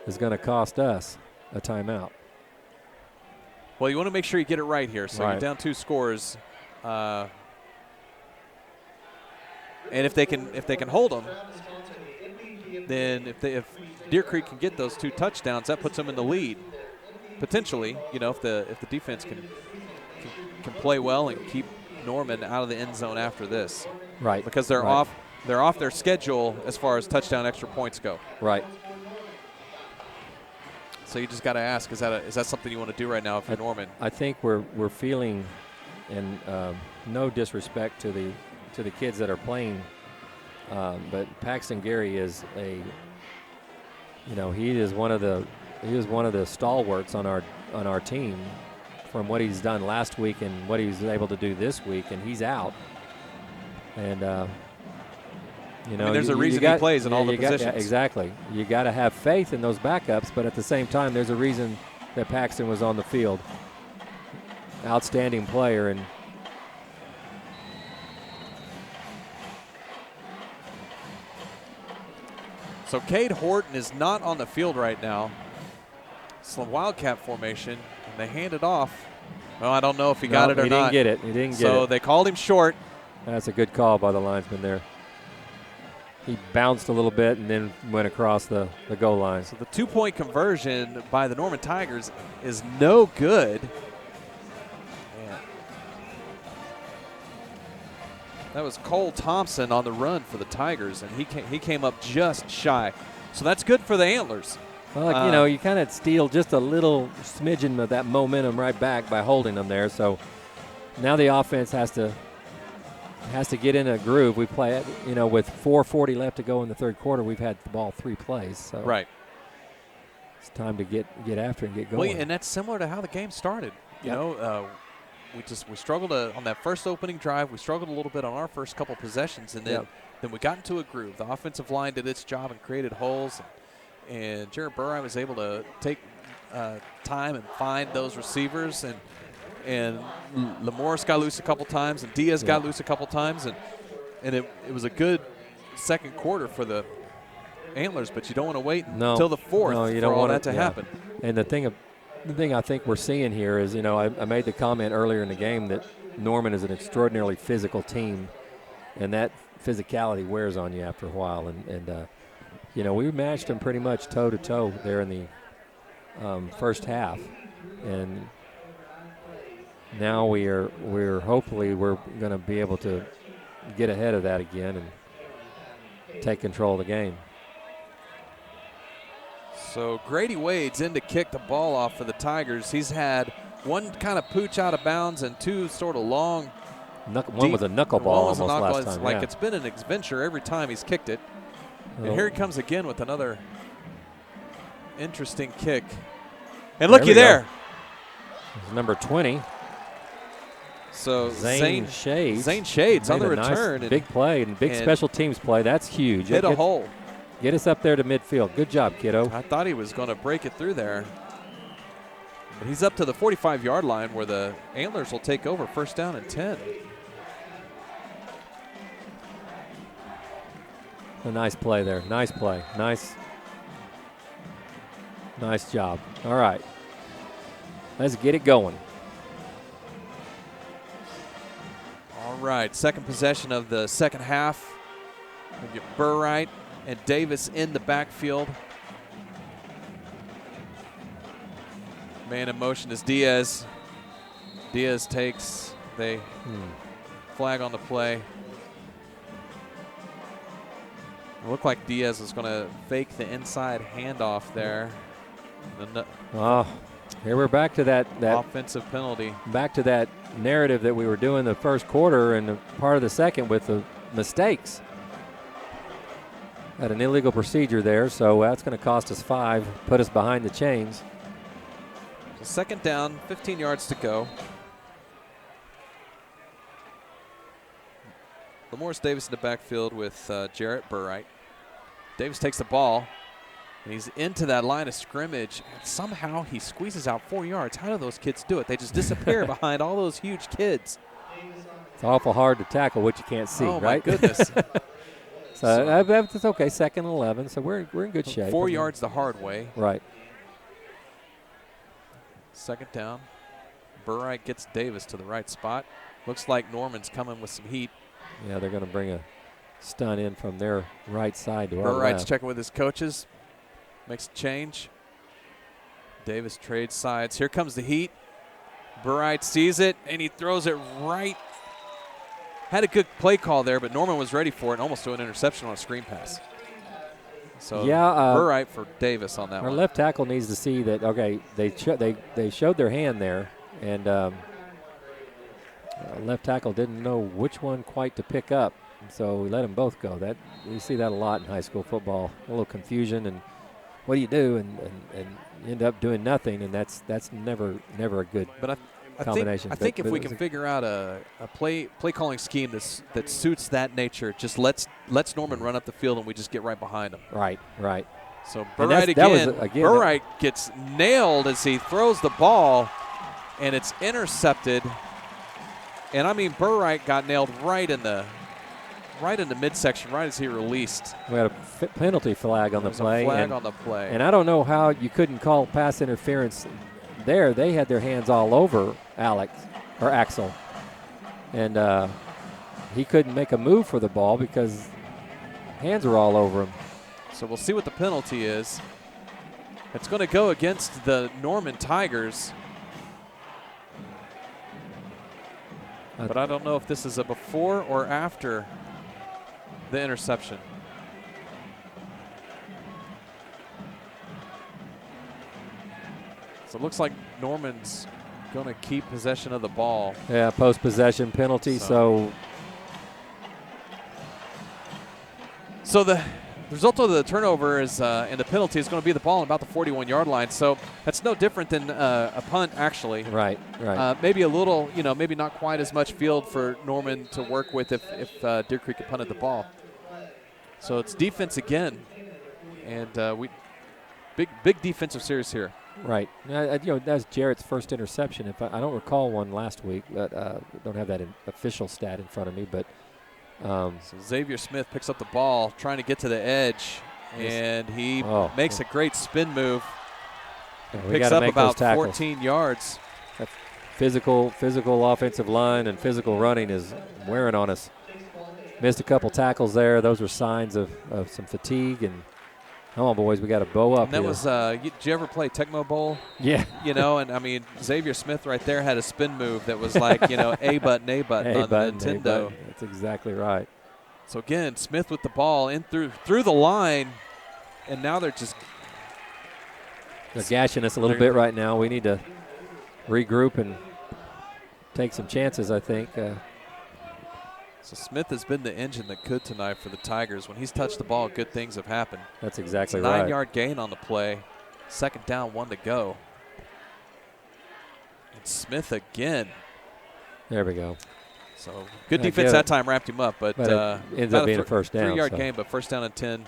Speaker 1: is going to cost us a timeout.
Speaker 2: Well, you want to make sure you get it right here. So
Speaker 1: right.
Speaker 2: You're down 2 scores. And if they can hold them, then if Deer Creek can get those 2 touchdowns, that puts them in the lead. Potentially, if the defense can play well and keep Norman out of the end zone after this.
Speaker 1: Right.
Speaker 2: Because they're off their schedule as far as touchdown extra points go.
Speaker 1: Right.
Speaker 2: So you just got to ask, is that something you want to do right now if you're Norman?
Speaker 1: I think we're feeling, and no disrespect to the kids that are playing, but Paxton Gary is he is one of the stalwarts on our team from what he's done last week and what he was able to do this week, and he's out. And
Speaker 2: there's a reason he plays in all the positions.
Speaker 1: Exactly. You got to have faith in those backups, but at the same time, there's a reason that Paxton was on the field. Outstanding player. And
Speaker 2: so Cade Horton is not on the field right now. It's the Wildcat formation, and they hand it off. Well, I don't know if he got it or not.
Speaker 1: He didn't get it.
Speaker 2: So they called him short.
Speaker 1: That's a good call by the linesman there. He bounced a little bit and then went across the goal line.
Speaker 2: So the 2-point conversion by the Norman Tigers is no good. Man. That was Cole Thompson on the run for the Tigers, and he came up just shy. So that's good for the Antlers.
Speaker 1: Well, you kind of steal just a little smidgen of that momentum right back by holding them there. So now the offense has to get in a groove. We play it, with 4:40 left to go in the third quarter. We've had the ball 3 plays. So
Speaker 2: right.
Speaker 1: It's time to get after and get going.
Speaker 2: Well, and that's similar to how the game started. We struggled on that first opening drive. We struggled a little bit on our first couple possessions, and then we got into a groove. The offensive line did its job and created holes. And Jared Burrine was able to take time and find those receivers, and Lamorris got loose a couple times, and Diaz got loose a couple times, and it was a good second quarter for the Antlers, but you don't want to wait until the fourth for all that to happen.
Speaker 1: And the thing I think we're seeing here is, I made the comment earlier in the game that Norman is an extraordinarily physical team, and that physicality wears on you after a while. And we matched them pretty much toe-to-toe there in the first half. And now we're hopefully we're going to be able to get ahead of that again and take control of the game.
Speaker 2: So Grady Wade's in to kick the ball off for the Tigers. He's had one kind of pooch out of bounds and two sort of long.
Speaker 1: One was a knuckleball almost last time.
Speaker 2: Like it's been an adventure every time he's kicked it. And here he comes again with another interesting kick. And looky there.
Speaker 1: Number 20.
Speaker 2: So
Speaker 1: Zane Shades.
Speaker 2: Zane Shades on the return.
Speaker 1: Nice big play and big special teams play. That's huge.
Speaker 2: Hit a hole.
Speaker 1: Get us up there to midfield. Good job, kiddo.
Speaker 2: I thought he was going to break it through there. But he's up to the 45-yard line where the Antlers will take over, first down and 10.
Speaker 1: A nice play there. Nice play. Nice job. All right. Let's get it going.
Speaker 2: All right. Second possession of the second half. We get Burright and Davis in the backfield. Man in motion is Diaz. Diaz takes the flag on the play. It looked like Diaz was going to fake the inside handoff there.
Speaker 1: Here we're back to that
Speaker 2: offensive penalty.
Speaker 1: Back to that narrative that we were doing the first quarter and part of the second with the mistakes. Had an illegal procedure there, so that's going to cost us 5, put us behind the chains.
Speaker 2: So second down, 15 yards to go. Lamorris Davis in the backfield with Jarrett Burright. Davis takes the ball, and he's into that line of scrimmage. And somehow he squeezes out 4 yards. How do those kids do it? They just disappear behind all those huge kids.
Speaker 1: It's awful hard to tackle what you can't see, right?
Speaker 2: Oh, my goodness.
Speaker 1: So that's okay, 2nd and 11, so we're in good shape.
Speaker 2: 4 yards the hard way.
Speaker 1: Right.
Speaker 2: Second down. Burright gets Davis to the right spot. Looks like Norman's coming with some heat.
Speaker 1: Yeah, they're going to bring a stun in from their right side to our
Speaker 2: Burright's
Speaker 1: left.
Speaker 2: checking with his coaches. Makes a change. Davis trades sides. Here comes the heat. Burright sees it, and he throws it right. Had a good play call there, but Norman was ready for it and almost threw an interception on a screen pass. So Burright for Davis on that
Speaker 1: our
Speaker 2: one.
Speaker 1: Our left tackle needs to see that, okay, they showed their hand there, and left tackle didn't know which one quite to pick up, so we let them both go. That we see that a lot in high school football, a little confusion, and what do you do, and you end up doing nothing, and that's never a good combination.
Speaker 2: I think if we can figure out a play calling scheme that suits that nature, just lets Norman run up the field and we just get right behind him.
Speaker 1: Right.
Speaker 2: So Burright gets nailed as he throws the ball, and it's intercepted. And I mean, Burright got nailed right in the midsection, right as he released.
Speaker 1: We had a penalty flag on the play.
Speaker 2: On the play.
Speaker 1: And I don't know how you couldn't call pass interference there. They had their hands all over Axel. And he couldn't make a move for the ball because hands were all over him.
Speaker 2: So we'll see what the penalty is. It's going to go against the Norman Tigers. But I don't know if this is a before or after the interception. So it looks like Norman's going to keep possession of the ball.
Speaker 1: Yeah, post-possession penalty. So
Speaker 2: the result of the turnover is and the penalty is going to be the ball on about the 41-yard line. So that's no different than a punt, actually.
Speaker 1: Right.
Speaker 2: Maybe a little, maybe not quite as much field for Norman to work with if Deer Creek had punted the ball. So it's defense again, and big defensive series here.
Speaker 1: Right. That's Jarrett's first interception. If I don't recall one last week, but don't have that official stat in front of me. But
Speaker 2: So Xavier Smith picks up the ball, trying to get to the edge, and he makes a great spin move.
Speaker 1: we
Speaker 2: Picks
Speaker 1: gotta
Speaker 2: up
Speaker 1: make
Speaker 2: about
Speaker 1: those tackles.
Speaker 2: 14 yards.
Speaker 1: Physical offensive line and physical running is wearing on us. Missed a couple tackles there. Those were signs of some fatigue. And come on, boys, we got to bow up.
Speaker 2: And that
Speaker 1: here.
Speaker 2: was, did you ever play Tecmo Bowl?
Speaker 1: Yeah.
Speaker 2: And I mean, Xavier Smith right there had a spin move that was like, A button on the Nintendo.
Speaker 1: That's exactly right.
Speaker 2: So again, Smith with the ball in through the line, and now they're
Speaker 1: gashing us a little bit right now. We need to regroup and take some chances, I think.
Speaker 2: So Smith has been the engine that could tonight for the Tigers. When he's touched the ball, good things have happened.
Speaker 1: That's exactly
Speaker 2: it's a
Speaker 1: right.
Speaker 2: 9-yard gain on the play. Second down, 1 to go. And Smith again.
Speaker 1: There we go.
Speaker 2: So good defense that time, wrapped him up, but
Speaker 1: it ends up being a first down.
Speaker 2: 3-yard gain, but first down and 10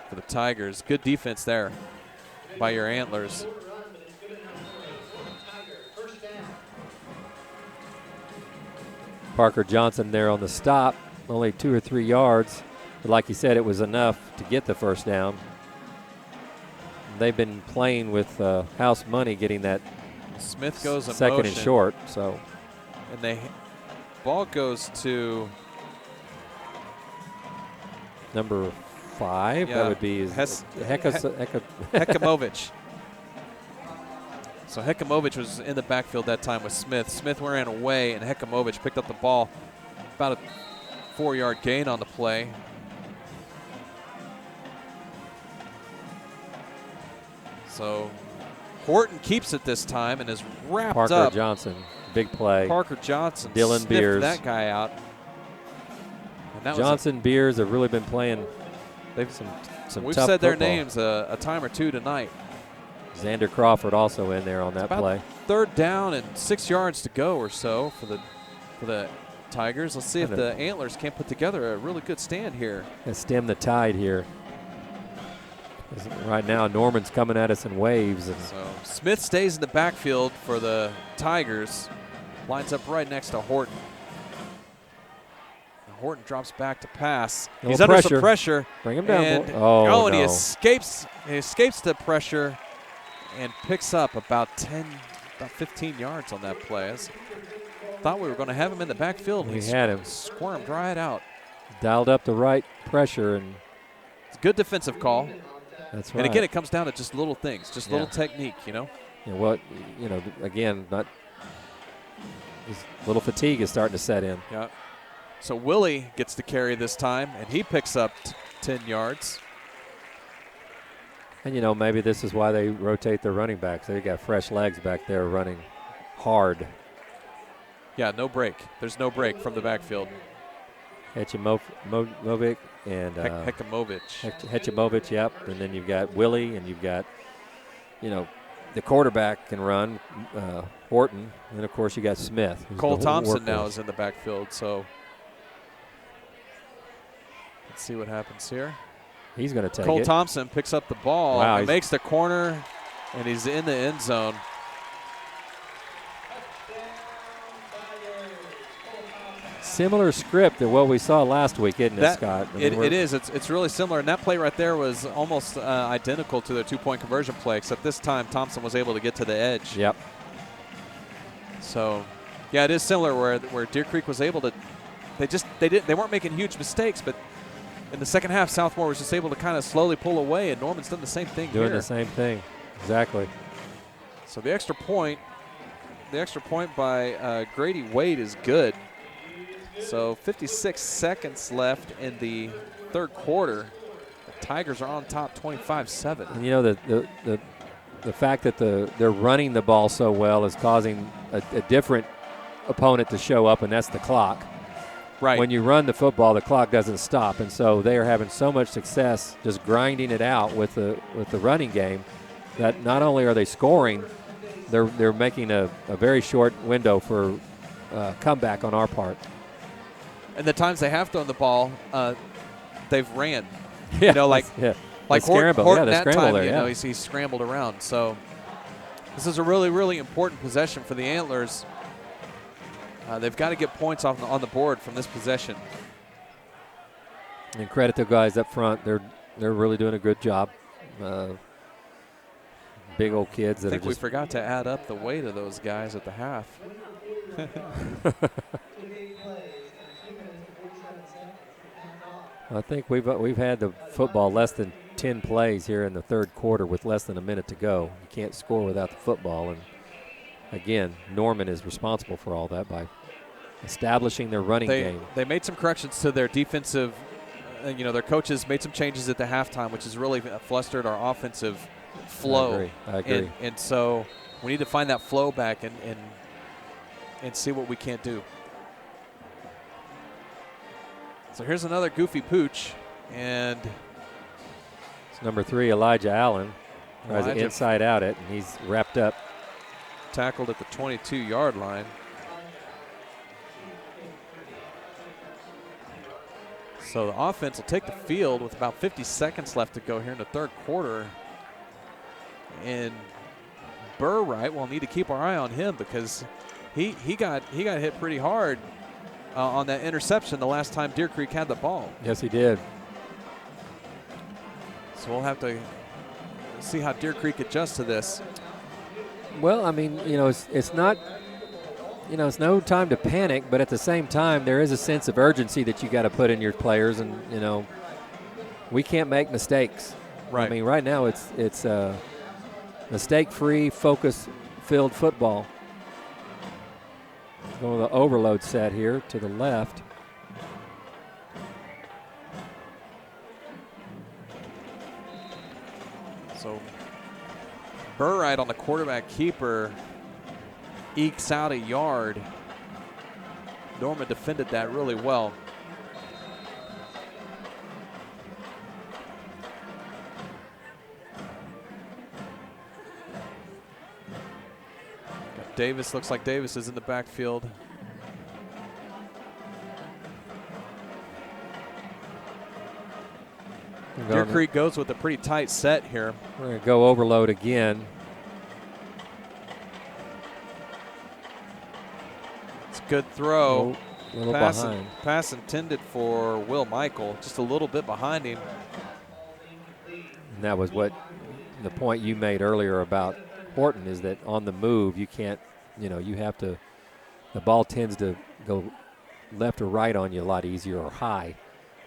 Speaker 2: for the Tigers. Good defense there by your Antlers.
Speaker 1: Parker Johnson there on the stop, only 2 or 3 yards. But like you said, it was enough to get the first down. They've been playing with house money, getting that
Speaker 2: Smith goes in
Speaker 1: second
Speaker 2: motion,
Speaker 1: and short. So,
Speaker 2: and ball goes to
Speaker 1: number 5.
Speaker 2: Yeah,
Speaker 1: That would be
Speaker 2: Hekamovich. So Hekamovich was in the backfield that time with Smith. Smith ran away, and Hekamovich picked up the ball. About a 4-yard gain on the play. So Horton keeps it this time and is wrapped
Speaker 1: Parker
Speaker 2: up.
Speaker 1: Johnson, big play.
Speaker 2: Parker Johnson
Speaker 1: Dylan
Speaker 2: sniffed
Speaker 1: Beers.
Speaker 2: that guy out. And that
Speaker 1: Johnson, Beers have really been playing.
Speaker 2: They've
Speaker 1: some
Speaker 2: We've
Speaker 1: tough
Speaker 2: said their
Speaker 1: football.
Speaker 2: names a time or two tonight.
Speaker 1: Xander Crawford also in there on that
Speaker 2: About
Speaker 1: play.
Speaker 2: Third down and 6 yards to go or so for the Tigers. Let's see if the Antlers can't put together a really good stand here.
Speaker 1: And stem the tide here. Right now, Norman's coming at us in waves. And
Speaker 2: So Smith stays in the backfield for the Tigers. Lines up right next to Horton. And Horton drops back to pass. He's under some pressure.
Speaker 1: Bring him down.
Speaker 2: And,
Speaker 1: and
Speaker 2: he escapes. He escapes the pressure and picks up about 15 yards on that play. Thought we were going to have him in the backfield.
Speaker 1: We had him.
Speaker 2: Squirmed right out.
Speaker 1: Dialed up the right pressure. And
Speaker 2: it's a good defensive call.
Speaker 1: That's right.
Speaker 2: And again, it comes down to just little things, just little technique,
Speaker 1: Again, not little fatigue is starting to set in.
Speaker 2: Yeah. So Willie gets to carry this time, and he picks up 10 yards.
Speaker 1: And, maybe this is why they rotate their running backs. They got fresh legs back there running hard.
Speaker 2: Yeah, no break. There's no break from the backfield.
Speaker 1: Hechimovic and
Speaker 2: Hekamovich.
Speaker 1: Hechimovic, yep. And then you've got Willie, and you've got, the quarterback can run, Horton. And, of course, you got Smith.
Speaker 2: Cole Thompson now is in the backfield. So let's see what happens here.
Speaker 1: He's going to take it.
Speaker 2: Cole Thompson picks up the ball and makes the corner, and he's in the end zone.
Speaker 1: Similar script to what we saw last week, isn't it, Scott?
Speaker 2: It is. It's really similar. And that play right there was almost identical to the two-point conversion play, except this time Thompson was able to get to the edge.
Speaker 1: Yep.
Speaker 2: So, yeah, it is similar where Deer Creek was able to. They weren't making huge mistakes, but in the second half, Southmore was just able to kind of slowly pull away, and Norman's done the same thing here.
Speaker 1: Doing the same thing, exactly.
Speaker 2: So the extra point by Grady Wade is good. So 56 seconds left in the third quarter. The Tigers are on top 25-7.
Speaker 1: And the fact that they're running the ball so well is causing a different opponent to show up, and that's the clock.
Speaker 2: Right.
Speaker 1: When you run the football, the clock doesn't stop, and so they are having so much success just grinding it out with the running game that not only are they scoring, they're making a very short window for comeback on our part.
Speaker 2: And the times they have thrown the ball, they've ran.
Speaker 1: Yeah,
Speaker 2: like
Speaker 1: yeah.
Speaker 2: Like
Speaker 1: Horton
Speaker 2: that time,
Speaker 1: there,
Speaker 2: he's scrambled around. So This is a really, really important possession for the Antlers. They've got to get points on the board from this possession.
Speaker 1: And credit the guys up front. They're really doing a good job. Big old kids that
Speaker 2: I think
Speaker 1: are
Speaker 2: we
Speaker 1: just.
Speaker 2: forgot to add up the weight of those guys at the half.
Speaker 3: 28 plays and 2 minutes and 47 seconds. Hands off.
Speaker 1: I think we've had the football less than 10 plays here in the third quarter with less than a minute to go. You can't score without the football, and again, Norman is responsible for all that by establishing their running game.
Speaker 2: They made some corrections to their defensive. Their coaches made some changes at the halftime, which has really flustered our offensive flow.
Speaker 1: I agree.
Speaker 2: And so we need to find that flow back and see what we can't do. So here's another goofy pooch, and
Speaker 1: It's number 3, Elijah Allen. Tries it
Speaker 2: Elijah
Speaker 1: inside out it, and he's wrapped up.
Speaker 2: tackled at the 22-yard line. So the offense will take the field with about 50 seconds left to go here in the third quarter. And Burright will need to keep our eye on him because he got hit pretty hard on that interception the last time Deer Creek had the ball.
Speaker 1: Yes, he did.
Speaker 2: So we'll have to see how Deer Creek adjusts to this.
Speaker 1: Well, I mean, it's not, it's no time to panic, but at the same time, there is a sense of urgency that you got to put in your players, and we can't make mistakes.
Speaker 2: Right.
Speaker 1: I mean, right now it's mistake-free, focus-filled football. Going to the overload set here to the left.
Speaker 2: So Burright on the quarterback keeper ekes out a yard. Norman defended that really well. Got Davis, looks like Davis is in the backfield. Deer Creek goes with a pretty tight set here.
Speaker 1: We're going to go overload again.
Speaker 2: It's a good throw.
Speaker 1: A little
Speaker 2: Pass,
Speaker 1: behind.
Speaker 2: pass intended for Will Michael, just a little bit behind him.
Speaker 1: And that was what the point you made earlier about Horton is that on the move, you can't, you have to, the ball tends to go left or right on you a lot easier or high.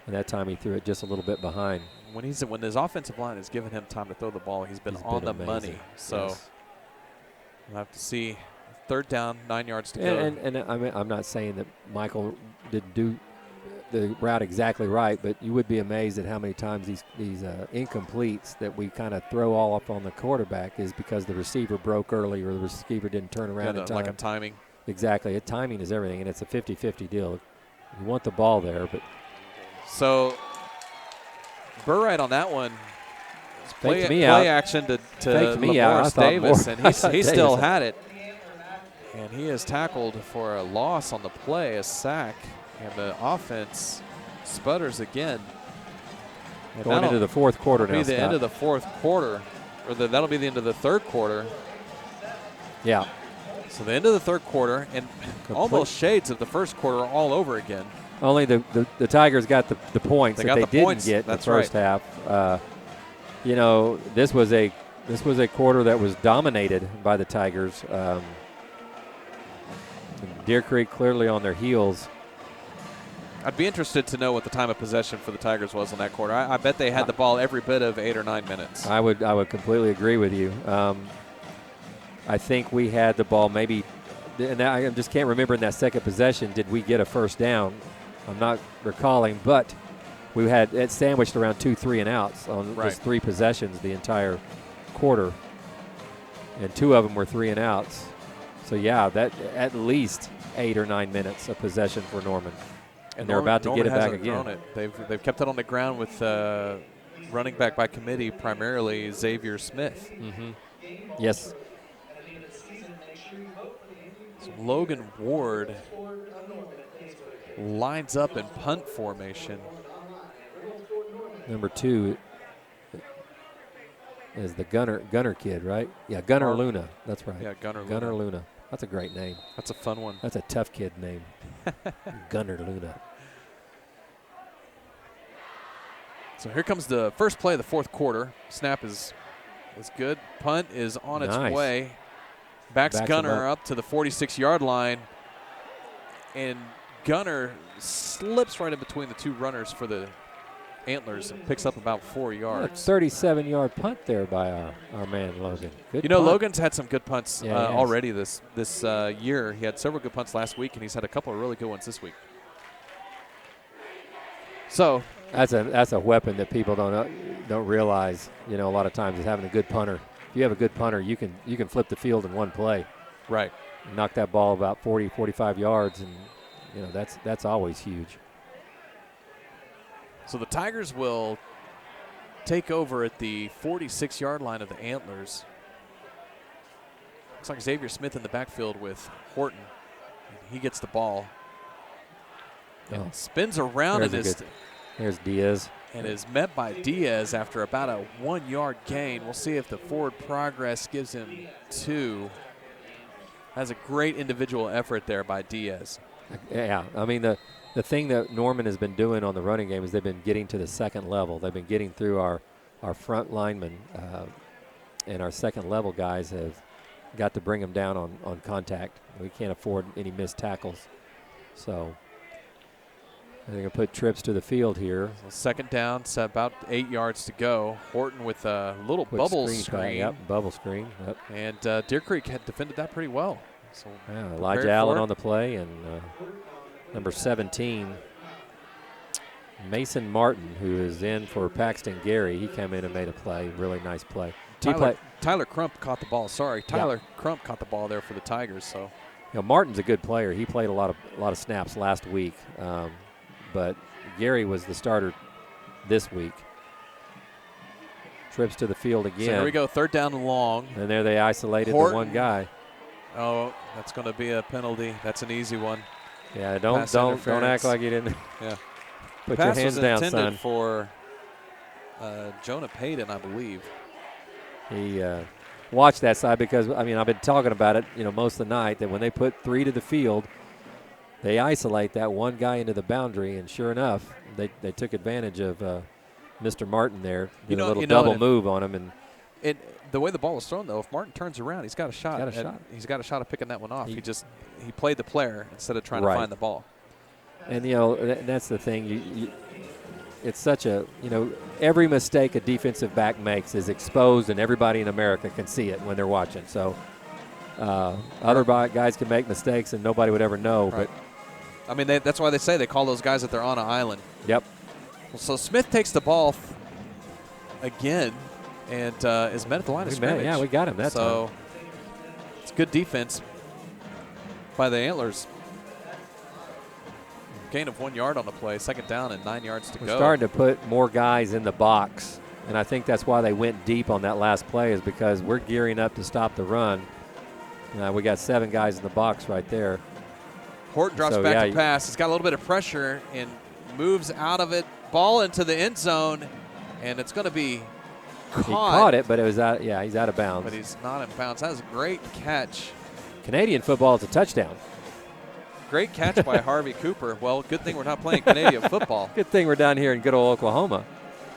Speaker 1: And that time he threw it just a little bit behind.
Speaker 2: When his offensive line has given him time to throw the ball, he's been on the
Speaker 1: amazing.
Speaker 2: money. So
Speaker 1: Yes.
Speaker 2: we'll have to see. Third down, 9 yards to go.
Speaker 1: And I mean, I'm not saying that Michael didn't do the route exactly right, but you would be amazed at how many times these incompletes that we kind of throw all up on the quarterback is because the receiver broke early or the receiver didn't turn around in time.
Speaker 2: Like a timing.
Speaker 1: Exactly. Timing is everything, and it's a 50-50 deal. You want the ball there, but
Speaker 2: So Burright on that one.
Speaker 1: Faked me
Speaker 2: play
Speaker 1: out.
Speaker 2: action to
Speaker 1: Faked me out. I
Speaker 2: Lamarce
Speaker 1: thought
Speaker 2: Davis,
Speaker 1: more-
Speaker 2: and
Speaker 1: I thought
Speaker 2: he still
Speaker 1: Davis.
Speaker 2: had it. And he is tackled for a loss on the play, a sack, and the offense sputters again. And
Speaker 1: going into the fourth quarter
Speaker 2: that'll
Speaker 1: now,
Speaker 2: be the
Speaker 1: Scott.
Speaker 2: end of the fourth quarter, or that'll be the end of the third quarter.
Speaker 1: Yeah.
Speaker 2: So the end of the third quarter, and almost shades of the first quarter all over again.
Speaker 1: Only the Tigers got the points
Speaker 2: They
Speaker 1: that
Speaker 2: got
Speaker 1: they
Speaker 2: the
Speaker 1: didn't
Speaker 2: points.
Speaker 1: get in the
Speaker 2: That's
Speaker 1: first half. This was a quarter that was dominated by the Tigers. Deer Creek clearly on their heels.
Speaker 2: I'd be interested to know what the time of possession for the Tigers was in that quarter. I bet they had the ball every bit of 8 or 9 minutes.
Speaker 1: I would completely agree with you. I think we had the ball maybe, and I just can't remember in that second possession, did we get a first down? I'm not recalling, but we had it sandwiched around 2 3-and-outs on just 3 possessions the entire quarter, and 2 of them were 3-and-outs. So yeah, that at least 8 or 9 minutes of possession for Norman, and they're about to get it back again.
Speaker 2: Thrown it. They've kept it on the ground with running back by committee, primarily Xavier Smith.
Speaker 1: Mm-hmm. Yes.
Speaker 2: So Logan Ward lines up in punt formation.
Speaker 1: Number 2. is the Gunner kid, right? Yeah, Gunner
Speaker 2: Mark.
Speaker 1: Luna. That's right.
Speaker 2: Yeah, Gunner
Speaker 1: Gunner
Speaker 2: Luna.
Speaker 1: Luna. That's a great name.
Speaker 2: That's a fun one.
Speaker 1: That's a tough kid name. Gunner Luna.
Speaker 2: So here comes the first play of the fourth quarter. Snap is good. Punt is on its
Speaker 1: Nice.
Speaker 2: way. Backs
Speaker 1: Backs him
Speaker 2: Gunner
Speaker 1: up.
Speaker 2: up to the 46-yard line. And Gunner slips right in between the two runners for the Antlers and picks up about 4 yards.
Speaker 1: 37-yard punt there by our man Logan. Good
Speaker 2: You know,
Speaker 1: punt.
Speaker 2: Logan's had some good punts
Speaker 1: Yeah, he has.
Speaker 2: already this year. He had several good punts last week, and he's had a couple of really good ones this week. So
Speaker 1: That's a weapon that people don't realize. You know, a lot of times is having a good punter. If you have a good punter, you can flip the field in one play.
Speaker 2: right.
Speaker 1: Knock that ball about 40, 45 yards, and you know that's always huge.
Speaker 2: So the Tigers will take over at the 46-yard line of the Antlers. Looks like Xavier Smith in the backfield with Horton. He gets the ball. And
Speaker 1: Oh.
Speaker 2: spins around
Speaker 1: There's Diaz.
Speaker 2: and is met by Diaz after about a 1-yard gain. We'll see if the forward progress gives him 2. That's a great individual effort there by Diaz.
Speaker 1: Yeah, I mean the thing that Norman has been doing on the running game is they've been getting to the second level. They've been getting through our front linemen, and our second level guys have got to bring them down on contact. We can't afford any missed tackles. So they're going to put trips to the field here.
Speaker 2: So second down, so about 8 yards to go. Horton with a little
Speaker 1: Quick
Speaker 2: bubble
Speaker 1: pass.
Speaker 2: screen.
Speaker 1: Yep, bubble screen. Yep.
Speaker 2: And Deer Creek had defended that pretty well. So
Speaker 1: Yeah,
Speaker 2: prepared
Speaker 1: Elijah
Speaker 2: for
Speaker 1: Allen
Speaker 2: it.
Speaker 1: on the play, and number 17, Mason Martin, who is in for Paxton Gary. He came in and made a play, really nice play.
Speaker 2: Tyler Crump caught the ball. Sorry, Tyler Crump caught the ball there for the Tigers. So
Speaker 1: You know, Martin's a good player. He played a lot of snaps last week, but Gary was the starter this week. Trips to the field again.
Speaker 2: So here we go, third down and long.
Speaker 1: And there they isolated
Speaker 2: Horton.
Speaker 1: the one guy.
Speaker 2: Oh, that's going to be a penalty. That's an easy one.
Speaker 1: Yeah, don't
Speaker 2: Pass
Speaker 1: act
Speaker 2: interference.
Speaker 1: like you didn't.
Speaker 2: Yeah.
Speaker 1: Put
Speaker 2: Pass
Speaker 1: your hands
Speaker 2: was
Speaker 1: down,
Speaker 2: intended
Speaker 1: son.
Speaker 2: for Jonah Payton, I believe.
Speaker 1: He watched that side because, I mean, I've been talking about it, you know, most of the night, that when they put 3 to the field, they isolate that one guy into the boundary, and sure enough, they took advantage of Mr. Martin there. Did a little double move on him. And
Speaker 2: The way the ball was thrown, though, if Martin turns around, he's got a shot. He's got a shot of picking that one off. He played the player instead of trying to find the ball.
Speaker 1: And, you know, that's the thing. It's such a, you know, every mistake a defensive back makes is exposed, and everybody in America can see it when they're watching. So other guys can make mistakes, and nobody would ever know.
Speaker 2: Right.
Speaker 1: But
Speaker 2: I mean, that's why they say they call those guys that they're on an island.
Speaker 1: Yep.
Speaker 2: Well, so Smith takes the ball again and is met at the line of scrimmage.
Speaker 1: Yeah, we got him that time.
Speaker 2: So it's good defense by the Antlers. Gain of 1 yard on the play, second down and 9 yards to
Speaker 1: We're
Speaker 2: go.
Speaker 1: starting to put more guys in the box, and I think that's why they went deep on that last play, is because we're gearing up to stop the run. We got 7 guys in the box right there.
Speaker 2: Horton drops back to pass. He's got a little bit of pressure and moves out of it. Ball into the end zone, and it's going to be caught.
Speaker 1: He caught it, but it was out. Yeah, he's out of bounds.
Speaker 2: But he's not in bounds. That was a great catch.
Speaker 1: Canadian football is a touchdown.
Speaker 2: Great catch by Harvey Cooper. Well, good thing we're not playing Canadian football.
Speaker 1: Good thing we're down here in good old Oklahoma.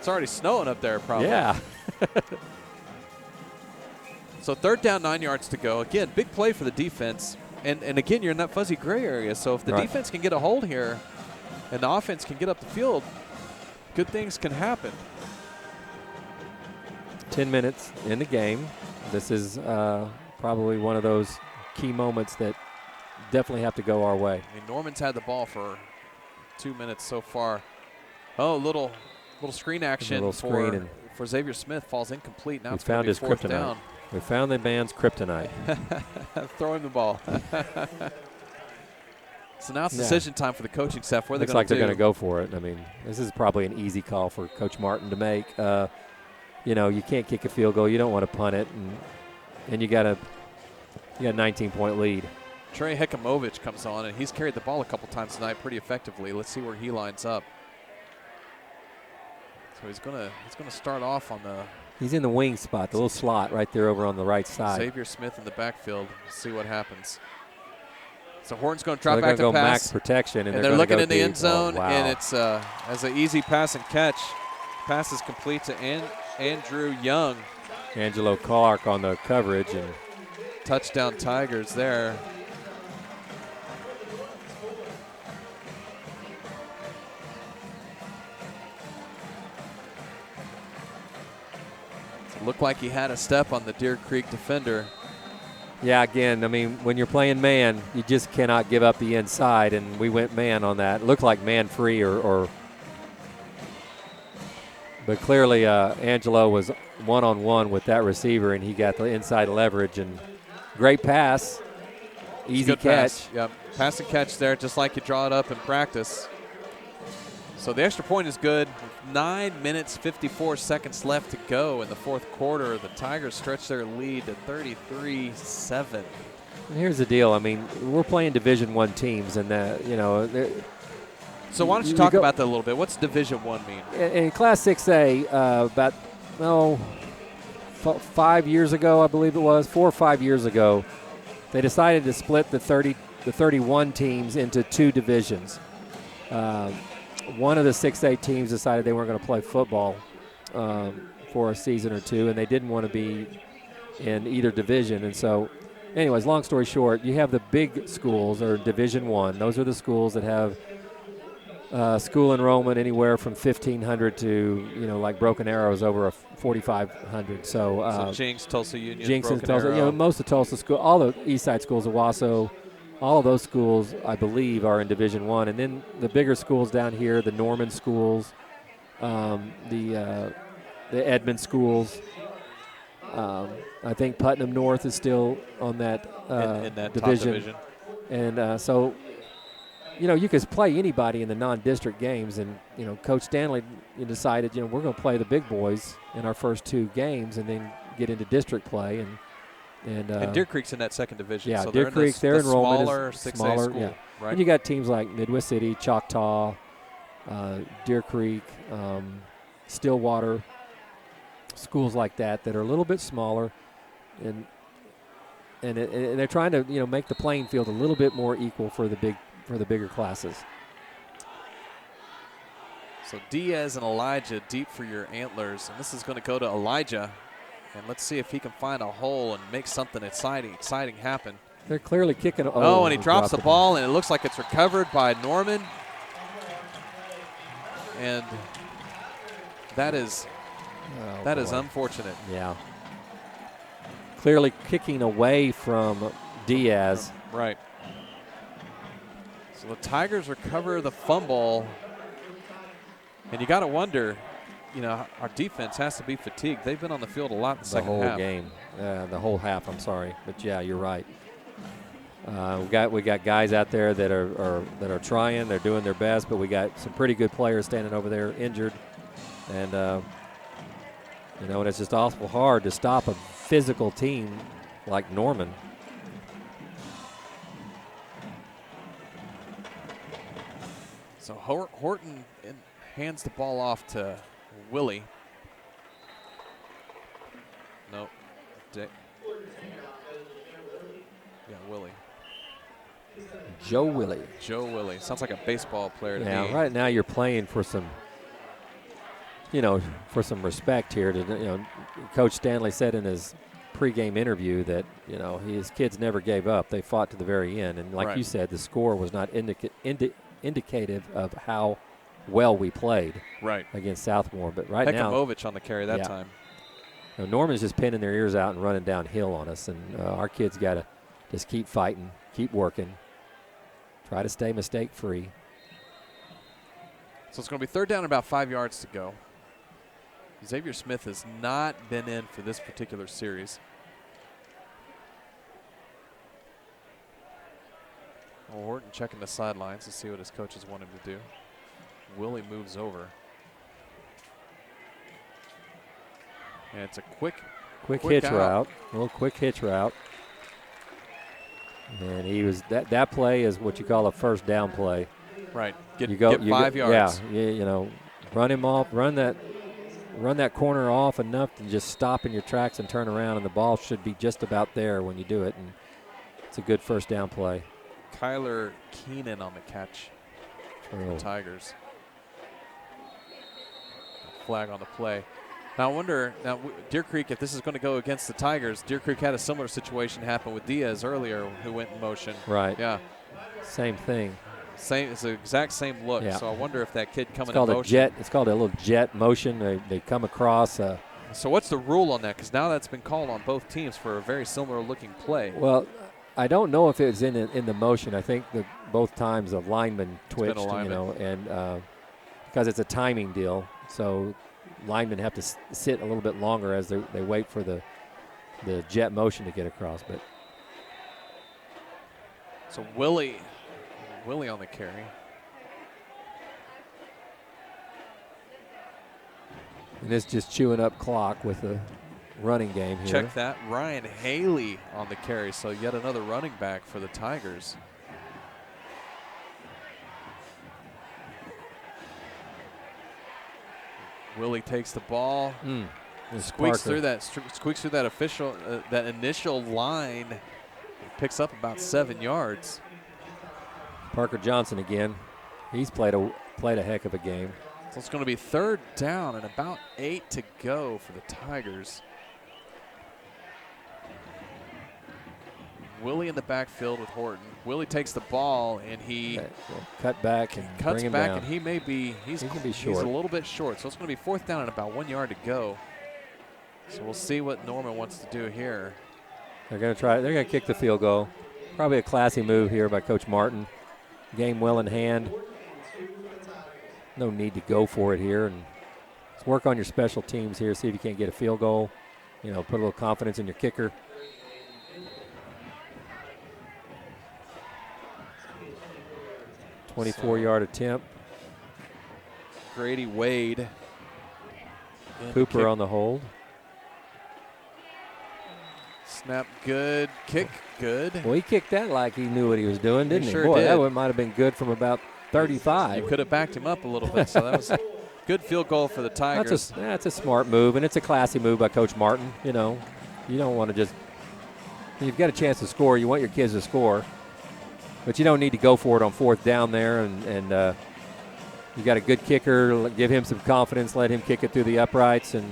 Speaker 2: It's already snowing up there, probably.
Speaker 1: Yeah.
Speaker 2: So third down, 9 yards to go. Again, big play for the defense. And again, you're in that fuzzy gray area. So if the defense can get a hold here and the offense can get up the field, good things can happen.
Speaker 1: 10 minutes in the game. This is probably one of those key moments that definitely have to go our way.
Speaker 2: I mean, Norman's had the ball for 2 minutes so far. Oh, little screen action for Xavier Smith. Falls incomplete. Now it's
Speaker 1: found his
Speaker 2: fourth
Speaker 1: kryptonite.
Speaker 2: down.
Speaker 1: We found the man's kryptonite.
Speaker 2: Throw him the ball. So now it's decision time for the coaching staff. What are they
Speaker 1: Looks
Speaker 2: going
Speaker 1: like
Speaker 2: to do?
Speaker 1: they're going to go for it. I mean, this is probably an easy call for Coach Martin to make. You know, you can't kick a field goal. You don't want to punt it, and you got a 19-point lead.
Speaker 2: Trey Hekamovich comes on, and he's carried the ball a couple times tonight pretty effectively. Let's see where he lines up. So he's gonna start off on the
Speaker 1: He's in the wing spot, the little slot right there over on the right side.
Speaker 2: Xavier Smith in the backfield. See what happens. So Horton's going to
Speaker 1: So
Speaker 2: drop
Speaker 1: they're
Speaker 2: back
Speaker 1: gonna
Speaker 2: to
Speaker 1: go
Speaker 2: pass.
Speaker 1: max protection, and
Speaker 2: they're
Speaker 1: gonna
Speaker 2: looking
Speaker 1: go
Speaker 2: in the
Speaker 1: deep.
Speaker 2: end zone,
Speaker 1: Oh, wow.
Speaker 2: and it's as an easy pass and catch. Pass is complete to Andrew Young.
Speaker 1: Angelo Clark on the coverage, and
Speaker 2: Touchdown Tigers there. It looked like he had a step on the Deer Creek defender.
Speaker 1: yeah, again, I mean, when you're playing man, you just cannot give up the inside, and we went man on that. It looked like man free, but clearly Angelo was one-on-one with that receiver, and he got the inside leverage, and great pass, easy
Speaker 2: Good
Speaker 1: catch.
Speaker 2: pass. Yep, pass and catch there, just like you draw it up in practice. So the extra point is good. 9 minutes, 54 seconds left to go in the fourth quarter. The Tigers stretch their lead to 33-7.
Speaker 1: And here's the deal. I mean, we're playing Division I teams, and
Speaker 2: So why don't you
Speaker 1: You
Speaker 2: talk
Speaker 1: go-
Speaker 2: about that a little bit? What's Division I mean?
Speaker 1: in Class 6A, about 5 years ago, I believe it was 4 or 5 years ago, they decided to split the 31 teams into 2 divisions. One of the 6A teams decided they weren't going to play football for a season or 2, and they didn't want to be in either division. And so, anyways, long story short, you have the big schools, or Division I. Those are the schools that have school enrollment anywhere from 1,500 to, like Broken Arrow is over 4,500. So
Speaker 2: Jinx, Tulsa Union,
Speaker 1: Jinx and
Speaker 2: Broken
Speaker 1: Tulsa,
Speaker 2: Arrow.
Speaker 1: most of Tulsa school, all the East Side schools, Owasso, all of those schools, I believe, are in Division I. And then the bigger schools down here, the Norman schools, the Edmond schools. I think Putnam North is still on that,
Speaker 2: in that
Speaker 1: division.
Speaker 2: top division.
Speaker 1: And so, you could play anybody in the non-district games. And, Coach Stanley decided, we're going to play the big boys in our first 2 games and then get into district play. And
Speaker 2: Deer Creek's in that second division.
Speaker 1: yeah,
Speaker 2: so
Speaker 1: Deer
Speaker 2: they're
Speaker 1: Creek,
Speaker 2: in
Speaker 1: their
Speaker 2: the
Speaker 1: enrollment
Speaker 2: smaller
Speaker 1: is
Speaker 2: 6A
Speaker 1: smaller,
Speaker 2: school,
Speaker 1: yeah.
Speaker 2: right?
Speaker 1: And you got teams like Midwest City, Choctaw, Deer Creek, Stillwater, schools like that are a little bit smaller, and they're trying to make the playing field a little bit more equal for the bigger classes.
Speaker 2: So Diaz and Elijah deep for your Antlers, and this is going to go to Elijah, and let's see if he can find a hole and make something exciting happen.
Speaker 1: They're clearly kicking.
Speaker 2: Oh, and he drops the
Speaker 1: dropped it.
Speaker 2: ball, and it looks like it's recovered by Norman. And that is
Speaker 1: Oh,
Speaker 2: that is
Speaker 1: boy.
Speaker 2: unfortunate.
Speaker 1: Yeah. Clearly kicking away from Diaz.
Speaker 2: Right. So the Tigers recover the fumble. And you got to wonder, our defense has to be fatigued. They've been on the field a lot in the
Speaker 1: The
Speaker 2: second
Speaker 1: whole
Speaker 2: half.
Speaker 1: game, the whole half. I'm sorry, but yeah, you're right. We got guys out there that are trying. They're doing their best, but we got some pretty good players standing over there injured, and and it's just awful hard to stop a physical team like Norman.
Speaker 2: So Horton hands the ball off to Willie. Nope. Yeah, Willie.
Speaker 1: Joe Willie.
Speaker 2: Joe Willie. Sounds like a baseball player to
Speaker 1: Yeah,
Speaker 2: me.
Speaker 1: right now you're playing for some, for some respect here. Coach Stanley said in his pregame interview that his kids never gave up. They fought to the very end, and like
Speaker 2: Right.
Speaker 1: you said, the score was not indicative of how well we played
Speaker 2: Right.
Speaker 1: against Southmore. But right now,
Speaker 2: Hekamovich on the carry that
Speaker 1: Yeah.
Speaker 2: time.
Speaker 1: Norman's just pinning their ears out and running downhill on us, and our kids got to just keep fighting, keep working, try to stay mistake-free.
Speaker 2: So it's going to be third down, about 5 yards to go. Xavier Smith has not been in for this particular series. Well, Horton checking the sidelines to see what his coaches want him to do. Willie moves over. And it's a quick
Speaker 1: Hitch
Speaker 2: out.
Speaker 1: route, a little quick hitch route. And he was that play is what you call a first down play.
Speaker 2: Right. Get
Speaker 1: You go
Speaker 2: 5 yards.
Speaker 1: Yeah, run him off, run that run that corner off enough to just stop in your tracks and turn around, and the ball should be just about there when you do it, and it's a good first down play.
Speaker 2: Kyler Keenan on the catch for the Tigers. Flag on the play. Now I wonder, Deer Creek, if this is going to go against the Tigers, Deer Creek had a similar situation happen with Diaz earlier who went in motion.
Speaker 1: Right.
Speaker 2: Yeah.
Speaker 1: Same thing.
Speaker 2: It's the exact same look.
Speaker 1: Yeah.
Speaker 2: So I wonder if that kid coming
Speaker 1: It's called
Speaker 2: in
Speaker 1: a
Speaker 2: motion.
Speaker 1: jet. It's called a little jet motion. They come across.
Speaker 2: So what's the rule on that? Because now that's been called on both teams for a very similar looking play.
Speaker 1: Well, I don't know if it's in the motion. I think that both times the lineman twitched, and because it's a timing deal, so linemen have to sit a little bit longer as they wait for the jet motion to get across. But
Speaker 2: so Willie on the carry.
Speaker 1: And it's just chewing up clock with the running game here.
Speaker 2: Check that. Ryan Haley on the carry. So yet another running back for the Tigers. Willie takes the ball. Squeaks through that that initial line. Picks up about 7 yards.
Speaker 1: Parker Johnson again. He's played a heck of a game.
Speaker 2: So it's going to be third down and about 8 to go for the Tigers. Willie in the backfield with Horton. Willie takes the ball and he
Speaker 1: cut back and
Speaker 2: cuts
Speaker 1: bring him
Speaker 2: back
Speaker 1: down.
Speaker 2: And he may be he's
Speaker 1: He can be
Speaker 2: he's
Speaker 1: short.
Speaker 2: a little bit short. So it's going to be fourth down and about 1 yard to go. So we'll see what Norman wants to do here.
Speaker 1: They're going to kick the field goal. Probably a classy move here by Coach Martin. Game well in hand. No need to go for it here. And let's work on your special teams here. See if you can't get a field goal. Put a little confidence in your kicker. So, 24-yard attempt.
Speaker 2: Grady Wade.
Speaker 1: Cooper on the hold.
Speaker 2: Snap good. Kick good.
Speaker 1: Well, he kicked that like he knew what he was doing, didn't he?
Speaker 2: Sure
Speaker 1: Boy,
Speaker 2: did.
Speaker 1: that one might have been good from about 35.
Speaker 2: You could have backed him up a little bit. So that was a good field goal for the Tigers.
Speaker 1: That's a smart move, and it's a classy move by Coach Martin. You don't want to just – you've got a chance to score. You want your kids to score. But you don't need to go for it on fourth down there. And you got a good kicker. Give him some confidence. Let him kick it through the uprights. And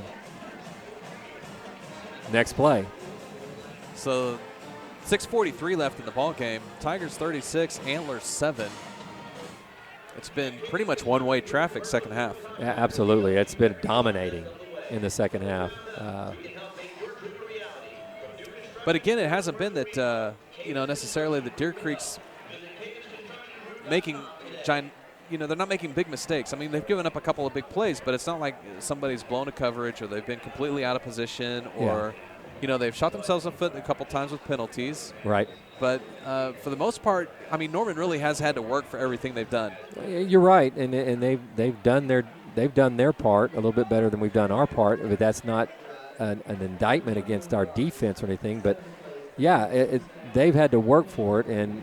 Speaker 1: next play.
Speaker 2: So 6:43 left in the ball game. Tigers 36, Antlers 7. It's been pretty much one-way traffic second half.
Speaker 1: Yeah, absolutely. It's been dominating in the second half.
Speaker 2: But again, it hasn't been that necessarily the Deer Creek's making giant. They're not making big mistakes. I mean, they've given up a couple of big plays, but it's not like somebody's blown a coverage or they've been completely out of position or. They've shot themselves in the foot a couple times with penalties.
Speaker 1: Right.
Speaker 2: But for the most part, I mean, Norman really has had to work for everything they've done.
Speaker 1: You're right, and they've done their part a little bit better than we've done our part. But that's not an indictment against our defense or anything. But yeah, they've had to work for it, and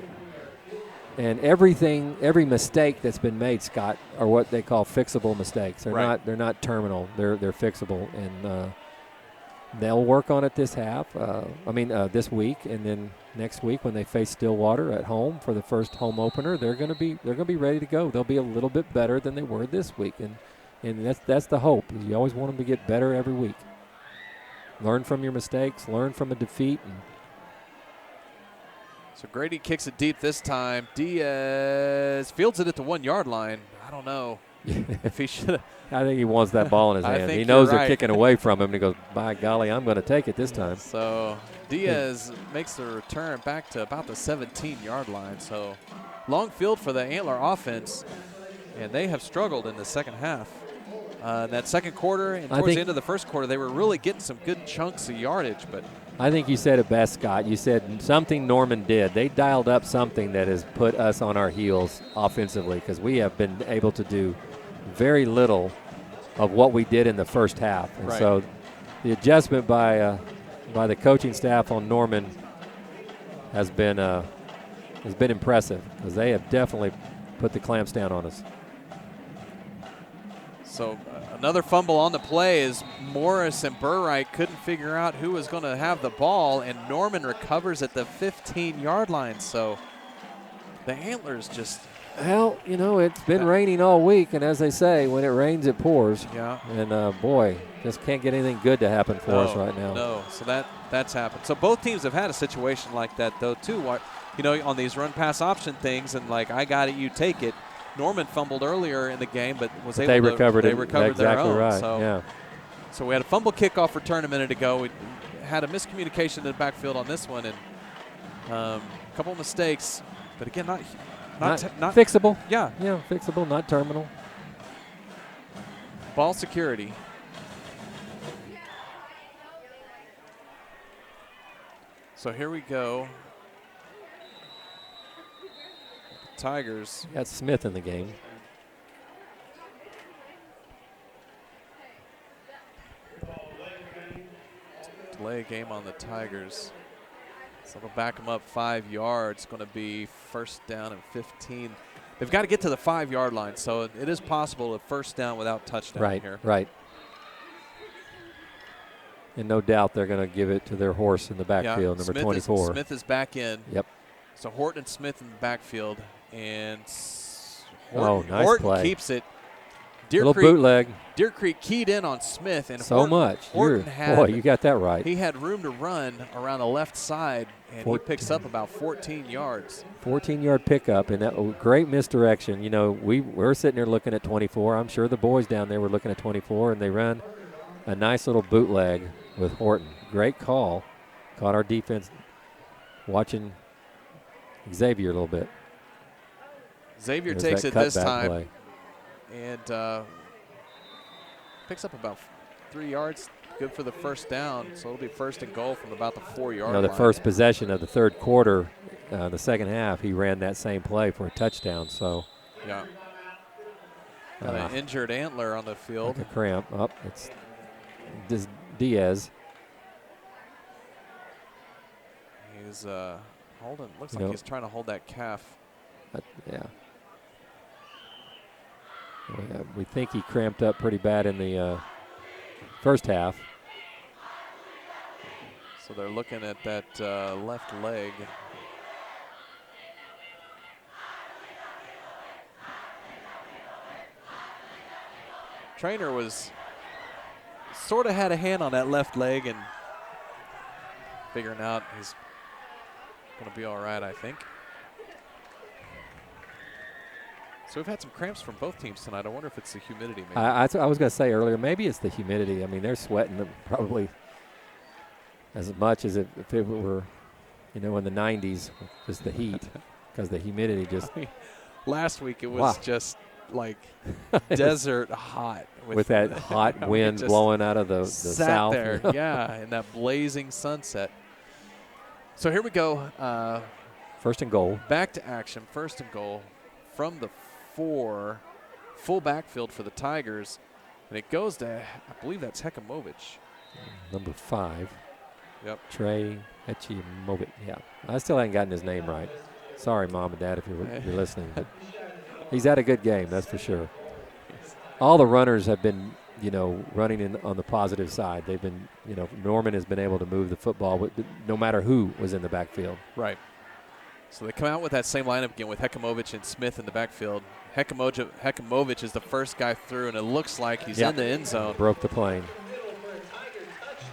Speaker 1: every mistake that's been made, Scott, are what they call fixable mistakes. They're not terminal. They're fixable, and they'll work on it this this week, and then next week when they face Stillwater at home for the first home opener, they're going to be ready to go. They'll be a little bit better than they were this week, and that's the hope. You always want them to get better every week. Learn from your mistakes, learn from a defeat.
Speaker 2: So Grady kicks it deep this time. Diaz fields it at the 1 yard line. I don't know if he should have.
Speaker 1: I think he wants that ball in his
Speaker 2: I
Speaker 1: hand.
Speaker 2: think
Speaker 1: He knows
Speaker 2: you're
Speaker 1: they're
Speaker 2: right.
Speaker 1: kicking away from him, and he goes, by golly, I'm going to take it this time.
Speaker 2: So Diaz makes the return back to about the 17-yard line. So long field for the Antler offense, and they have struggled in the second half. In that second quarter and towards the end of the first quarter, they were really getting some good chunks of yardage. But
Speaker 1: I think you said it best, Scott. You said something Norman did. They dialed up something that has put us on our heels offensively, because we have been able to do very little of what we did in the first half. And so the adjustment by the coaching staff on Norman has been impressive, because they have definitely put the clamps down on us.
Speaker 2: So another fumble on the play is Morris and Burright couldn't figure out who was going to have the ball, and Norman recovers at the 15-yard line. So the Antlers just.
Speaker 1: Well, you know, it's been raining all week, and as they say, when it rains, it pours.
Speaker 2: Yeah.
Speaker 1: And, boy, just can't get anything good to happen for us right now.
Speaker 2: No, so that's happened. So both teams have had a situation like that, though, too. You know, on these run-pass option things, and like, I got it, you take it. Norman fumbled earlier in the game, but was able to.
Speaker 1: They recovered
Speaker 2: their
Speaker 1: exactly
Speaker 2: own.
Speaker 1: right.
Speaker 2: So,
Speaker 1: yeah.
Speaker 2: So we had a fumble kickoff return a minute ago. We had a miscommunication in the backfield on this one, and a couple of mistakes. But again, not
Speaker 1: fixable.
Speaker 2: Yeah.
Speaker 1: Yeah, fixable, not terminal.
Speaker 2: Ball security. So here we go. Tigers.
Speaker 1: Got Smith in the game.
Speaker 2: Delay game on the Tigers. So they'll back them up 5 yards. Going to be first down and 15. They've got to get to the 5-yard line, so it is possible a first down without touchdown here.
Speaker 1: Right. And no doubt they're going to give it to their horse in the backfield, number 24.
Speaker 2: Smith is back in.
Speaker 1: Yep.
Speaker 2: So Horton and Smith in the backfield, and
Speaker 1: nice
Speaker 2: Horton
Speaker 1: play.
Speaker 2: keeps it.
Speaker 1: Little bootleg.
Speaker 2: Deer Creek keyed in on Smith, and
Speaker 1: so much.
Speaker 2: Horton
Speaker 1: boy, you got that right.
Speaker 2: He had room to run around the left side, and he picks up about 14 yards.
Speaker 1: 14-yard pickup, and that great misdirection. You know, we're sitting there looking at 24. I'm sure the boys down there were looking at 24, and they run a nice little bootleg with Horton. Great call. Caught our defense watching Xavier a little bit.
Speaker 2: Xavier takes it this time.
Speaker 1: Play.
Speaker 2: And picks up about 3 yards, good for the first down. So it'll be first and goal from about the 4-yard line.
Speaker 1: The first possession of the third quarter, the second half, he ran that same play for a touchdown. So
Speaker 2: yeah, got an injured Antler on the field.
Speaker 1: Like a cramp. It's Diaz.
Speaker 2: He's holding. Looks like he's trying to hold that calf.
Speaker 1: Yeah. We think he cramped up pretty bad in the first half.
Speaker 2: So they're looking at that left leg. Trainer was sort of had a hand on that left leg and figuring out he's going to be all right, I think. So we've had some cramps from both teams tonight. I wonder if it's the humidity. Maybe.
Speaker 1: I was going to say earlier, maybe it's the humidity. I mean, they're sweating them probably as much as if it were, in the 90s, just the heat, because the humidity just.
Speaker 2: Last week it was just like desert hot.
Speaker 1: With that hot wind blowing out of the south.
Speaker 2: There, yeah, and that blazing sunset. So here we go.
Speaker 1: First and goal.
Speaker 2: Back to action. First and goal from the 4, full backfield for the Tigers, and it goes to, I believe that's Hekamovic.
Speaker 1: Number 5.
Speaker 2: Yep.
Speaker 1: Trey Hekamovic. Yeah, I still haven't gotten his name right. Sorry, Mom and Dad, if you're listening. But he's had a good game, that's for sure. All the runners have been, running on the positive side. They've been, Norman has been able to move the football no matter who was in the backfield.
Speaker 2: Right. So they come out with that same lineup again with Hekamovic and Smith in the backfield. Hekamovic is the first guy through, and it looks like he's in the end zone.
Speaker 1: Broke the plane.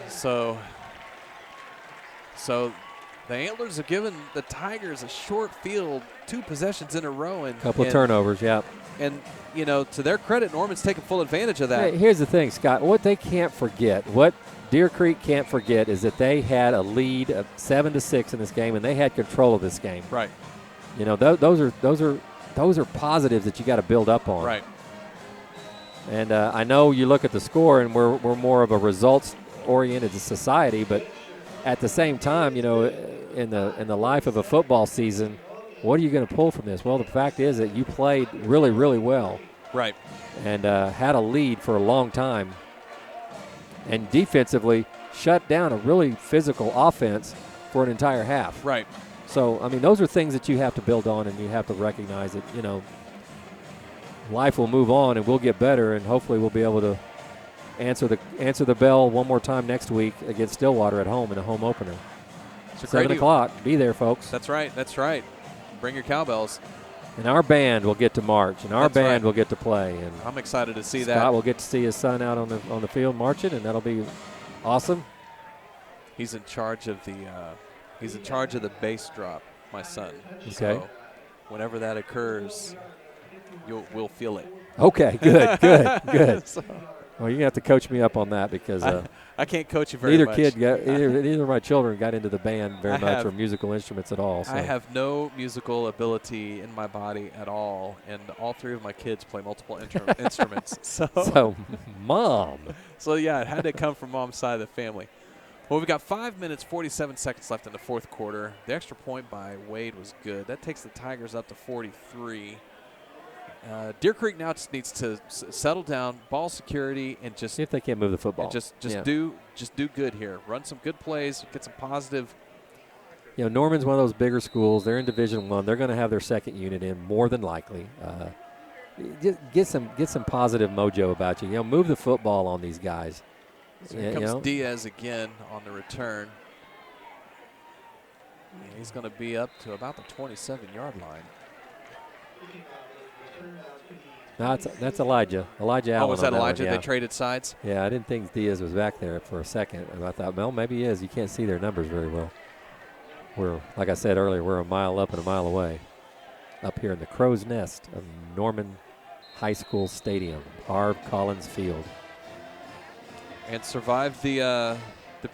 Speaker 2: So the Antlers have given the Tigers a short field, 2 possessions in a row. And
Speaker 1: couple of turnovers, yeah.
Speaker 2: And, to their credit, Norman's taken full advantage of that.
Speaker 1: Hey, here's the thing, Scott. What they can't forget, what Deer Creek can't forget, is that they had a lead of 7-6 in this game, and they had control of this game.
Speaker 2: Right.
Speaker 1: Those are positives that you got to build up on.
Speaker 2: Right.
Speaker 1: And I know you look at the score, and we're more of a results-oriented society, but at the same time, in the life of a football season, what are you going to pull from this? Well, the fact is that you played really, really well.
Speaker 2: Right.
Speaker 1: And had a lead for a long time. And defensively shut down a really physical offense for an entire half. life will move on and we'll get better, and hopefully we'll be able to answer the bell one more time next week against Stillwater at home in a home opener.
Speaker 2: It's
Speaker 1: 7 o'clock. Be there, folks.
Speaker 2: That's right. That's right. Bring your cowbells.
Speaker 1: And our band will get to march, and our
Speaker 2: That's
Speaker 1: band
Speaker 2: right.
Speaker 1: will get to play. And
Speaker 2: I'm excited to see
Speaker 1: Scott
Speaker 2: that.
Speaker 1: will get to see his son out on the field marching, and that'll be awesome.
Speaker 2: He's in charge of the bass drop, my son.
Speaker 1: Okay.
Speaker 2: So whenever that occurs, we'll feel it.
Speaker 1: Okay, good, good.
Speaker 2: So
Speaker 1: Well, you're going to have to coach me up on that because
Speaker 2: I can't coach you very much.
Speaker 1: neither of my children got into the band very
Speaker 2: I
Speaker 1: much
Speaker 2: have-
Speaker 1: or musical instruments at all. So.
Speaker 2: I have no musical ability in my body at all, and all three of my kids play multiple instruments.
Speaker 1: So, Mom.
Speaker 2: So, yeah, it had to come from Mom's side of the family. Well, we've got 5 minutes, 47 seconds left in the fourth quarter. The extra point by Wade was good. That takes the Tigers up to 43. Deer Creek now just needs to settle down, ball security, and just
Speaker 1: See if they can't move the football.
Speaker 2: and just
Speaker 1: Yeah.
Speaker 2: do good here. Run some good plays, get some positive.
Speaker 1: You know, Norman's one of those bigger schools. They're in Division I. They're going to have their second unit in more than likely. Get some positive mojo about you. You know, move the football on these guys.
Speaker 2: So here
Speaker 1: Yeah,
Speaker 2: comes
Speaker 1: you know.
Speaker 2: Diaz again on the return. And he's going to be up to about the 27-yard line.
Speaker 1: No, that's Elijah. Elijah Allen.
Speaker 2: Oh, was that
Speaker 1: on
Speaker 2: Elijah?
Speaker 1: one,
Speaker 2: They
Speaker 1: yeah.
Speaker 2: traded sides?
Speaker 1: Yeah, I didn't think Diaz was back there for a second. And I thought, well, maybe he is. You can't see their numbers very well. We're, like I said earlier, we're a mile up and a mile away. Up here in the Crow's Nest of Norman High School Stadium, Harv Collins Field.
Speaker 2: And survived the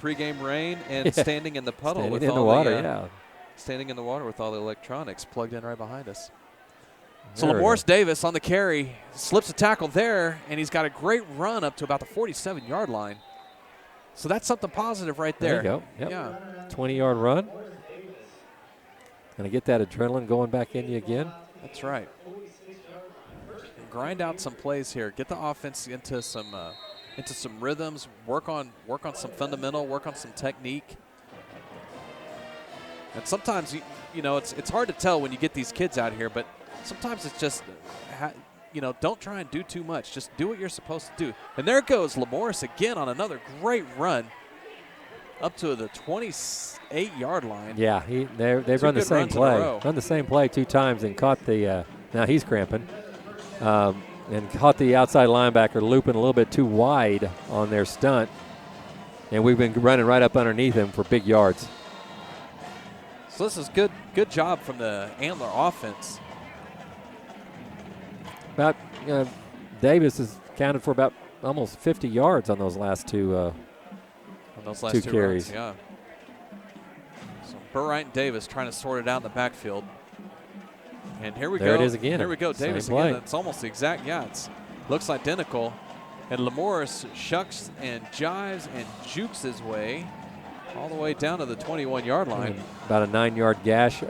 Speaker 2: pregame rain and standing in the puddle
Speaker 1: Standing
Speaker 2: with
Speaker 1: in
Speaker 2: all
Speaker 1: the water,
Speaker 2: the, standing in the water with all the electronics plugged in right behind us. So
Speaker 1: There we
Speaker 2: Lamorris Davis on the carry slips a tackle there, and he's got a great run up to about the 47-yard line. So that's something positive right
Speaker 1: There
Speaker 2: there.
Speaker 1: you go. Yep.
Speaker 2: Yeah,
Speaker 1: 20-yard run. Going to get that adrenaline going back in you again.
Speaker 2: that's right. And grind out some plays here. Get the offense into some rhythms. Work on some fundamental. Work on some technique. And sometimes you know it's hard to tell when you get these kids out here, but sometimes it's just don't try and do too much. Just do what you're supposed to do. And there goes Lamorris again on another great run up to the 28-yard line.
Speaker 1: Yeah, they've run the
Speaker 2: good
Speaker 1: same
Speaker 2: runs in a row.
Speaker 1: play. Run the same play 2 times and caught the now he's cramping. And caught the outside linebacker looping a little bit too wide on their stunt. And we've been running right up underneath him for big yards.
Speaker 2: So this is good job from the Antler offense.
Speaker 1: About Davis has counted for about almost 50 yards on those last two.
Speaker 2: On those last
Speaker 1: 2
Speaker 2: two
Speaker 1: carries.
Speaker 2: runs, yeah. So Burright and Davis trying to sort it out in the backfield. And here we go.
Speaker 1: There it is again.
Speaker 2: Here we go.
Speaker 1: Same
Speaker 2: Davis
Speaker 1: play.
Speaker 2: again. It's almost the exact. Yeah, it looks identical. And Lamorris shucks and jives and jukes his way all the way down to the 21-yard line.
Speaker 1: About a 9-yard gash. You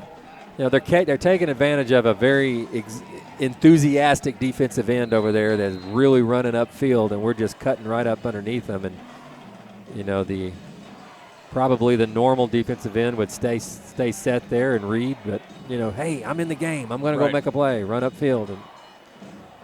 Speaker 1: know, they're taking advantage of a very enthusiastic defensive end over there that's really running upfield, and we're just cutting right up underneath them. And you know, probably the normal defensive end would stay set there and read, but you know, hey, I'm in the game. I'm going to go
Speaker 2: Right.
Speaker 1: make a play, run upfield,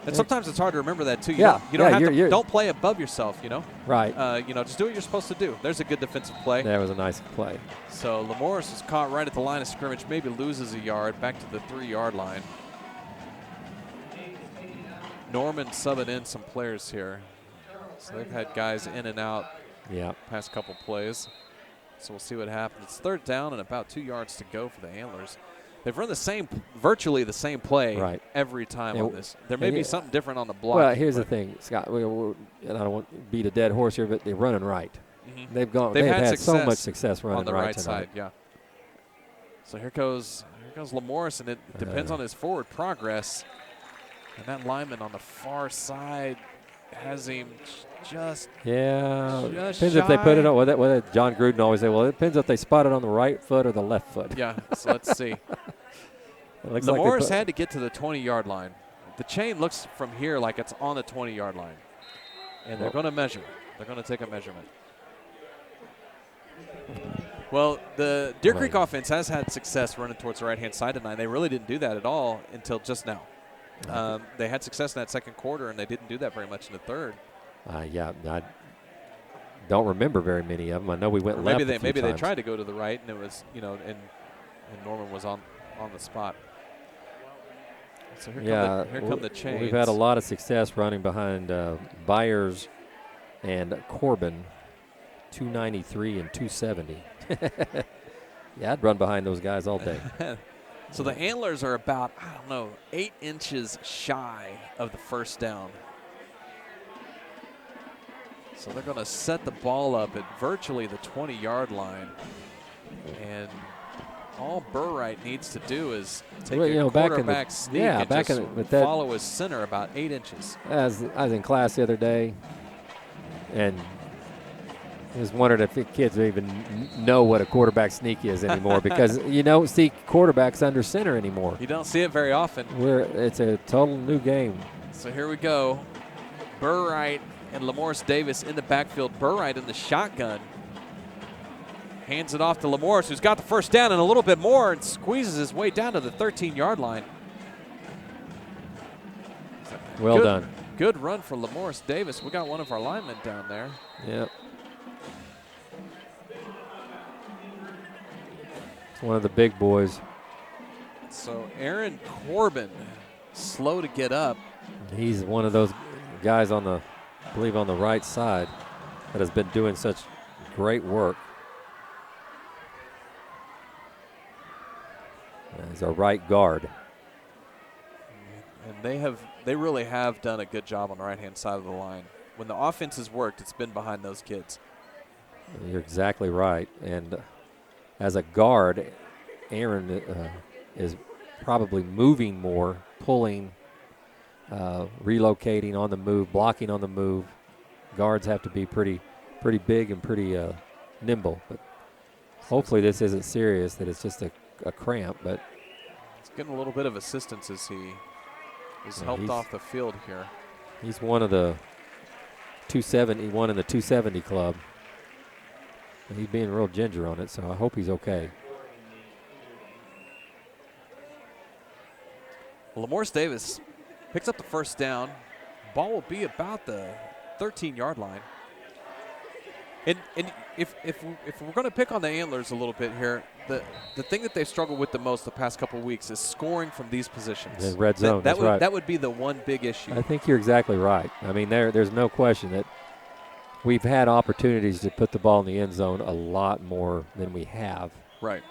Speaker 2: And sometimes it's hard to remember that too. You
Speaker 1: Yeah,
Speaker 2: don't, you don't
Speaker 1: yeah,
Speaker 2: have
Speaker 1: you're-
Speaker 2: to. Don't play above yourself. You know.
Speaker 1: right.
Speaker 2: Just do what you're supposed to do. There's a good defensive play.
Speaker 1: That was a nice play.
Speaker 2: So Lamorris is caught right at the line of scrimmage, maybe loses a yard, back to the 3-yard line. Norman subbing in some players here. So they've had guys in and out
Speaker 1: Yeah.
Speaker 2: past couple plays. So we'll see what happens. It's 3rd down and about 2 yards to go for the Antlers. They've run virtually the same play
Speaker 1: Right.
Speaker 2: every time
Speaker 1: Yeah,
Speaker 2: on this. There may be something different on the block.
Speaker 1: Well, here's the thing, Scott. And I don't want to beat a dead horse here, but they're running right.
Speaker 2: Mhm.
Speaker 1: They've
Speaker 2: had
Speaker 1: had so
Speaker 2: success
Speaker 1: much success running
Speaker 2: on the right
Speaker 1: tonight.
Speaker 2: side, yeah. So here goes Lamorris, and it depends on his forward progress. And that lineman on the far side has him just
Speaker 1: Yeah,
Speaker 2: Just
Speaker 1: depends if they put it
Speaker 2: shy.
Speaker 1: on. What John Gruden always say. Well, it depends if they spot it on the right foot or the left foot.
Speaker 2: yeah. So let's see.
Speaker 1: It looks like they
Speaker 2: Lamorris
Speaker 1: put-
Speaker 2: had to get to the 20-yard line. The chain looks from here like it's on the 20-yard line, and they're
Speaker 1: Well-
Speaker 2: going to measure. They're going to take a measurement. Well, the Deer Creek
Speaker 1: Right.
Speaker 2: offense has had success running towards the right-hand side tonight. They really didn't do that at all until just now. They had success in that second quarter, and they didn't do that very much in the third.
Speaker 1: Yeah, I don't remember very many of them. I know we went left.
Speaker 2: Maybe they tried to go to the right, and it was and Norman was on the spot. So here come the chains.
Speaker 1: We've had a lot of success running behind Byers and Corbin, 293 and 270. Yeah, I'd run behind those guys all day.
Speaker 2: So the Antlers are about, 8 inches shy of the first down. So they're going to set the ball up at virtually the 20-yard line. And all Burright needs to do is take a quarterback sneak and just follow his center about 8 inches.
Speaker 1: As I was in class the other day, and I was wondering if the kids even know what a quarterback sneak is anymore, because you don't see quarterbacks under center anymore.
Speaker 2: You don't see it very often.
Speaker 1: It's a total new game.
Speaker 2: So here we go. Burright and Lamorris Davis in the backfield. Burright in the shotgun. Hands it off to Lamorris, who's got the first down and a little bit more, and squeezes his way down to the 13-yard line.
Speaker 1: Well done.
Speaker 2: Good run for Lamorris Davis. We got one of our linemen down there.
Speaker 1: Yep. One of the big boys.
Speaker 2: So Aaron Corbin, slow to get up.
Speaker 1: He's one of those guys on the, I believe on the right side, that has been doing such great work. He's our right guard.
Speaker 2: And they really have done a good job on the right-hand side of the line. When the offense has worked, it's been behind those kids.
Speaker 1: You're exactly right. And as a guard, Aaron is probably moving more, pulling, relocating on the move, blocking on the move. Guards have to be pretty big and pretty nimble. But hopefully this isn't serious, that it's just a cramp. But
Speaker 2: it's getting a little bit of assistance as he is helped off the field here.
Speaker 1: He's one of the 271 in the 270 club. And he's being real ginger on it, so I hope he's okay.
Speaker 2: Well, Lamorris Davis picks up the first down. Ball will be about the 13-yard line. And if we're going to pick on the Antlers a little bit here, the thing that they've struggled with the most the past couple of weeks is scoring from these positions.
Speaker 1: The red zone, that's right.
Speaker 2: That would be the one big issue.
Speaker 1: I think you're exactly right. I mean, there's no question that we've had opportunities to put the ball in the end zone a lot more than we have.
Speaker 2: Right.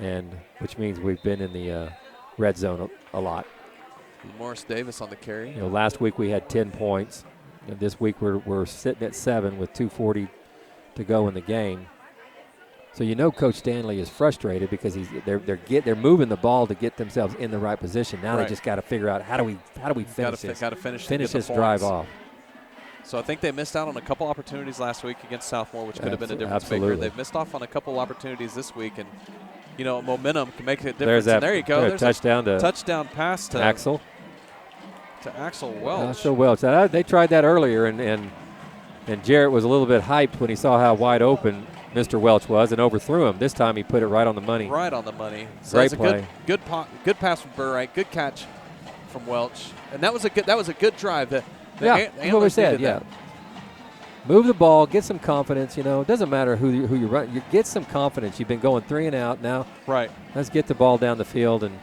Speaker 1: And which means we've been in the red zone a lot.
Speaker 2: Morris Davis on the carry.
Speaker 1: Last week we had 10 points. And this week we're sitting at 7 with 2:40 to go in the game. So Coach Stanley is frustrated because they're moving the ball to get themselves in the right position. Now they just got to figure out how do we finish this?
Speaker 2: Got to finish
Speaker 1: this drive off.
Speaker 2: So I think they missed out on a couple opportunities last week against Southmore, which could have been a difference
Speaker 1: absolutely.
Speaker 2: maker. They've missed off on a couple opportunities this week, and momentum can make a difference.
Speaker 1: There's that.
Speaker 2: And there you go. There's
Speaker 1: a
Speaker 2: touchdown pass to
Speaker 1: Axel.
Speaker 2: To Axel Welch.
Speaker 1: Axel Welch. They tried that earlier, and Jarrett was a little bit hyped when he saw how wide open Mr. Welch was and overthrew him. This time he put it right on the money.
Speaker 2: Right on the money. So
Speaker 1: Great
Speaker 2: that's
Speaker 1: play.
Speaker 2: Good pass from Burright. Good catch from Welch, and that was a good drive.
Speaker 1: That's what we said. Yeah. Move the ball, get some confidence. It doesn't matter who you run. You get some confidence. You've been going 3 and out now.
Speaker 2: Right.
Speaker 1: Let's get the ball down the field and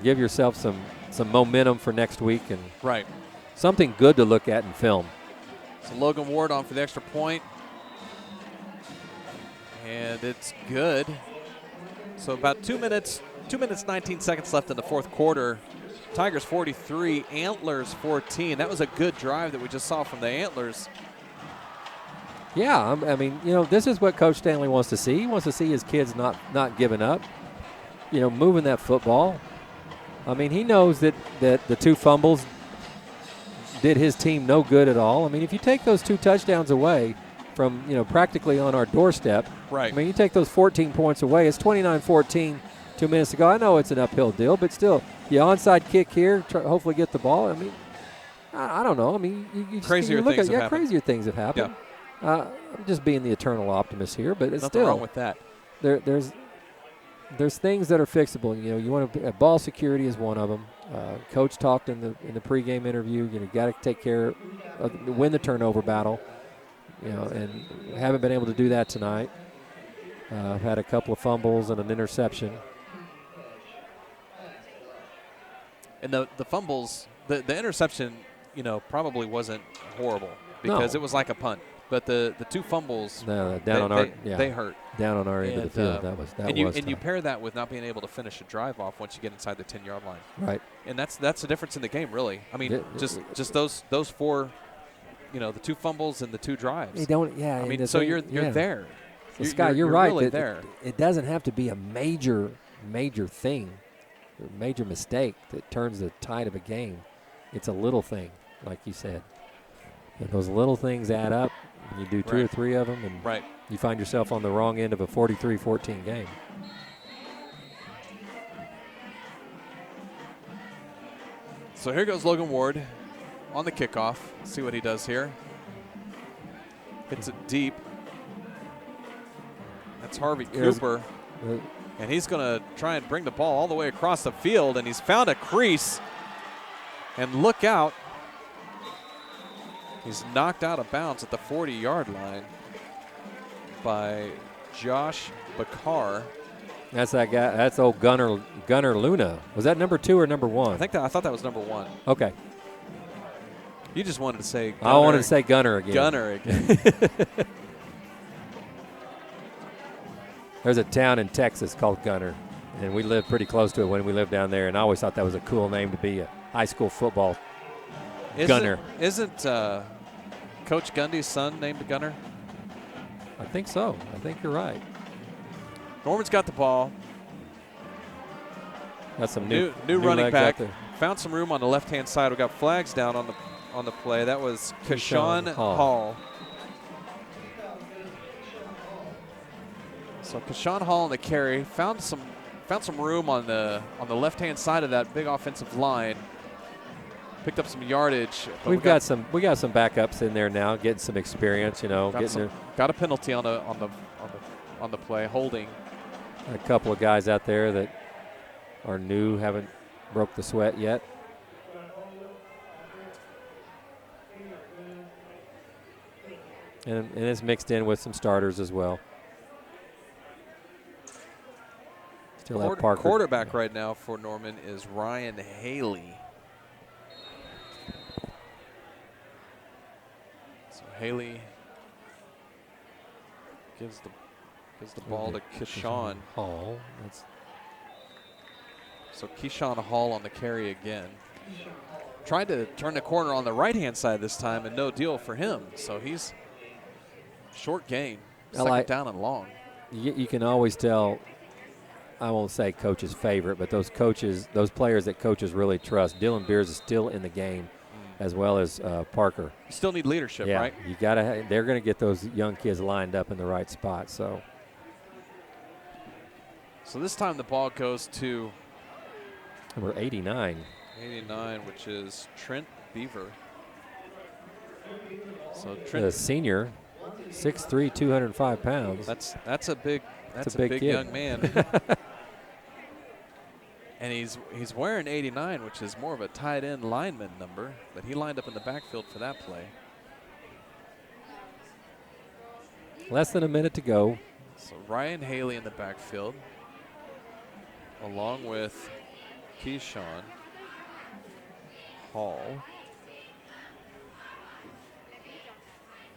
Speaker 1: give yourself some momentum for next week and something good to look at in film.
Speaker 2: So Logan Ward on for the extra point. And it's good. So about 2 minutes 19 seconds left in the fourth quarter. Tigers 43, Antlers 14. That was a good drive that we just saw from the Antlers.
Speaker 1: Yeah, I mean, this is what Coach Stanley wants to see. He wants to see his kids not giving up, moving that football. I mean, he knows that the 2 fumbles did his team no good at all. I mean, if you take those 2 touchdowns away from, practically on our doorstep,
Speaker 2: right.
Speaker 1: I mean, you take those 14 points away, it's 29-14, 2 minutes to go. I know it's an uphill deal, but still, the onside kick here, hopefully get the ball. I mean, I don't know. I mean, you
Speaker 2: crazier
Speaker 1: look
Speaker 2: things
Speaker 1: at,
Speaker 2: have
Speaker 1: yeah,
Speaker 2: happened.
Speaker 1: Crazier things have happened. Yeah. I'm just being the eternal optimist here, but it's
Speaker 2: Nothing
Speaker 1: still
Speaker 2: wrong with that.
Speaker 1: There's there's things that are fixable. You know, you want to ball security is one of them. Coach talked in the pregame interview. You know, got to take care of win the turnover battle. You know, and haven't been able to do that tonight. I've had a couple of fumbles and an interception.
Speaker 2: And the fumbles, the interception, you know, probably wasn't horrible because
Speaker 1: No.
Speaker 2: it was like a punt. But the two fumbles,
Speaker 1: No,
Speaker 2: they hurt.
Speaker 1: down on our end of the
Speaker 2: And,
Speaker 1: field. That was
Speaker 2: and you
Speaker 1: tough.
Speaker 2: pair that with not being able to finish a drive off once you get inside the 10-yard line.
Speaker 1: Right.
Speaker 2: And that's the difference in the game, really. I mean,
Speaker 1: Yeah,
Speaker 2: just those four, you know, the two fumbles and the two drives.
Speaker 1: You don't. Yeah.
Speaker 2: I
Speaker 1: and
Speaker 2: mean,
Speaker 1: the
Speaker 2: so
Speaker 1: thing-
Speaker 2: you're
Speaker 1: yeah.
Speaker 2: there.
Speaker 1: So Scott, you're right.
Speaker 2: Really
Speaker 1: that
Speaker 2: there.
Speaker 1: It doesn't have to be a major thing, a major mistake that turns the tide of a game. It's a little thing, like you said. And those little things add up. And you do two or
Speaker 2: Right.
Speaker 1: three of them, and
Speaker 2: Right.
Speaker 1: you find yourself on the wrong end of a 43-14 game.
Speaker 2: So here goes Logan Ward on the kickoff. See what he does here. Hits it deep. That's Harvey
Speaker 1: Here's-
Speaker 2: Cooper.
Speaker 1: Uh,
Speaker 2: And he's going to try and bring the ball all the way across the field, and he's found a crease. And look out. He's knocked out of bounds at the 40-yard line by Josh Bakar.
Speaker 1: That's that guy. That's old Gunner Luna. Was that number 2 or number 1?
Speaker 2: I thought that was number 1.
Speaker 1: Okay.
Speaker 2: You just wanted to say
Speaker 1: I wanted to say Gunner again.
Speaker 2: Gunner again.
Speaker 1: There's a town in Texas called Gunner, and we lived pretty close to it when we lived down there, and I always thought that was a cool name to be a high school football Gunner.
Speaker 2: Isn't Coach Gundy's son named Gunner?
Speaker 1: I think so. I think you're right.
Speaker 2: Norman's got the ball.
Speaker 1: Got some
Speaker 2: New
Speaker 1: new
Speaker 2: running
Speaker 1: legs out
Speaker 2: back.
Speaker 1: there.
Speaker 2: Found some room on the left-hand side. We got flags down on the play. That was
Speaker 1: Keyshawn
Speaker 2: Keshawn
Speaker 1: Hall.
Speaker 2: Hall. So Keshawn Hall on the carry found some room on the left-hand side of that big offensive line. Picked up some yardage. but
Speaker 1: We got some backups in there now, getting some experience. You know,
Speaker 2: got a penalty on the play, holding.
Speaker 1: a couple of guys out there that are new, haven't broke the sweat yet. And it's mixed in with some starters as well. Still have Parker.
Speaker 2: Quarterback right now for Norman is Ryan Haley. So Haley gives the ball to Keyshawn.
Speaker 1: Hall.
Speaker 2: So Keyshawn Hall on the carry again. Tried to turn the corner on the right-hand side this time, and no deal for him. So he's short gain, second down and long.
Speaker 1: You can always tell. I won't say coach's favorite, but those players that coaches really trust. Dylan Beers is still in the game, as well as Parker.
Speaker 2: You still need leadership,
Speaker 1: Yeah,
Speaker 2: right?
Speaker 1: you gotta. They're going to get those young kids lined up in the right spot. So
Speaker 2: this time the ball goes to
Speaker 1: number 89.
Speaker 2: 89, which is Trent Beaver. So
Speaker 1: The
Speaker 2: Trent,
Speaker 1: senior, 6'3", 205 pounds.
Speaker 2: that's a big
Speaker 1: big kid.
Speaker 2: young man. And he's wearing 89, which is more of a tight end lineman number, but he lined up in the backfield for that play.
Speaker 1: Less than a minute to go.
Speaker 2: So Ryan Haley in the backfield, along with Keyshawn Hall.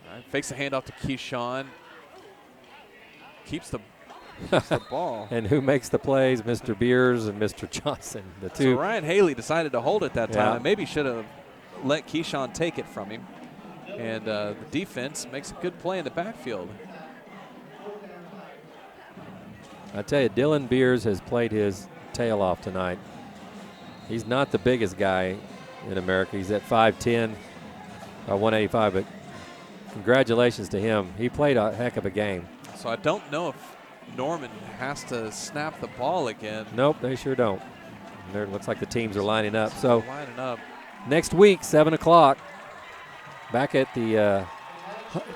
Speaker 2: All right, fakes the handoff to Keyshawn. Keeps the ball.
Speaker 1: And who makes the plays? Mr. Beers and Mr. Johnson. The
Speaker 2: So
Speaker 1: two.
Speaker 2: Ryan Haley decided to hold it that time.
Speaker 1: Yeah.
Speaker 2: And maybe should have let Keyshawn take it from him. And the defense makes a good play in the backfield.
Speaker 1: I tell you, Dylan Beers has played his tail off tonight. He's not the biggest guy in America. He's at 5'10", 185, but congratulations to him. He played a heck of a game.
Speaker 2: So I don't know if Norman has to snap the ball again.
Speaker 1: Nope, they sure don't. It looks like the teams are lining up. So
Speaker 2: Lining up.
Speaker 1: next week, 7 o'clock, back at the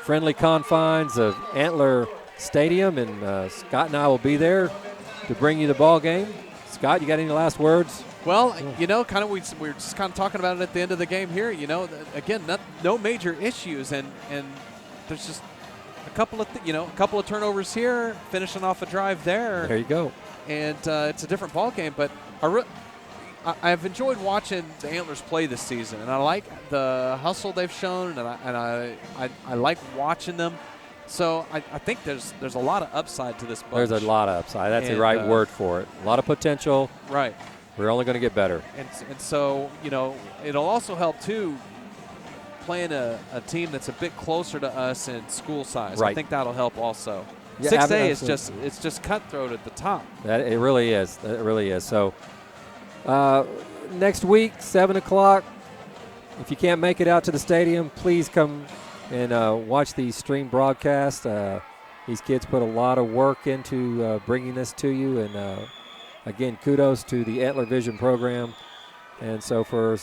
Speaker 1: friendly confines of Antler Stadium, and Scott and I will be there to bring you the ball game. Scott, you got any last words?
Speaker 2: Well, you know, kind of we were just kind of talking about it at the end of the game here. You know, again, no major issues, and there's just a couple of turnovers here, finishing off a drive there.
Speaker 1: There you go.
Speaker 2: And it's a different ball game, but I've enjoyed watching the Antlers play this season, and I like the hustle they've shown, and I like watching them. So I think there's a lot of upside to this bunch.
Speaker 1: There's a lot of upside. That's the
Speaker 2: And,
Speaker 1: right word for it. A lot of potential.
Speaker 2: Right.
Speaker 1: We're only going to get better.
Speaker 2: And so, you know, it'll also help, too, playing a team that's a bit closer to us in school size.
Speaker 1: Right.
Speaker 2: I think that'll help also.
Speaker 1: Yeah,
Speaker 2: 6A is
Speaker 1: absolutely.
Speaker 2: it's just cutthroat at the top.
Speaker 1: It really is. It really is. So next week, 7 o'clock, if you can't make it out to the stadium, please come and watch the stream broadcast. These kids put a lot of work into bringing this to you. And, again, kudos to the Antler Vision program. And so for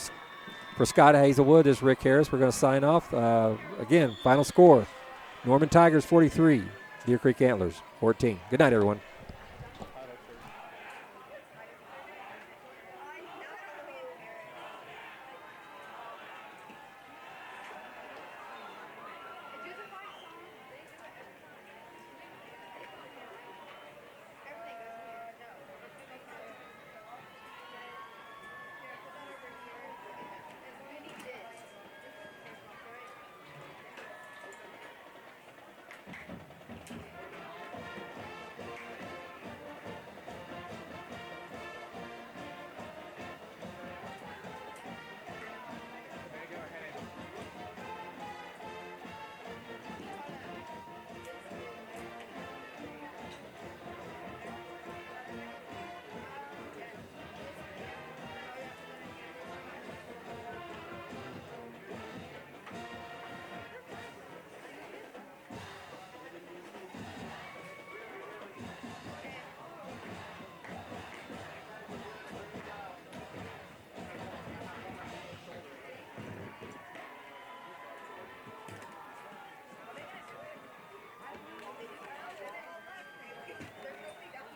Speaker 1: Scott Hazelwood, this is Rick Harris. We're going to sign off. Again, final score, Norman Tigers 43, Deer Creek Antlers 14. Good night, everyone.